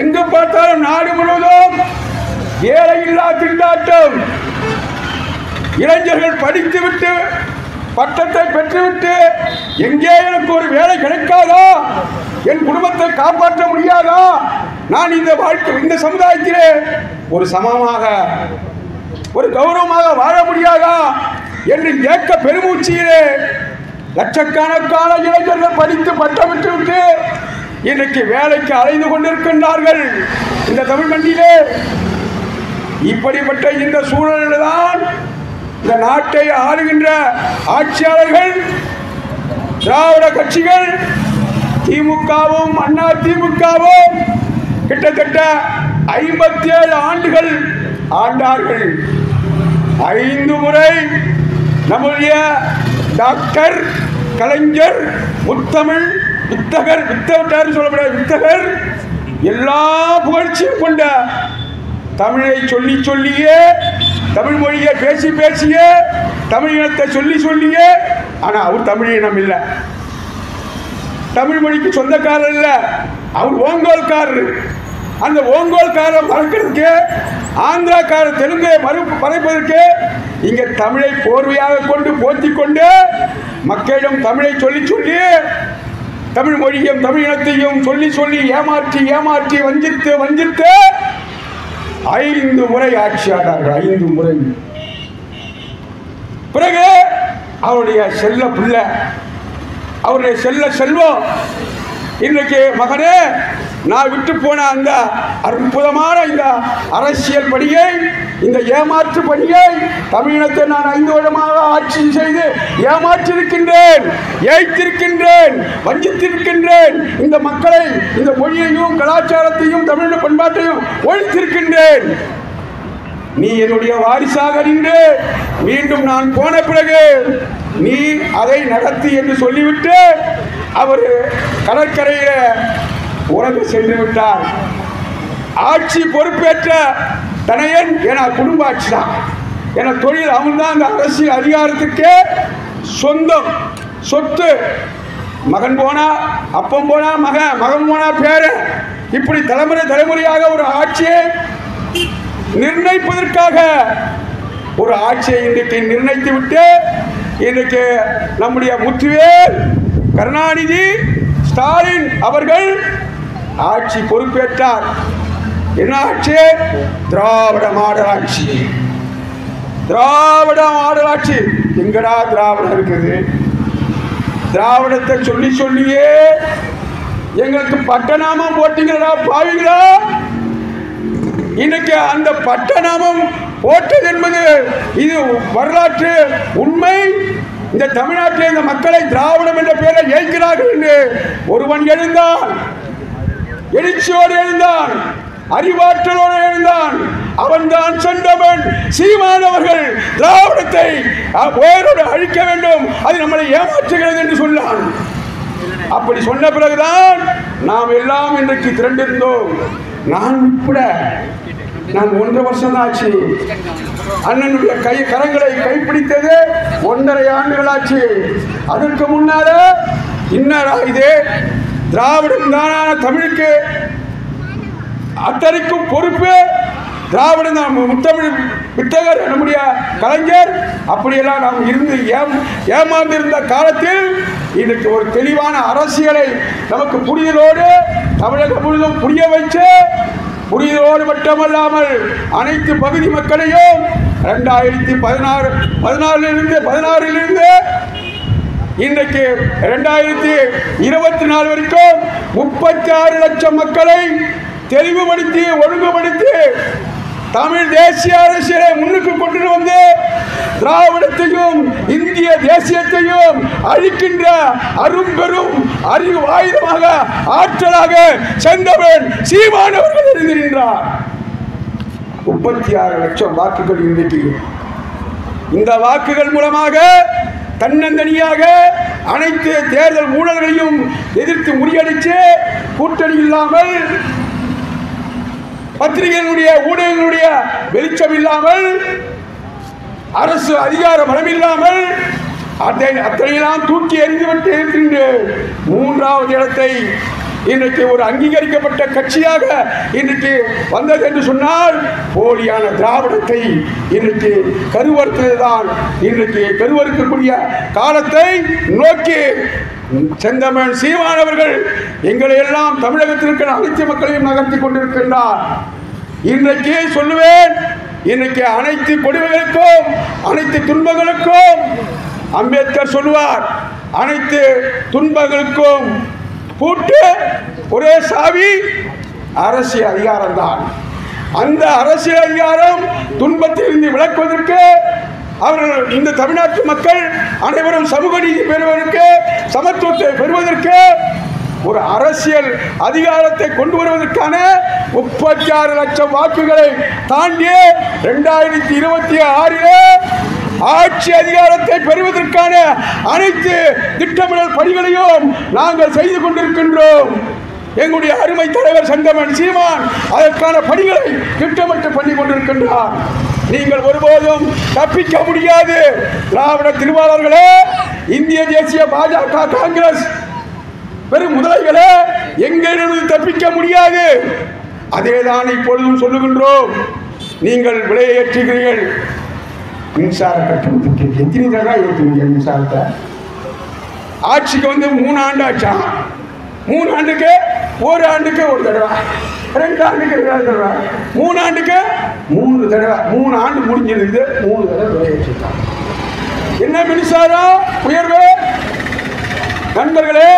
எங்கு பார்த்தாலும் நாடு முழுவதும் ஏழை இல்லா திண்டாட்டம். இளைஞர்கள் படித்துவிட்டு பட்டத்தை பெற்றுவிட்டு எங்கே எனக்கு ஒரு வேலை கிடைக்காதா, என் குடும்பத்தை காப்பாற்ற முடியாதா, நான் இந்த வாழ்க்கை இந்த சமுதாயத்திலே ஒரு சமமாக ஒரு கௌரவமாக வாழ முடியாதா என்று ஏக்க பெருமூச்சியிலே லட்சக்கணக்கான இளைஞர்கள் படித்து பட்டம் பெற்றுவிட்டு இன்றைக்கு வேலைக்கு அலைந்து கொண்டிருக்கின்றார்கள் இந்த தமிழ் மண்ணிலே. இப்படிப்பட்ட இந்த சூழலில் தான் இந்த நாட்டை ஆளுகின்ற ஆட்சியாளர்கள், திராவிட கட்சிகள், திமுகவும் அண்ணா திமுகவும் கிட்டத்தட்ட 57 ஆண்டுகள் ஆண்டார்கள். 5 முறை நம்முடைய டாக்டர் கலைஞர், முத்தமிழ் வித்தகர், வித்தகர் சொல்லப்பட வித்தகர், எல்லா புகழ்ச்சியும் கொண்ட தமிழை சொல்லி சொல்லியே, தமிழ் மொழியை பேசி பேசியே, தமிழ் இனத்தை சொல்லி சொல்லியே, ஆனால் அவர் தமிழ் இனம் இல்லை, தமிழ் மொழிக்கு சொந்தக்காரர் இல்லை, அவர் ஓங்கோல்காரர். அந்த ஓங்கோல்காரரை மறக்கிறதுக்கு, ஆந்திராக்கார தெலுங்கை மறைப்பதற்கு இங்கே தமிழை போர்வையாக கொண்டு போற்றி கொண்டு மக்களிடம் தமிழை சொல்லி சொல்லி, தமிழ் மொழியும் தமிழ் இனத்தையும் சொல்லி சொல்லி ஏமாற்றி ஏமாற்றி வஞ்சித்து வஞ்சித்து 5 முறை ஆட்சியாளர்கள். 5 முறை. பிறகு அவருடைய செல்ல பிள்ளை, அவருடைய செல்ல செல்வம் இன்றைக்கு மகனே நான் விட்டு போன அந்த அற்புதமான இந்த அரசியல் பணியை, இந்த ஏமாற்று பணியை தமிழினத்தை நான் 5 வருடமாக ஆட்சி செய்து ஏமாற்றிருக்கின்றேன், ஏய்த்திருக்கின்றேன், வஞ்சித்திருக்கின்றேன். இந்த மக்களை, இந்த மொழியையும் கலாச்சாரத்தையும் தமிழ் பண்பாட்டையும் ஒழித்திருக்கின்றேன். நீ என்னுடைய வாரிசாக நின்று மீண்டும் நான் போன பிறகு நீ அதை நடத்தி என்று சொல்லிவிட்டு அவர் கடற்கரையில் உறங்க சென்று விட்டார். ஆட்சி பொறுப்பேற்ற தனையன் என குடும்ப ஆட்சி தான், என தொழில். அவன் தான் அந்த அரசியல் அதிகாரத்துக்கே சொந்தம், சொத்து. மகன் போனா அப்பம் போனா மகன், மகன் போனா பேரன், இப்படி தலைமுறையாக ஒரு ஆட்சியை நிர்ணயிப்பதற்காக ஒரு ஆட்சியை இன்றைக்கு நிர்ணயித்து விட்டு இன்றைக்கு நம்முடைய முத்துவேல் கருணாநிதி ஸ்டாலின் அவர்கள் ஆட்சி பொறுப்பேற்றார். என்ன ஆட்சி? திராவிட மாடல் ஆட்சி. திராவிட மாடல் ஆட்சி. எங்கடா திராவிடம் இருக்குது? திராவிடத்தை சொல்லி சொல்லியே எங்களுக்கு பட்டநாமம் போட்டீங்களா பாவீங்களா? இன்னைக்கு அந்த பட்டநாமம் போட்டது என்பது இது வரலாற்று உண்மை. இந்த தமிழ்நாட்டில் இந்த மக்களை திராவிடம் என்ற பெயரை ஏற்கிறார்கள் என்று ஒருவன் எழுந்தான், எழுச்சியோடு எழுந்தான், அறிவாற்றலோடு எழுந்தான். அவன்தான் செந்தமன் சீமான் அவர்கள். திராவிடத்தை வேரோடு அழிக்க வேண்டும், அது நம்மளை ஏமாற்றுகிறது என்று சொன்னான். அப்படி சொன்ன பிறகுதான் நாம் எல்லாம் இன்றைக்கு திரண்டிருந்தோம். நான் உட்பட நான் 1.5 வருஷம் ஆச்சு. அண்ணனுடைய கரங்களை கைப்பிடித்தது 1.5 ஆண்டுகள் ஆச்சு. அதற்கு முன்னால இன்னரா இது திராவிடம் தானான தமிழுக்கு அத்தனைக்கும் பொறுப்பு திராவிடம் தான். முத்தமிழ் வித்தகர் நம்முடைய கலைஞர் அப்படியெல்லாம் நாம் இருந்து ஏமாந்திருந்த காலத்தில் இன்றைக்கு ஒரு தெளிவான அரசியலை நமக்கு புரிதலோடு தமிழகம் முழுவதும் புரிய வச்சு, புரிதலோடு மட்டுமல்லாமல் அனைத்து பகுதி மக்களையும் 2016 இன்றைக்கு 2024 வரைக்கும் 36 லட்சம் மக்களை தெளிவுபடுத்தி ஒழுங்குபடுத்தி தமிழ் தேசிய அரசியலை முன்னுக்கு கொண்டு வந்து திராவிடத்தையும் இந்திய தேசியத்தையும் அழிக்கின்ற அரும்பெரும் அறிவு ஆயுதமாக ஆற்றலாக செந்தமன் சீமான் அவர்கள் இருந்திருக்கிறார். 36 லட்சம் வாக்குகள் இன்றைக்கு. இந்த வாக்குகள் மூலமாக தன்னந்தனியாக அனைத்து தேர்தல் ஊழல்களையும் எதிர்த்து முறியடித்து கூட்டணி இல்லாமல், பத்திரிகைகளுடைய ஊடகங்களுடைய வெளிச்சம் இல்லாமல், அரசு அதிகார பலம் இல்லாமல் அத்தனையெல்லாம் தூக்கி எறிந்துவிட்டு இருக்கின்ற 3வது இடத்தை இன்றைக்கு ஒரு அங்கீகரிக்கப்பட்ட கட்சியாக இன்றைக்கு வந்தது என்று சொன்னால் போலியான திராவிடத்தை இன்றைக்கு கருவறுத்ததுதான். இன்றைக்கு கருவறுக்கக்கூடிய காலத்தை நோக்கி செந்தமன் சீமான் அவர்கள் எங்களை எல்லாம் தமிழகத்திற்கு அனைத்து மக்களையும் நகர்த்தி கொண்டிருக்கின்றார். இன்றைக்கு சொல்லுவேன், இன்றைக்கு அனைத்து கொடுமைகளுக்கும் அனைத்து துன்பங்களுக்கும் அம்பேத்கர் சொல்லுவார், அனைத்து துன்பங்களுக்கும் பூட்டு ஒரே சாவி அரசியல் அதிகாரம் தான். அந்த அரசியல் அதிகாரம் துன்பத்தில் இருந்து விளக்குவதற்கு அவர்கள் இந்த தமிழ்நாட்டு மக்கள் அனைவரும் சமூக நீதி பெறுவதற்கு, சமத்துவத்தை பெறுவதற்கு, ஒரு அரசியல் அதிகாரத்தை கொண்டு வருவதற்கான 36 லட்சம் வாக்குகளை தாண்டி 2026 ஆட்சி அதிகாரத்தை பெறுவதற்கான அனைத்து திட்டமிடல் பணிகளையும் நாங்கள் செய்து கொண்டிருக்கின்றோம். எங்களுடைய அருமை தலைவர் செந்தமன் சீமான் அதற்கான பணிகளை திட்டமிட்டு பண்ணி கொண்டிருக்கின்றார். நீங்கள் ஒருபோதும் தப்பிக்க முடியாது. திராவிட திருவாளர்களே, இந்திய தேசிய பாஜக காங்கிரஸ் பெரும் முதலைகளே, எங்களிடம் தப்பிக்க முடியாது. அதேதான் இப்பொழுதும் சொல்லுகின்றோம். நீங்கள் விலையை ஏற்றுகிறீர்கள். மின்சார கட்டணத்துக்கு எத்தனை தடவை ஏற்றுவீங்க? மின்சாரத்தை ஆட்சிக்கு வந்து 3 ஆண்டு ஆச்சான். 3 ஆண்டுக்கு 1 ஆண்டுக்கு 1 தடவை, 2 ஆண்டுக்கு 2 தடவை, 3 ஆண்டுக்கு 3 தடவை. 3 ஆண்டு முடிஞ்சிருந்து 3 தடவை விலையேற்றிட்டாங்க. என்ன மின்சாரம் உயர்வு? நண்பர்களே,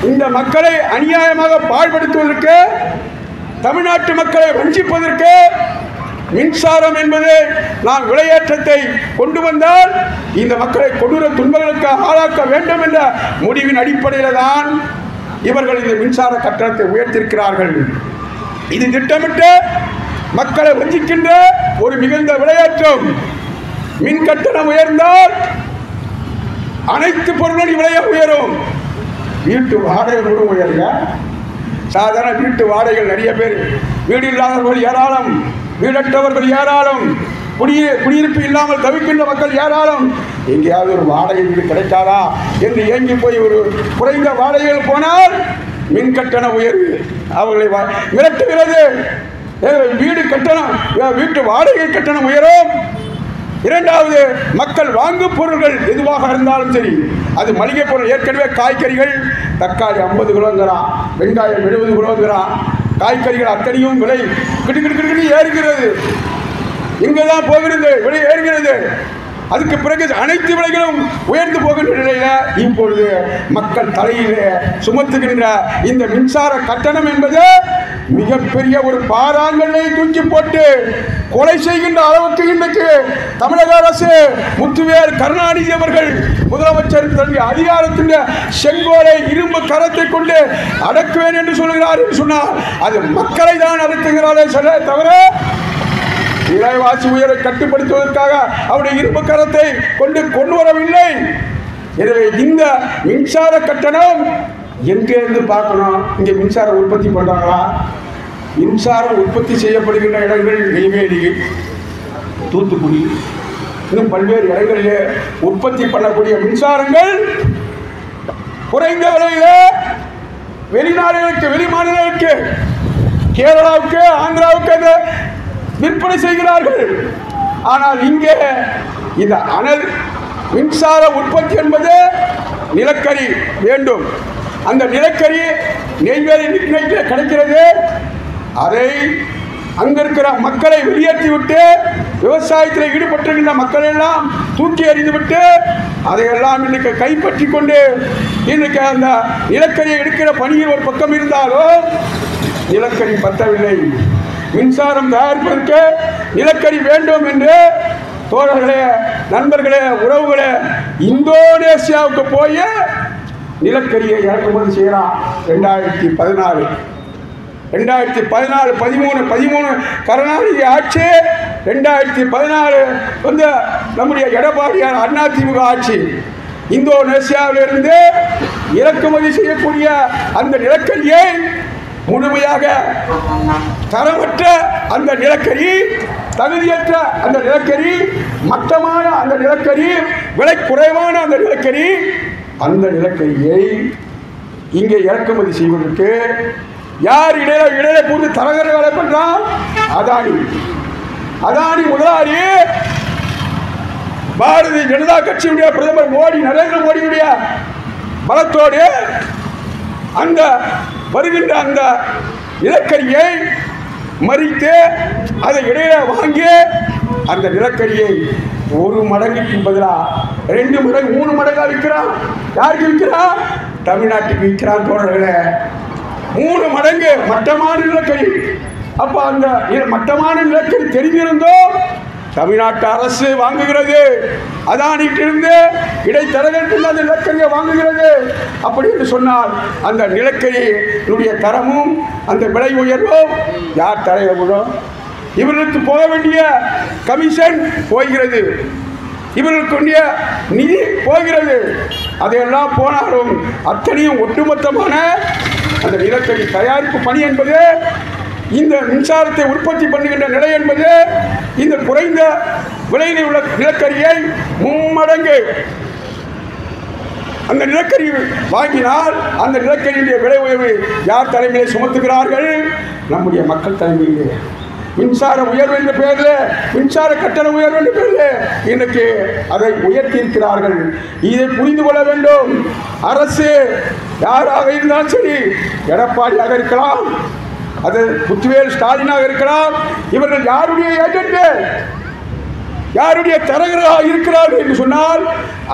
இந்த மக்களை அநியாயமாக பாழ்படுத்துவதற்கு, தமிழ்நாட்டு மக்களை வஞ்சிப்பதற்கு மின்சாரம் என்பது நாம் விளையாட்டத்தை கொண்டு வந்தால் இந்த மக்களை கொடூர துன்பங்களுக்கு ஆளாக்க வேண்டும் என்ற முடிவின் அடிப்படையில் தான் இவர்கள் இந்த மின்சார கட்டணத்தை உயர்த்தியிருக்கிறார்கள். இது திட்டமிட்டு மக்களை வஞ்சிக்கின்ற ஒரு மிகுந்த விளையாட்டும். மின் கட்டணம் உயர்ந்தால் அனைத்து பொருட்களின் விலையை உயரும். வீட்டு வாடகைகளும் உயருங்க. சாதாரண வீட்டு வாடகைகள் நிறைய பேர், வீடு இல்லாதவர்கள் ஏராளம், வீடற்றவர்கள் ஏராளம், குடியிருப்பு இல்லாமல் தவிக்கின்ற மக்கள் ஏராளம். எங்கேயாவது ஒரு வாடகை வீடு கிடைக்காதா என்று ஏங்கி போய் ஒரு குறைந்த வாடகைகள் போனால் மின் கட்டண உயர்வு அவர்களை மிரட்டுகிறது. வீடு கட்டணம், வீட்டு வாடகை கட்டணம் உயரும். இரண்டாவது, மக்கள் வாங்கும் பொருள்கள் எதுவாக இருந்தாலும் சரி, அது மளிகை பொருள், ஏற்கனவே காய்கறிகள் தக்காளி 50 கிலோங்கிறான், வெங்காயம் 70 கிலோங்கிறான், காய்கறிகள் அத்தனையும் விலை கிட்டு ஏறுகிறது. இங்கே தான் போகிறது, விலை ஏறுகிறது. அதுக்கு பிறகு அனைத்து விலைகளும் உயர்ந்து போகின்ற நிலையில் இப்பொழுது மக்கள் தலையிலே சுமத்துகின்ற இந்த மின்சார கட்டணம் என்பது மிகப்பெரிய ஒரு பாறாங்கல்லை தூக்கி போட்டு கொலை செய்கின்ற அளவுக்கு இன்றைக்கு தமிழக அரசு, முத்துவேல் கருணாநிதி அவர்கள் முதலமைச்சர் தன்னுடைய அதிகாரத்தின் செங்கோலை இரும்பு கரத்தை கொண்டு அடக்குவேன் என்று சொல்கிறார் என்று சொன்னால் அது மக்களை தான் அடக்குகிறாரே தவிர விலைவாசி உயரை கட்டுப்படுத்துவதற்காக அவருடைய இரும்பு கரத்தை கொண்டு வரவில்லை. எனவே இந்த மின்சார கட்டணம் எங்கிருந்து பார்க்கணும்? இங்கே மின்சாரம் உற்பத்தி பண்றாங்களா? மின்சாரம் உற்பத்தி செய்யப்படுகின்ற இடங்கள் நெய்வேலி, தூத்துக்குடி, இன்னும் பல்வேறு இடங்களிலே உற்பத்தி பண்ணக்கூடிய மின்சாரங்கள் குறைந்த விலையில வெளிநாடுகளுக்கு, வெளி மாநிலங்களுக்கு, கேரளாவுக்கு, ஆந்திராவுக்கு விற்பனை செய்கிறார்கள். ஆனால் இங்கே இந்த அனல் மின்சார உற்பத்தி என்பது நிலக்கரி வேண்டும். அந்த நிலக்கரி நெய்வேலி கிடைக்கிறது. அதை அங்கிருக்கிற மக்களை வெளியேற்றிவிட்டு விவசாயத்தில் ஈடுபட்டிருக்கின்ற மக்கள் எல்லாம் தூக்கி எறிந்துவிட்டு அதையெல்லாம் இன்னைக்கு கைப்பற்றி கொண்டு இன்னைக்கு அந்த நிலக்கரியை எடுக்கிற பணியில் ஒரு பக்கம் இருந்தாலும் நிலக்கரி பத்தவில்லை. மின்சாரம் தயாரிப்பதற்கு நிலக்கரி வேண்டும் என்று தோழர்களே, நண்பர்களே, உறவுகளே, இந்தோனேசியாவுக்கு போய் நிலக்கரியை இறக்குமதி செய்யலாம். 2014 13 கருணாநிதி ஆட்சி, 2014 வந்து நம்முடைய எடப்பாடியார் அதிமுக ஆட்சி. இந்தோனேசியாவிலிருந்து இறக்குமதி செய்யக்கூடிய அந்த நிலக்கரியை முழுமையாக தரமற்ற அந்த நிலக்கரி, தகுதியற்ற அந்த நிலக்கரி, மட்டமான அந்த நிலக்கரி, விலை குறைவான அந்த நிலக்கரி, அந்த நிலக்கரியை இங்கே இறக்குமதி செய்வதற்கு யார் இடையில பூந்து தரகர வேலை பண்றான்? அதானி முதலாளி பாரதிய ஜனதா கட்சியுடைய பிரதமர் நரேந்திர மோடியுடைய பலத்தோடு அந்த வருகின்ற அந்த நிலக்கரியை மறித்து அதை இடையில வாங்கி அந்த நிலக்கரியை 1 மடங்குக்கு பதிலாக 2 மடங்கு 3 மடங்கா விற்கிறான். யாருக்கு விற்கிறான்? தமிழ்நாட்டுக்கு விற்கிறான். தோழர்களே, 3 மடங்கு மட்டமான நிலக்கரி. அப்ப அந்த மட்டமான நிலக்கரி தெரிஞ்சிருந்தோ தமிழ்நாட்டு அரசு வாங்குகிறது. அதானிட்டிருந்து இடைத்தரகர்கள் அந்த நிலக்கரியை வாங்குகிறது. அப்படி என்று சொன்னால் அந்த நிலக்கரியினுடைய தரமும் அந்த விலை உயர்வும் யார் தலையிடும்? இவர்களுக்கு போக வேண்டிய கமிஷன் போகிறது, இவர்களுக்கு வேண்டிய நிதி போகிறது. அதையெல்லாம் போனாலும் அத்தனையும் ஒட்டுமொத்தமான அந்த நிலக்கரி தயாரிப்பு பணி என்பது, இந்த மின்சாரத்தை உற்பத்தி பண்ணுகின்ற நிலை என்பது, இந்த குறைந்த விலையில் உள்ள நிலக்கரியை 3 மடங்கு அந்த நிலக்கரி வாங்கினால் அந்த நிலக்கரியுடைய விலை உயர்வு யார் தலைமையிலே சுமத்துகிறார்கள்? நம்முடைய மக்கள் தலைமையிலே. மின்சார உயர்வு என்ற பெயரில், மின்சார கட்டண உயர்வு என்ற பெயரில் இன்னைக்கு அதை உயர்த்தியிருக்கிறார்கள். இதை புரிந்து கொள்ள வேண்டும். அரசு யாராக இருந்தாலும் சரி, எடப்பாடியாக இருக்கலாம், அது முத்துவேல் ஸ்டாலினாக இருக்கலாம், இவர்கள் யாருடைய ஏஜென்ட், யாருடைய தரகராக இருக்கிறார்கள் என்று சொன்னால்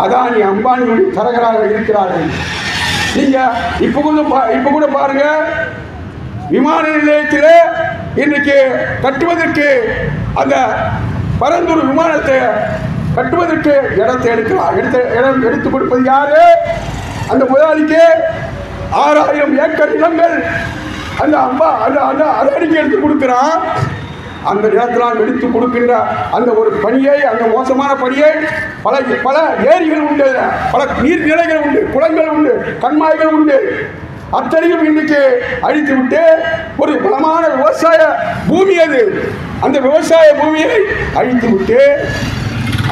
அதானி அம்பானியுடைய தரகராக இருக்கிறார்கள். நீங்க இப்ப கூட பாருங்க, விமான நிலையத்தில் இன்றைக்கு கட்டுவதற்கு அந்த பரந்தூர் விமானத்தை கட்டுவதற்கு இடத்தை எடுத்து கொடுப்பது யாரு? அந்த முதலாளிக்கு 6000 ஏக்கர் நிலங்கள் அந்த அதானிக்கு எடுத்து கொடுக்கிறான். அந்த நிலத்தினால் எடுத்து கொடுக்கின்ற அந்த ஒரு பணியை, அந்த மோசமான பணியை பல ஏரிகள் உண்டு, பல நீர்நிலைகள் உண்டு, குளங்கள் உண்டு, கண்மாய்கள் உண்டு, அத்தனையும் இன்றைக்கு அழித்து விட்டு ஒரு பலமான விவசாய பூமி அது, அந்த விவசாய பூமியை அழித்து விட்டு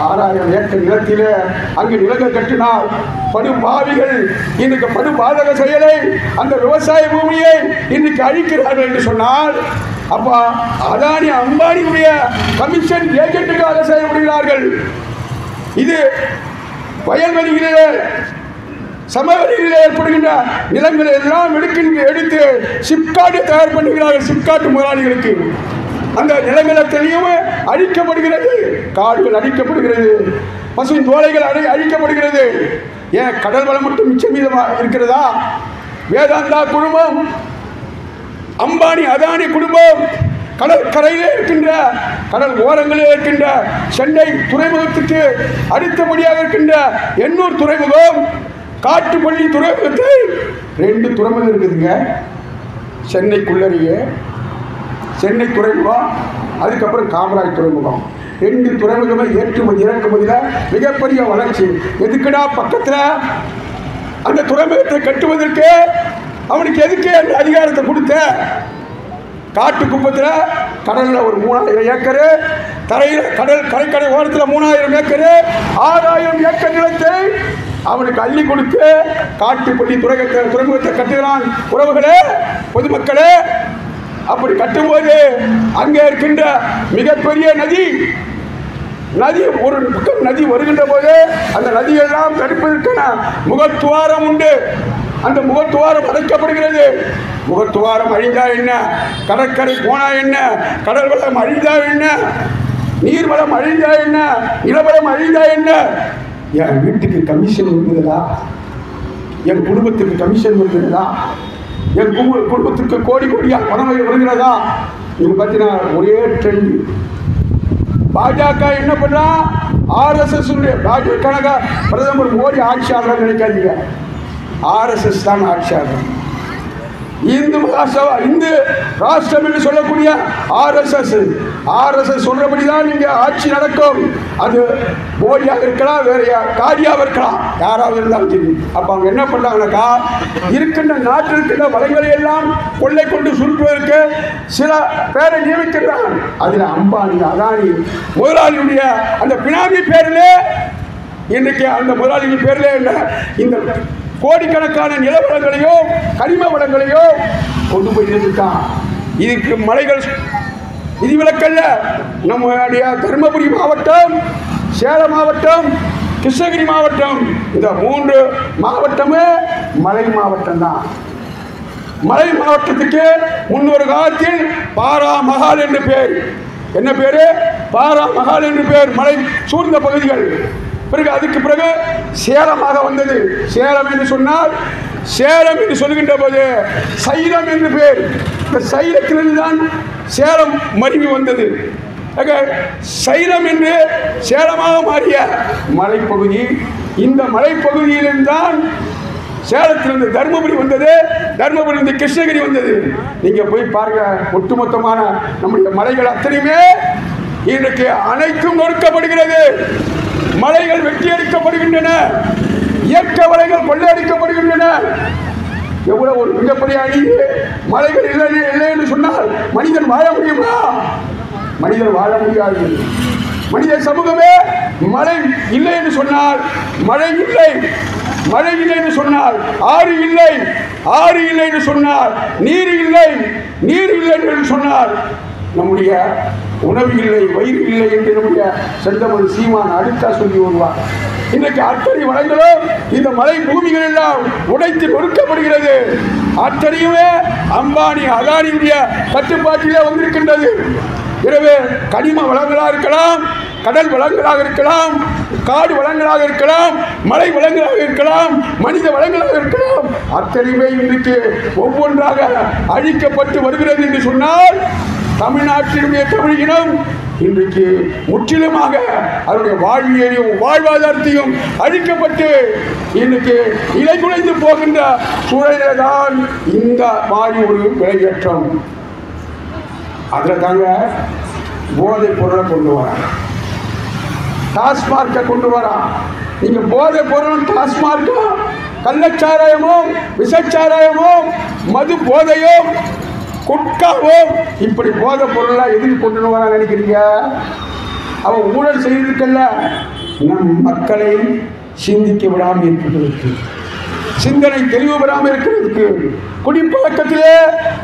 6000 ஏக்கர் நிலத்தில் அங்கு நிலங்கள் கட்டினால் படும் பாவிகள் இன்றைக்கு படும் பாதக செயலை அந்த விவசாய பூமியை இன்றைக்கு அழிக்கிறார்கள் என்று சொன்னால், அப்பா அதானி அம்பானியுடைய கமிஷன் ஏஜென்ட்டுக்காக செயல்படுகிறார்கள். இது வயல்வெளிகளிலே சமவெளிகளில் ஏற்படுகின்ற நிலங்களை எல்லாம் எடுத்து சிப்காட்டை தயார் பண்ணுகிறார்கள். சிப்காட்டு முதலாளிகளுக்கு அந்த நிலங்கள் அத்தனையும் அழிக்கப்படுகிறது, காடுகள் அழிக்கப்படுகிறது, பசு தோலைகள் அழிக்கப்படுகிறது. ஏன் கடல் வளம் மட்டும் மிச்சம் மீதமாக இருக்கிறதா? வேதாந்தா குடும்பம், அம்பானி அதானி குடும்பம் கடற்கரையிலே இருக்கின்ற, கடல் ஓரங்களில் இருக்கின்ற சென்னை துறைமுகத்துக்கு அடுத்தபடியாக இருக்கின்ற எண்ணூர் துறைமுகம், காட்டுப்பள்ளி துறைமுகத்தை 2 துறைமுகம் இருக்குதுங்க. சென்னைக்குள்ளறையே சென்னை துறைமுகம், அதுக்கப்புறம் காமராஜ் துறைமுகம். 2 துறைமுகமே ஏற்றுமதி இறக்குமதியில் மிகப்பெரிய வளர்ச்சி. எதுக்குடா பக்கத்தில் அந்த துறைமுகத்தை கட்டுவதற்கு அவனுக்கு எதுக்கு அந்த அதிகாரத்தை கொடுத்த? காட்டு குப்பத்தில் கடலில் ஒரு 3000 ஏக்கரு, தரையில் கடற்கரை ஓரத்தில் 3000 ஏக்கரு, 6000 ஏக்கர் நிலத்தை அவனுக்கு அள்ளி கொடுத்து காட்டுப்பள்ளி துறைமுகத்தை கட்டுகிறான். உறவுகளே, பொதுமக்களே, அப்படி கட்டும்போது அங்கே இருக்கின்ற மிகப்பெரிய நதி ஒரு பக்கம் நதி வருகின்ற போது அந்த நதியெல்லாம் தடுப்பதற்கான முகத்துவாரம் உண்டு. அந்த முகத்துவாரம் அடைக்கப்படுகிறது. முகத்துவாரம் அழிந்தா என்ன, கடற்கரை போனா என்ன, கடல் வளம் அழிந்தா என்ன, நீர்வளம் அழிந்தா என்ன, நிலவளம் அழிந்தா என்ன? என் வீட்டுக்கு கமிஷன் வருகிறதா? என் குடும்பத்துக்கு கமிஷன் வருகிறதா? என் குடும்பத்துக்கு கோடி கோடியாக பணம் வருகிறதா? இது பற்றின ஒரே ட்ரெண்ட். பாஜக என்ன பண்ணா, RSS ராஜீவ்காக பிரதமர் மோடி ஆட்சியாளர் நினைக்காதீங்க. RSS தான் ஆட்சியாளர். இந்து ராஷ்டிரம் என்று சொல்லக்கூடிய RSS சொல்றபடிதான் இங்க ஆட்சி நடக்கும். அது மோடியாக இருக்கலாம், வேற காரியாக இருக்கலாம், யாராவது இருந்தாலும் சரி. அப்ப அவங்க என்ன பண்றாங்கன்னாக்கா, இருக்கின்ற நாட்டில் இருக்கின்ற வளங்களை எல்லாம் கொள்ளை கொண்டு சுருட்டுவதற்கு சில பேரை நியமிக்கிறாங்க. அதுல அம்பானி அதானி முதலாளியுடைய அந்த பினாமி பேரிலே இன்னைக்கு அந்த முதலாளிகள் பேரிலே இந்த கோடிக்கணக்கான நிலவளங்களையோ கனிம வளங்களையோ கொண்டு போய் இருக்கான். இதுக்கு மலைகள் விதிவிலக்கல்ல. நம்முடைய தருமபுரி மாவட்டம், சேலம் மாவட்டம், கிருஷ்ணகிரி மாவட்டம், இந்த 3 மாவட்டமே மலை மாவட்டம் தான். மலை மாவட்டத்துக்கு முன்னொரு காலத்தில் பாரா மகால் என்று பேர். என்ன பேரு? பாரா மகால் என்று பேர். மலை சூழ்ந்த பகுதிகள். பிறகு அதுக்கு பிறகு சேலமாக வந்தது. சேலம் என்று சொன்னால், சேலம் என்று சொல்கின்ற போது சைலம் என்று பேர். இந்த சைலத்திலிருந்து தான் சேலம் மருவி வந்தது. சைலம் என்று சேலமாக மாறிய மலைப்பகுதி. இந்த மலைப்பகுதியிலிருந்து தான் சேலத்திலிருந்து தர்மபுரி வந்தது, தர்மபுரியிலிருந்து கிருஷ்ணகிரி வந்தது. நீங்க போய் பாருங்க, ஒட்டுமொத்தமான நம்முடைய மலைகள் அத்தனையுமே இன்றைக்கு அனைத்தும் நொறுக்கப்படுகிறது. மலைகள் வெட்டி அடிக்கப்படுகின்றன, இயற்கை வளங்கள் கொள்ளையடிக்கப்படுகின்றன. எவ்வளவு ஒரு மிகப்பெரிய அணிவு. மலைகள் இல்லை என்று சொன்னால் மனிதன் வாழ முடியுமா? மனிதன் வாழ முடியாது. மனித சமூகமே மழை இல்லை என்று சொன்னால் மழை இல்லை, மழை இல்லை என்று சொன்னால் ஆறு இல்லை, ஆறு இல்லை என்று சொன்னால் நீர் இல்லை, நீர் இல்லை என்று சொன்னால் நம்முடைய உணவு இல்லை, வயிறு இல்லை என்று நம்முடைய செந்தமிழ் சீமான் அடுத்தா சொல்லி வருவார். இன்றைக்கு அத்தனை வளங்களும் இந்த மலை பூமிகள் எல்லாம் உடைத்து நொறுக்கப்படுகிறது. அத்தனையுமே அம்பானி அதானியுடைய கட்டுப்பாட்டிலே வந்திருக்கின்றது. எனவே கனிம வளங்களாக இருக்கலாம், கடல் வளங்களாக இருக்கலாம், காடு வளங்களாக இருக்கலாம், மலை வளங்களாக இருக்கலாம், மனித வளங்களாக இருக்கலாம், அத்தனையுமே இன்றைக்கு ஒவ்வொன்றாக அழிக்கப்பட்டு வருகிறது என்று சொன்னால் தமிழ்நாட்டினுடைய தமிழ் இனம் இன்றைக்கு முற்றிலுமாக அதனுடைய வாழ்வியையும் வாழ்வாதாரத்தையும் அழிக்கப்பட்டு இன்றைக்கு இலை குலைந்து போகின்ற சூழலிலே தான் இந்த மாதிரி ஒரு விலையேற்றம். அதில் தாங்க போதைப் பொருளை கொண்டு வராங்க, டாஸ்மார்க்கை கொண்டு வரான். நீங்கள் போதைப் பொருளும் டாஸ்மார்க்கும் கள்ளச்சாராயமோ விஷச்சாராயமோ மது போதையோ குட்காவோ இப்படி போதை பொருளெல்லாம் எதுக்கு கொண்டு வர நினைக்கிறீங்க? அவன் ஊழல் செய்திருக்கல்ல, நம் மக்களை சிந்திக்க விடாமல் இருக்கிறதுக்கு, சிந்தனை தெளிவு பெறாமல் இருக்கிறதுக்கு, குடிப்பழக்கத்திலே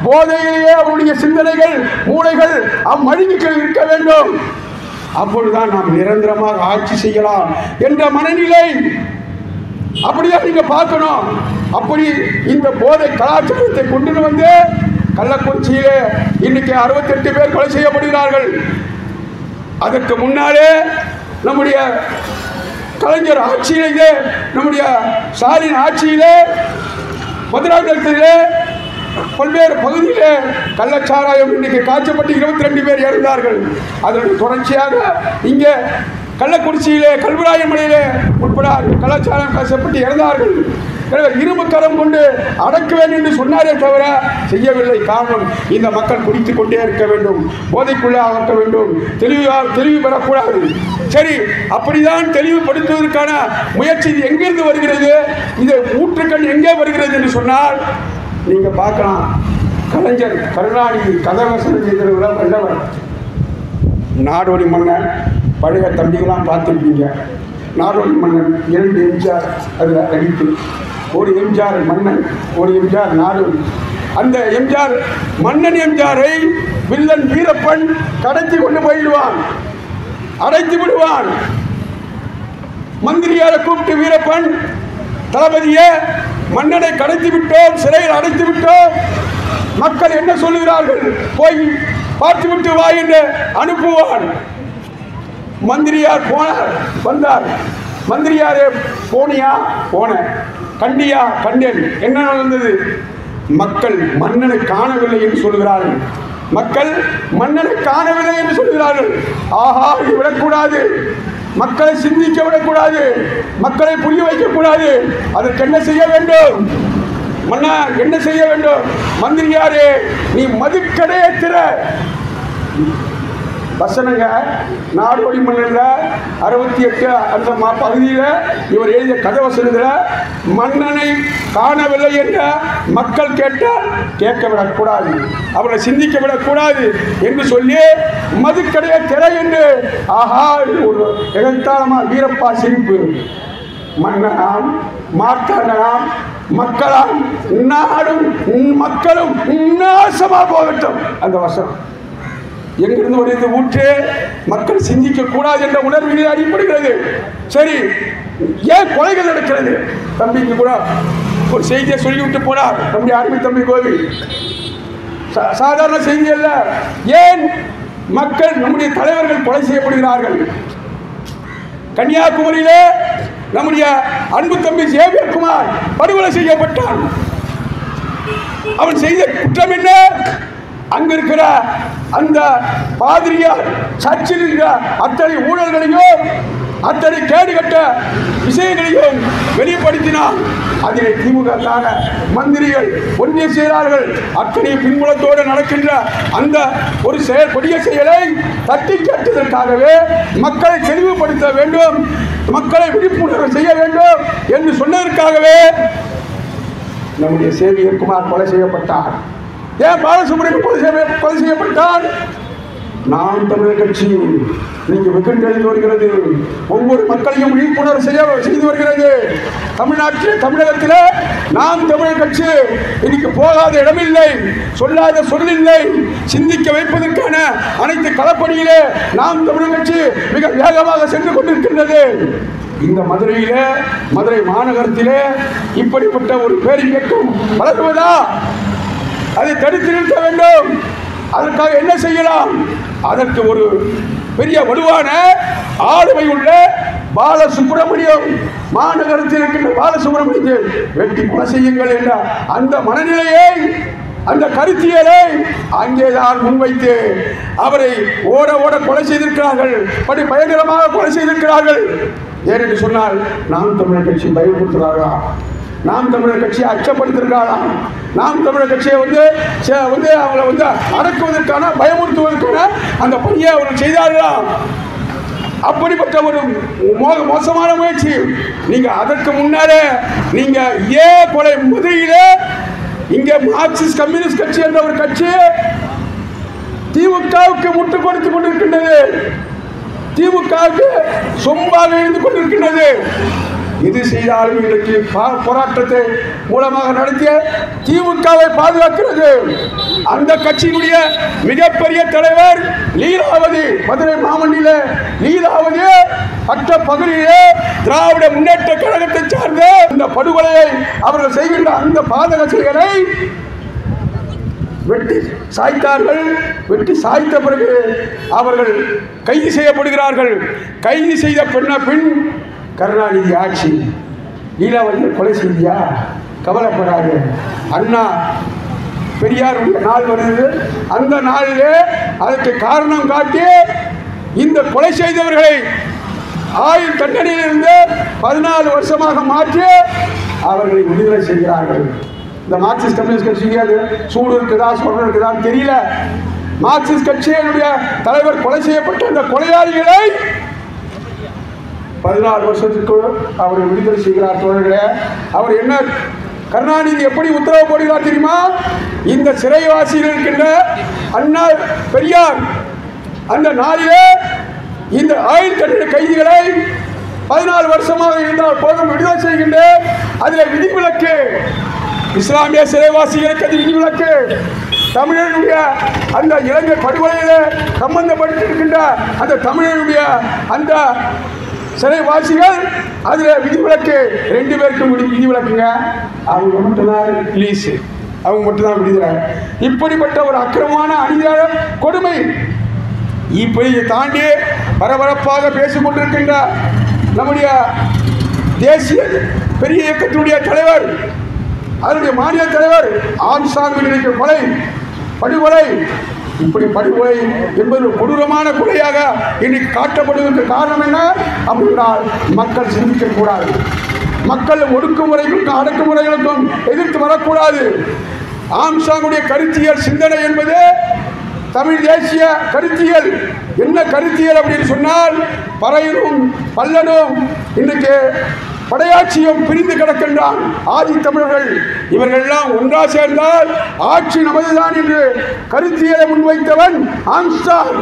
போதையிலேயே அவருடைய சிந்தனைகள் மூளைகள் அம்மழுங்கி இருக்க வேண்டும். அப்பொழுதுதான் நாம் நிரந்தரமாக ஆட்சி செய்யலாம் என்ற மனநிலை. அப்படிதான் நீங்க பார்க்கணும். அப்படி இந்த போதை கலாச்சாரத்தை கொண்டு வந்து கள்ளக்குறிச்சியிலே இன்னைக்கு 68 பேர் கொலை செய்யப்படுகிறார்கள். அதற்கு முன்னாலே நம்முடைய கலைஞர் ஆட்சியிலே, நம்முடைய ஸ்டாலின் ஆட்சியிலே மதுராந்தகத்திலே பல்வேறு பகுதியிலே கள்ளச்சாராயம் இன்னைக்கு காய்ச்சப்பட்டு 22 பேர் இறந்தார்கள். அதனுடைய தொடர்ச்சியாக இங்கே கள்ளக்குறிச்சியிலே கல்விராயமலையிலே உட்பட கள்ளச்சாராயம் காய்ச்சப்பட்டு இறந்தார்கள். இரும்பு கரம் கொண்டு அடக்குவேன் என்று சொன்னாரே தவிர செய்யவில்லை. காரணம், இந்த மக்கள் குடித்துக் கொண்டே இருக்க வேண்டும், போதைக்குள்ளே அகற்ற வேண்டும், தெளிவு பெறக்கூடாது. சரி, அப்படிதான் தெளிவுபடுத்துவதற்கான முயற்சி எங்கிருந்து வருகிறது? இது ஊற்றுக்கண் எங்கே வருகிறது என்று சொன்னால் நீங்க பார்க்கலாம். கலைஞர் கருணாநிதி கதவசனம் செய்தவர்கள் வல்லவர், நாடோடி மன்னன், பழைய தம்பிகளாம் பார்த்துருப்பீங்க. நாடோடி மன்னன் 2 எம்ஜிஆர் அதில் நடிப்பு, ஒரு எம்ஜிஆர் மன்னன், ஒரு எம்ஜிஆர் நாடோடி. அந்த எம்ஜிஆர் மன்னன் எம்ஜிஆரை வில்லன் வீரப்பன் கடத்தி கொண்டு போயிடுவான், அடைத்து விடுவான். மந்திரியாரை கூப்பிட்டு வீரப்பன், தளபதியே மன்னனை கடத்தி விட்டோம், சிறையில் அடைத்து விட்டோம், மக்கள் என்ன சொல்லுகிறார்கள், போய் பார்த்துவிட்டு வா என்று அனுப்புவான். மந்திரியார் போனார், வந்தார். மந்திரியாரே போனியா? போன. கண்டியா? கண்டேன். என்ன நடந்தது? மக்கள் மன்னனை காணவில்லை என்று சொல்கிறார்கள். மக்கள் மன்னனை காணவில்லை என்று சொல்கிறார்கள். ஆஹா, இது விடக்கூடாது, மக்களை சிந்திக்க விடக்கூடாது, மக்களை புரிய வைக்கக்கூடாது. அதற்கு என்ன செய்ய வேண்டும்? மன்னா என்ன செய்ய வேண்டும்? மந்திரியாரே, நீ மதுக்கடையை திற. வசனங்க நாடோடி மன்னன்ல 68 அந்த பகுதியில் இவர் எழுதிய கதை வசனத்தில் மன்னனை காணவில்லை என்ற மக்கள் கேட்டால் கேட்க விடக்கூடாது, அவரை சிந்திக்க விடக்கூடாது என்று சொல்லி மதுக்கடையை திரை என்று. ஆஹா, ஒரு எகத்தாளமா வீரப்பா சிரிப்பு. மன்னனாம் மார்த்தாண்டனாம் மக்களாம் நாடும் மக்களும் நாசமா போகட்டும். அந்த வசனம் எங்கிருந்து வருது? ஊற்று மக்கள் சிந்திக்க கூடாது என்ற உணர்வு அடிப்படுகிறது. சரி, ஏன் கொலைகள் நடக்கிறது? தம்பிக்கு கூட ஒரு செய்தியை சொல்லிவிட்டு போனார் நம்முடைய அருமை தம்பி கோவி. சாதாரண செய்தி அல்ல. ஏன் மக்கள், நம்முடைய தலைவர்கள் கொலை செய்யப்படுகிறார்கள்? கன்னியாகுமரியிலே நம்முடைய அன்பு தம்பி சேவியர் குமார் படுகொலை செய்யப்பட்டான். அவன் செய்த குற்றம் என்ன? அங்க இருக்கிற அந்த பாதிரியார் சர்ச்சில் இருக்கிற அத்தனை ஊழல்களையும் அத்தனை கேடுகட்ட விஷயங்களையும் வெளிப்படுத்தினார். அதிலே திமுக மந்திரிகள் ஒன்றிய செயலாளர்கள் அத்தனை பின்புலத்தோடு நடக்கின்ற அந்த ஒரு கொடிய செயலை தட்டி கேட்டதற்காகவே மக்களை தெளிவுபடுத்த வேண்டும், மக்களை விழிப்புணர்வு செய்ய வேண்டும் என்று சொன்னதற்காகவே நம்முடைய சேவியர் குமார் கொலை செய்யப்பட்டார். ஏன் பாலசுப்ரமணியன் கொலை செய்யப்பட்டார்? நாம் தமிழர் கட்சி இன்னைக்கு வெகுண்டெழுந்து வருகிறது, ஒவ்வொரு மக்களையும் விழிப்புணர்வு செய்து வருகிறது. தமிழகத்தில் நாம் தமிழர் கட்சி இன்னைக்கு போகாத இடமில்லை, சொல்லாத சொல்லில்லை. சிந்திக்க வைப்பதற்கான அனைத்து களப்பணியிலே நாம் தமிழர் கட்சி மிக வேகமாக சென்று கொண்டிருக்கின்றது. இந்த மதுரை மாநகரத்திலே இப்படிப்பட்ட ஒரு பேரியக்கம் வளர்வதா? அதை தடுத்து நிறுத்த வேண்டும். அதற்காக என்ன செய்யலாம்? அதற்கு ஒரு பெரிய வலுவான ஆளுமை உள்ள பாலசுப்ரமணியம் மாநகரத்தில் இருக்கின்ற பாலசுப்ரமணியத்தை வெட்டி கொலை செய்யுங்கள் என்ற அந்த மனநிலையை, அந்த கருத்தியலை அங்கேதான் முன்வைத்து அவரை ஓட ஓட கொலை செய்திருக்கிறார்கள். படி பயங்கரமாக கொலை செய்திருக்கிறார்கள். ஏனென்று சொன்னால் நாம் தமிழர் கட்சி பயன்படுத்துகிறார்களா, நாம் தமிழர் கட்சியை அச்சப்படுத்திருக்காராம், நாம் தமிழர் கட்சியை வந்து அவங்களை அடக்குவதற்கான பயமுறுத்துவதற்கான அந்த பணியை அவர்கள் செய்தார்களாம். அப்படிப்பட்ட ஒரு மோசமான முயற்சி. நீங்க அதற்கு முன்னாலே நீங்க இதே கொலை மதுரையிலே இங்கே மார்க்சிஸ்ட் கம்யூனிஸ்ட் கட்சி என்ற ஒரு கட்சி திமுகவுக்கு முட்டு கொடுத்துக் கொண்டிருக்கின்றது, திமுகவுக்கு சொம்பாக இருந்து கொண்டிருக்கின்றது. எது செய்தாலும் இன்றைக்கு போராட்டத்தை மூலமாக நடத்திய திமுகவை பாதுகாக்கிறது. அந்த கட்சியினுடைய மிகப்பெரிய தலைவர் லீலாவதி, மதுரை மாமண்டியில லீலாவதி மற்ற பகுதியிலே திராவிட முன்னேற்ற கழகத்தை சார்ந்த இந்த படுகொலையை அவர்கள் செய்கின்ற அந்த பாதக செயலை வெட்டி சாய்த்தார்கள். வெட்டி சாய்த்த பிறகு அவர்கள் கைது செய்யப்படுகிறார்கள். கைது செய்த பின் கருணாநிதி ஆட்சி லீலாவதியை கொலை செய்தியா, கவலைப்படாது, அண்ணா பெரியாருடைய நாள் வருது, அந்த நாளிலே அதற்கு காரணம் காட்டி இந்த கொலை செய்தவர்களை ஆயுள் தண்டனையிலிருந்து 14 வருஷமாக மாற்றி அவர்களை விடுதலை செய்கிறார்கள். இந்த மார்க்சிஸ்ட் கம்யூனிஸ்ட் கட்சிக்கு அது சூடு இருக்குதா சொல்ற இருக்குதான்னு தெரியல. மார்க்சிஸ்ட் கட்சியினுடைய தலைவர் கொலை செய்யப்பட்ட அந்த கொலையாளிகளை 14 வருஷத்துக்கு அவரை விடுதலை செய்கிறார். தோழர்களே, அவர் என்ன கருணாநிதி எப்படி உத்தரவு போடுகிறார் தெரியுமா? இந்த சிறைவாசியில் இருக்கின்ற அண்ணா பெரியார் அந்த நாளிலே இந்த ஆயுள் தண்டனை கைதிகளை 14 வருஷமாக இருந்தால் போதும் விடுதலை செய்கின்ற அதில் விதிவிலக்கு, இஸ்லாமிய சிறைவாசிகளுக்கு அது விதிவிலக்கு. தமிழனுடைய அந்த இலங்கை படுகொலையில் சம்பந்தப்பட்டிருக்கின்ற அந்த தமிழனுடைய அந்த சிறைவாசிகள் அதில் விதிவிலக்கு, 2 பேருக்கும் விதிவிலக்குங்க. அவங்க மட்டும்தான் ரிலீஸ், அவங்க மட்டும்தான் விடுதலை. இப்படிப்பட்ட ஒரு அக்கிரமமான அநீதியான கொடுமை இப்படி தாண்டி பரபரப்பாக பேசிக் கொண்டிருக்கின்ற நம்முடைய தேசிய பெரிய இயக்கத்தினுடைய தலைவர், அதனுடைய மாநில தலைவர் ஆம்சாங்கின் கொலை, படுகொலை, இப்படி படுகொலை என்பது கொடூரமான கொலையாக இன்னைக்கு காட்டப்படுவதற்கு காரணம் என்ன அப்படின்னால் மக்கள் சிந்திக்கக்கூடாது, மக்கள் ஒடுக்குமுறைகளுக்கும் அடக்குமுறைகளுக்கும் எதிர்த்து வரக்கூடாது. ஆம்சாங்குடைய கருத்தியல் சிந்தனை என்பது தமிழ் தேசிய கருத்தியல். என்ன கருத்தியல் அப்படின்னு சொன்னால், பறையனும் பல்லனும் இன்றைக்கு படையாட்சியும் பிரிந்து கிடக்கின்றான். ஆதி தமிழர்கள் இவர்கள் எல்லாம் ஒன்றா சேர்ந்தால் ஆட்சி நமதுதான் என்று கருத்தியலை முன்வைத்தவன் ஆம்ஸ்ட்ராங்.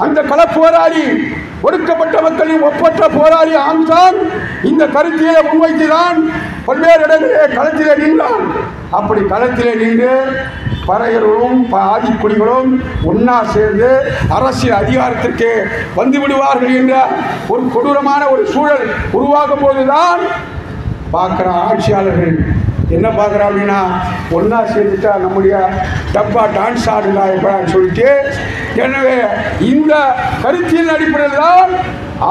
அந்த கள போராளி, ஒடுக்கப்பட்ட மக்களின் ஒப்பற்ற போராளி ஆம்ஸ்ட்ராங் இந்த கருத்தியலை முன்வைத்துதான் பல்வேறு இடங்களிலே களத்திலே நின்றான். அப்படி களத்திலே நின்று பறையர்களும் ஆதிக்குடிகளும் ஒன்னா சேர்ந்து அரசியல் அதிகாரத்திற்கு வந்து விடுவார்கள் என்ற ஒரு கொடூரமான ஒரு சூழல் உருவாகும் போதுதான் பார்க்குற ஆட்சியாளர்கள் என்ன பார்க்குறோம் அப்படின்னா, ஒன்றா சேர்ந்துட்டா நம்முடைய டப்பா டான்ஸ் ஆடுங்க எப்படான்னு சொல்லிட்டு, எனவே இந்த கருத்தியல் அடிப்படையில் தான்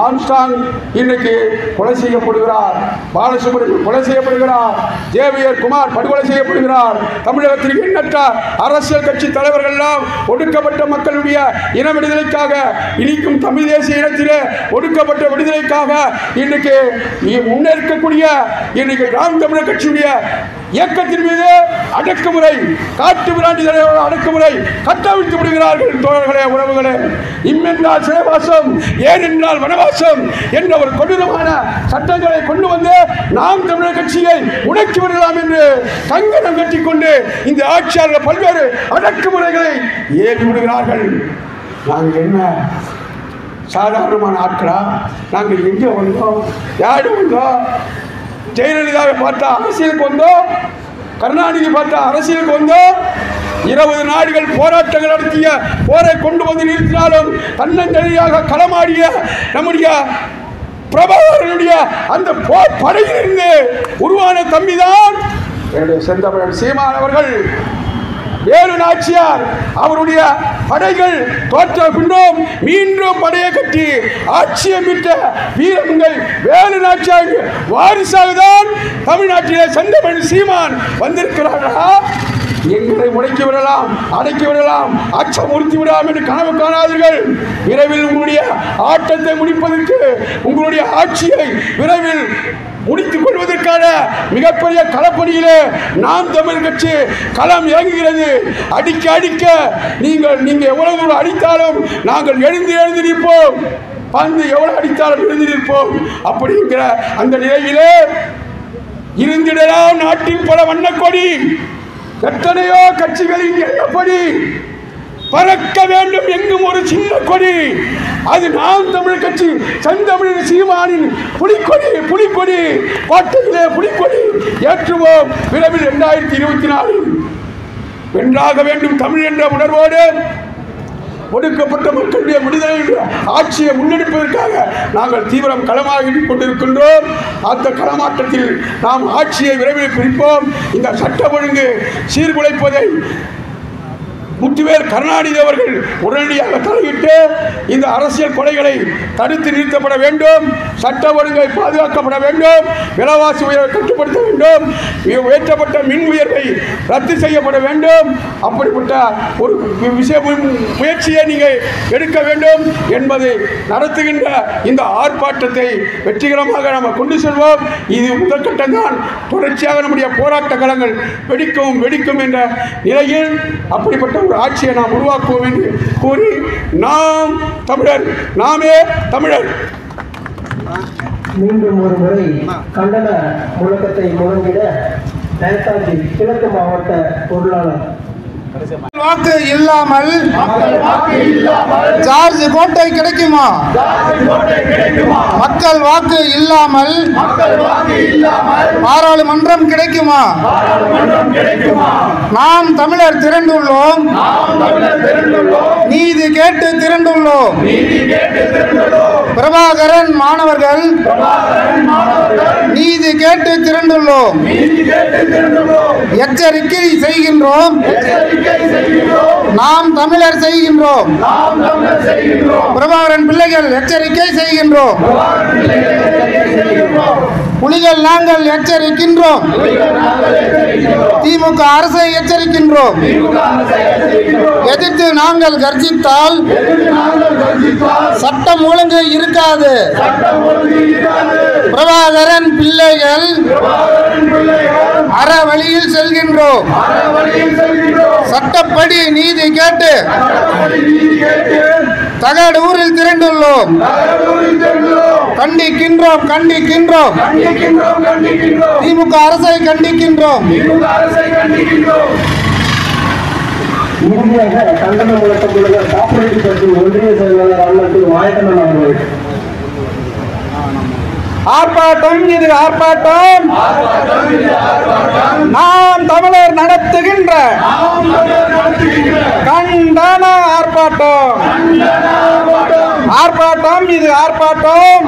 ஆம்ஸ்ட்ராங் இன்றைக்கு கொலை செய்யப்படுகிறார், பாலசுப்ரமணியம் கொலை செய்யப்படுகிறார், ஜேவியர் குமார் படுகொலை செய்யப்படுகிறார். தமிழகத்தில் எண்ணற்ற அரசியல் கட்சி தலைவர்கள் எல்லாம் ஒடுக்கப்பட்ட மக்களுடைய இன விடுதலைக்காக, இனிக்கும் தமிழ் தேசிய இனத்திலே ஒடுக்கப்பட்ட விடுதலைக்காக இன்றைக்கு முன்னேற்கக்கூடிய இன்றைக்கு நாம் தமிழர் கட்சியுடைய இயக்கத்தின் மீது அடக்குமுறை, காட்டு விராண்டி தலைவர்கள் அடக்குமுறை கட்டவிழ்த்து விடுகிறார்கள். தோழர்களே, உறவுகளே, இம்மென்றால் சிறைவாசம், ஏனென்றால் வனவாசம் என்ற ஒரு கொடூரமான சட்டங்களை கொண்டு வந்து நாம் தமிழர் கட்சியை உடைக்கி விடலாம் என்று கங்கணம் கட்டிக்கொண்டு இந்த ஆட்சியாளர்கள் பல்வேறு அடக்குமுறைகளை ஏவி விடுகிறார்கள். நாங்கள் என்ன சாதாரணமான ஆட்களா? நாங்கள் எங்கே வந்தோம்? யாரு வந்தோம்? ஜெயலலிதாவை பார்த்தா அரசியலுக்கு வந்தோம், கருணாநிதி பார்த்தா அரசியலுக்கு வந்தோம். 20 நாடுகள் போராட்டங்கள் நடத்திய போரை கொண்டு வந்து நிறுத்தினாலும் தன்னந்தனியாக களமாடிய நம்முடைய பிரபாகரனுடைய அந்த போர் படையிலிருந்து உருவான தம்பிதான் செந்தமிழன் சீமான் அவர்கள். வேலு நாச்சியார் அவருடைய படைகள் தோற்ற பின்னும் மீண்டும் படையை கட்டி ஆட்சியை மீட்ட வீரங்கள் வேலு நாச்சியார் வாரிசாகதான் தமிழ்நாட்டிலே செந்தமிழ் சீமான் வந்திருக்கிறார்களா? எங்களை முடக்கி விடலாம், அடக்கி விடலாம், அச்சமுறுத்தி விடலாம் என்று கனவு காணாதீர்கள். விரைவில் உங்களுடைய ஆட்டத்தை முடிப்பதற்கு, உங்களுடைய ஆட்சியை விரைவில் முடித்துக் கொள்வதற்கான மிகப்பெரிய களப்பணியிலே நாம் தமிழ் கட்சி களம் இறங்குகிறது. அடிக்க அடிக்க நீங்கள் எவ்வளவு தூரம் அடித்தாலும் நாங்கள் எழுந்து நிற்போம். பந்து எவ்வளவு அடித்தாலும் எழுந்து நிற்போம். அப்படிங்கிற அந்த நிலையிலே இருந்திடலாம் நாட்டில் பல வண்ணக்கொடி. எத்தனையோ கட்சிகளின் எண்ணப்படி பறக்க வேண்டும் எங்கும் ஒரு சின்ன கொடி. அது நாம் தமிழ் கட்சி செந்தமிழ் சீமானின் புலிக்கொடி கோட்டையிலே புலிக்கொடி ஏற்றுவோம். விரைவில் 2024 வென்றாக வேண்டும் தமிழ் என்ற உணர்வோடு ஒடுக்கப்பட்ட மக்களுடைய விடுதலை ஆட்சியை முன்னெடுப்பதற்காக நாங்கள் தீவிரம் களமாகிக் கொண்டிருக்கின்றோம். அந்த களமாட்டத்தில் நாம் ஆட்சியை விரைவில் பிரிப்போம். இந்த சட்ட ஒழுங்கு சீர்குலைப்பதை முத்துவேல் கருணாநிதி அவர்கள் உடனடியாக தலையிட்டு இந்த அரசியல் கொலைகளை தடுத்து நிறுத்தப்பட வேண்டும். சட்ட ஒழுங்கை பாதுகாக்கப்பட வேண்டும். விலைவாசி உயர்வை கட்டுப்படுத்த வேண்டும். உயர்த்தப்பட்ட மின் உயர்வை ரத்து செய்யப்பட வேண்டும். அப்படிப்பட்ட ஒரு முயற்சியை நீங்கள் எடுக்க வேண்டும் என்பதை நடத்துகின்ற இந்த ஆர்ப்பாட்டத்தை வெற்றிகரமாக நாம் கொண்டு செல்வோம். இது முதற்கட்டம் தான். தொடர்ச்சியாக நம்முடைய போராட்ட களங்கள் வெடிக்கும் என்ற நிலையில் அப்படிப்பட்ட ஒரு ஆட்சியை நாம் உருவாக்குவோம் என்று கூறி, நாம் தமிழர், நாமே தமிழர்.
மீண்டும் ஒரு முறை கண்டன முழக்கத்தை முழங்கிட நேதாஜி கிழக்கு மாவட்ட பொருளாளர்.
வாக்கு இல்லாமல் ஜார்ஜ் கோட்டை கிடைக்குமா? மக்கள் வாக்கு இல்லாமல் பாராளுமன்றம் கிடைக்குமா? நாம் தமிழர் திரண்டுள்ளோம், நீதி கேட்டு திரண்டுள்ளோம். பிரபாகரன் மாணவர்கள் நீதி கேட்டு திரண்டுள்ளோம். எச்சரிக்கை செய்கின்றோம், நாம் தமிழர் செய்கின்றோம். பிரபாகரன் பிள்ளைகள் எச்சரிக்கை செய்கின்றோம். புலிகள் நாங்கள் எச்சரிக்கின்றோம். திமுக அரசை எச்சரிக்கின்றோம். எதிர்த்து நாங்கள் கர்ஜித்தால் சட்டம் ஒழுங்கு இருக்காது. பிரபாகரன் பிள்ளைகள் அற வழியில் செல்கின்றோம். சட்டப்படி நீதி கேட்டு தகடூரில் திரண்டுள்ளோம். கண்டிக்கின்றோம் திமுக அரசை கண்டிக்கின்றோம்.
இறுதியாக கண்டன முழக்கமுள்ள காப்பீட்டு கட்சி ஒன்றிய செயலாளர் அண்ணன் மாயக்கண்ணன் அவர்கள்.
ஆர்ப்பாட்டம் இது ஆர்ப்பாட்டம், நாம் தமிழர் நடத்துகின்ற கண்டன ஆர்ப்பாட்டம். ஆர்ப்பாட்டம் இது ஆர்ப்பாட்டம்,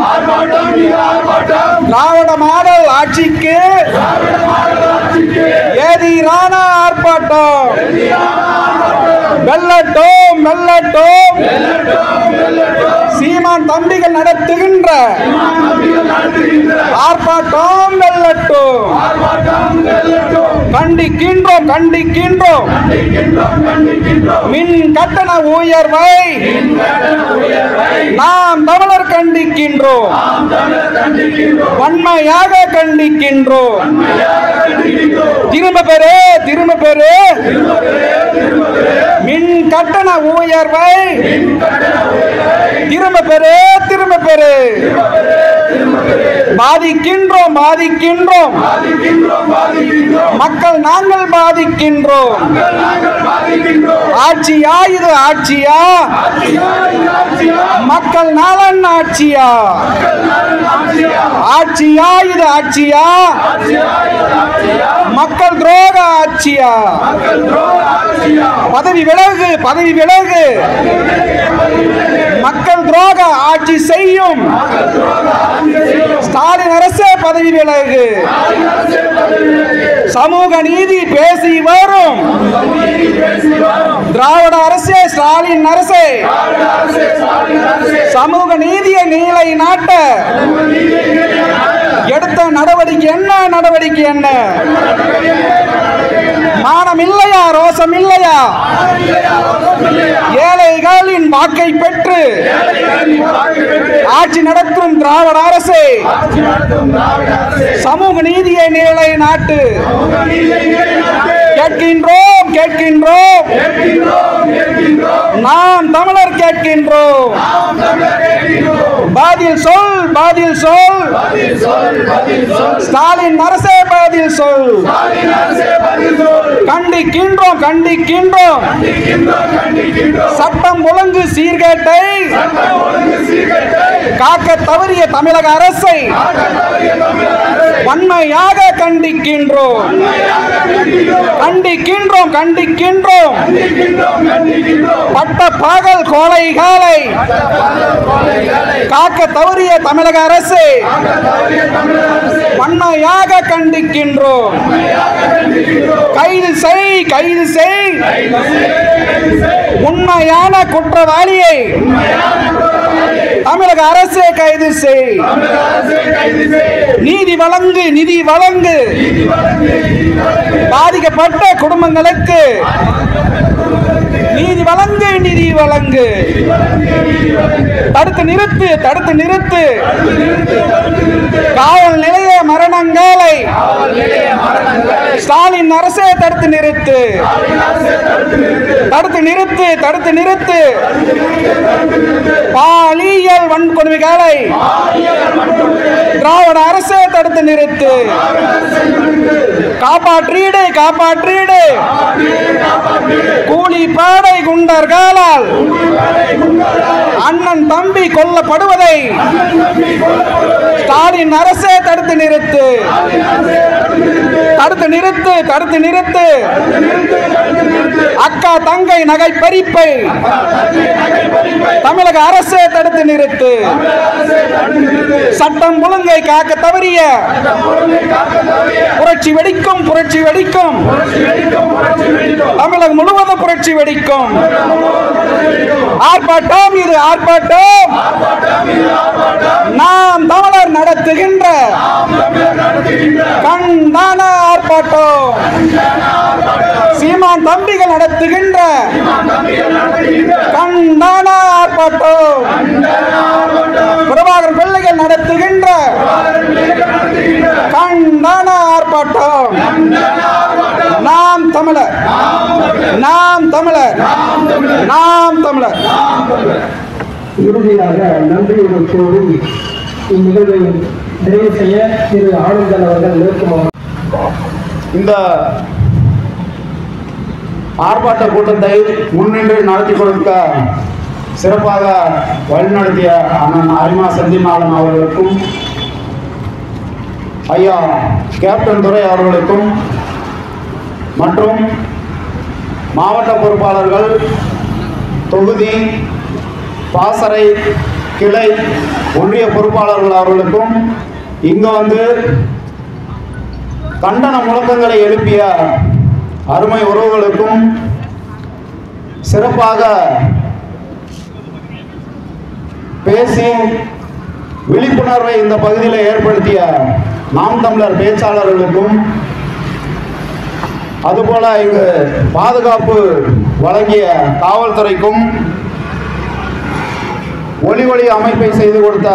திராவிட மாடல் ஆட்சிக்கு எதிரான ஆர்ப்பாட்டம். வெல்லட்டும் வெல்லட்டும் சீமான் தம்பிகள் நடத்துகின்ற ஆர்ப்பாட்டம் வெல்லட்டும். கண்டிக்கின்றோம் மின் கட்டண உயர்வை நாம் தமிழர் கண்டிக்கின்றோம். வன்மையாக கண்டிக்கின்றோம். திரும்ப பெறு மின் கட்டண உயர்வை திரும்ப பெறு. பாதிக்கின்றோம் மக்கள் நாங்கள் பாதிக்கின்றோம். ஆட்சியா இது ஆட்சியா? மக்கள் நலன் ஆட்சியா? ஆட்சியா இது ஆட்சியா? மக்கள் துரோக ஆட்சியா? பதவி விலகு. மக்கள் துரோக ஆட்சி செய்யும் ஸ்டாலின் அரசே பதவி விலகு. சமூக நீதி பேசி வரும் திராவிட அரசே, ஸ்டாலின் அரசே, சமூக நீதியை நீலை நாட்ட எடுத்த நடவடிக்கை என்ன? நடவடிக்கை என்ன? மானம் இல்லையா? ரோசம் இல்லையா? ஏழைகளின் வாக்கை பெற்று ஆட்சி நடத்தும் திராவிட அரசே, சமூக நீதியை நீலை நாட்டு. கேட்கின்றோம், கேட்கின்றோம், நாம் தமிழர் கேட்கின்றோம். பதில் சொல், பதில் சொல், ஸ்டாலின் அரசே பதில் சொல். கண்டிக்கின்றோம், கண்டிக்கின்றோம். சட்டம் ஒழுங்கு சீர்கேட்டை காக்க தவறிய தமிழக அரசை வன்மையாக கண்டிக்கின்றோம், கண்டிக்கின்றோம், கண்டிக்கின்றோம். பட்ட பகல் கொலைகளை காக்க தவறிய தமிழக அரசை வன்மையாக கண்டிக்கின்றோம். கைது செய், கைது செய் உண்மையான குற்றவாளியை தமிழக அரசே கைது செய். நீதி வழங்கு, நிதி வழங்கு. பாதிக்கப்பட்ட குடும்பங்களுக்கு நீதி வழங்கு, நிதி வழங்கு. தடுத்து நிறுத்து, தடுத்து நிறுத்து. காவல் நிலைய மரணங்களை ஸ்டாலின் அரசே தடுத்து நிறுத்து, தடுத்து நிறுத்து, தடுத்து நிறுத்து. பாலியல் வன்கொடுமைகளை திராவிட அரசே தடுத்து நிறுத்து. காப்பாற்றீடு, காப்பாற்றீடு. கூலி பாடை குண்டர்களால் அண்ணன் தம்பி கொல்லப்படுவதை ஸ்டாலின் அரசே தடுத்து நிறுத்து, தடுத்து நிறுத்து, தடுத்து நிறுத்து. அக்கா தங்கை நகை பறிப்பை தமிழக அரசே தடுத்து நிறுத்து. சட்டம் ஒழுங்கை காக்க தவறிய புரட்சி வெடிக்கும், புரட்சி வெடிக்கும். தமிழகம் முழுவதும் புரட்சி வெடிக்கும். ஆர்ப்பாட்டம், இது ஆர்ப்பாட்டம். நாம் தமிழர் நடத்துகின்ற கண்டன ஆர்ப்பாட்டம். சீமான் தம்பிகள் நடத்துகின்ற கண்டன ஆர்ப்பாட்டம். பிரபாகரன் பிள்ளைகள் நடத்துகின்ற கண்டன ஆர்ப்பாட்டம். நாம் தமிழர், நாம் தமிழர், நாம் தமிழர்.
இறுதியாக நன்றியுடன் கூறி இந்நிகழ்வை நிறைவு செய்ய திரு ஆனந்தன் அவர்கள் நிற்குமாறு.
இந்த ஆர்ப்பாட்ட கூட்டத்தை முன்னின்று நடத்தி கொடுக்க சிறப்பாக வழிநடத்திய அண்ணன் அரிமா செந்திமாறன் அவர்களுக்கும் ஐயா கேப்டன் துரை அவர்களுக்கும் மற்றும் மாவட்ட பொறுப்பாளர்கள், தொகுதி, பாசறை, கிளை, ஒன்றிய பொறுப்பாளர்கள் அவர்களுக்கும் இங்கு வந்து கண்டன முழக்கங்களை எழுப்பிய அருமை உறவுகளுக்கும் சிறப்பாக பேசி விழிப்புணர்வை இந்த பகுதியில் ஏற்படுத்திய நாம் தமிழர் பேச்சாளர்களுக்கும், அதுபோல இங்கு பாதுகாப்பு வழங்கிய காவல்துறைக்கும், ஒளி அமைப்பை செய்து கொடுத்த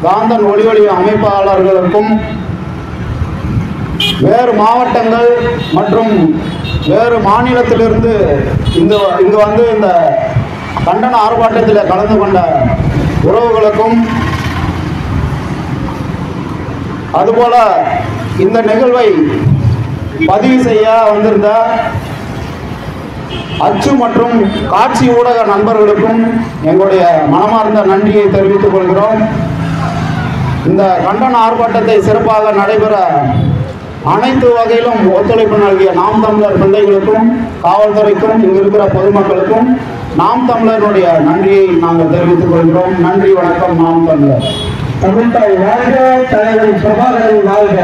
காந்தன் ஒளி அமைப்பாளர்களுக்கும், வேறு மாவட்டங்கள் மற்றும் வேறு மாநிலத்திலிருந்து இங்கு வந்து இந்த கண்டன ஆர்ப்பாட்டத்தில் கலந்து கொண்ட உறவுகளுக்கும், அதுபோல இந்த நிகழ்வை பதிவு செய்ய வந்திருந்த அச்சு மற்றும் காட்சி ஊடக நண்பர்களுக்கும் எங்களுடைய மனமார்ந்த நன்றியை தெரிவித்துக் கொள்கிறோம். இந்த கண்டன ஆர்ப்பாட்டத்தை சிறப்பாக நடைபெற அனைத்து வகையிலும் ஒத்துழைப்பு நல்கிய நாம் தமிழர் பிள்ளைகளுக்கும், காவல்துறைக்கும், இங்கு இருக்கிற பொதுமக்களுக்கும் நாம் தமிழருடைய நன்றியை நாங்கள் தெரிவித்துக் கொள்கிறோம். நன்றி, வணக்கம். நாம் தமிழர்.
தமிழ்தாய் வாழ்க, தலைவர் பிரபாகரன் வாழ்க.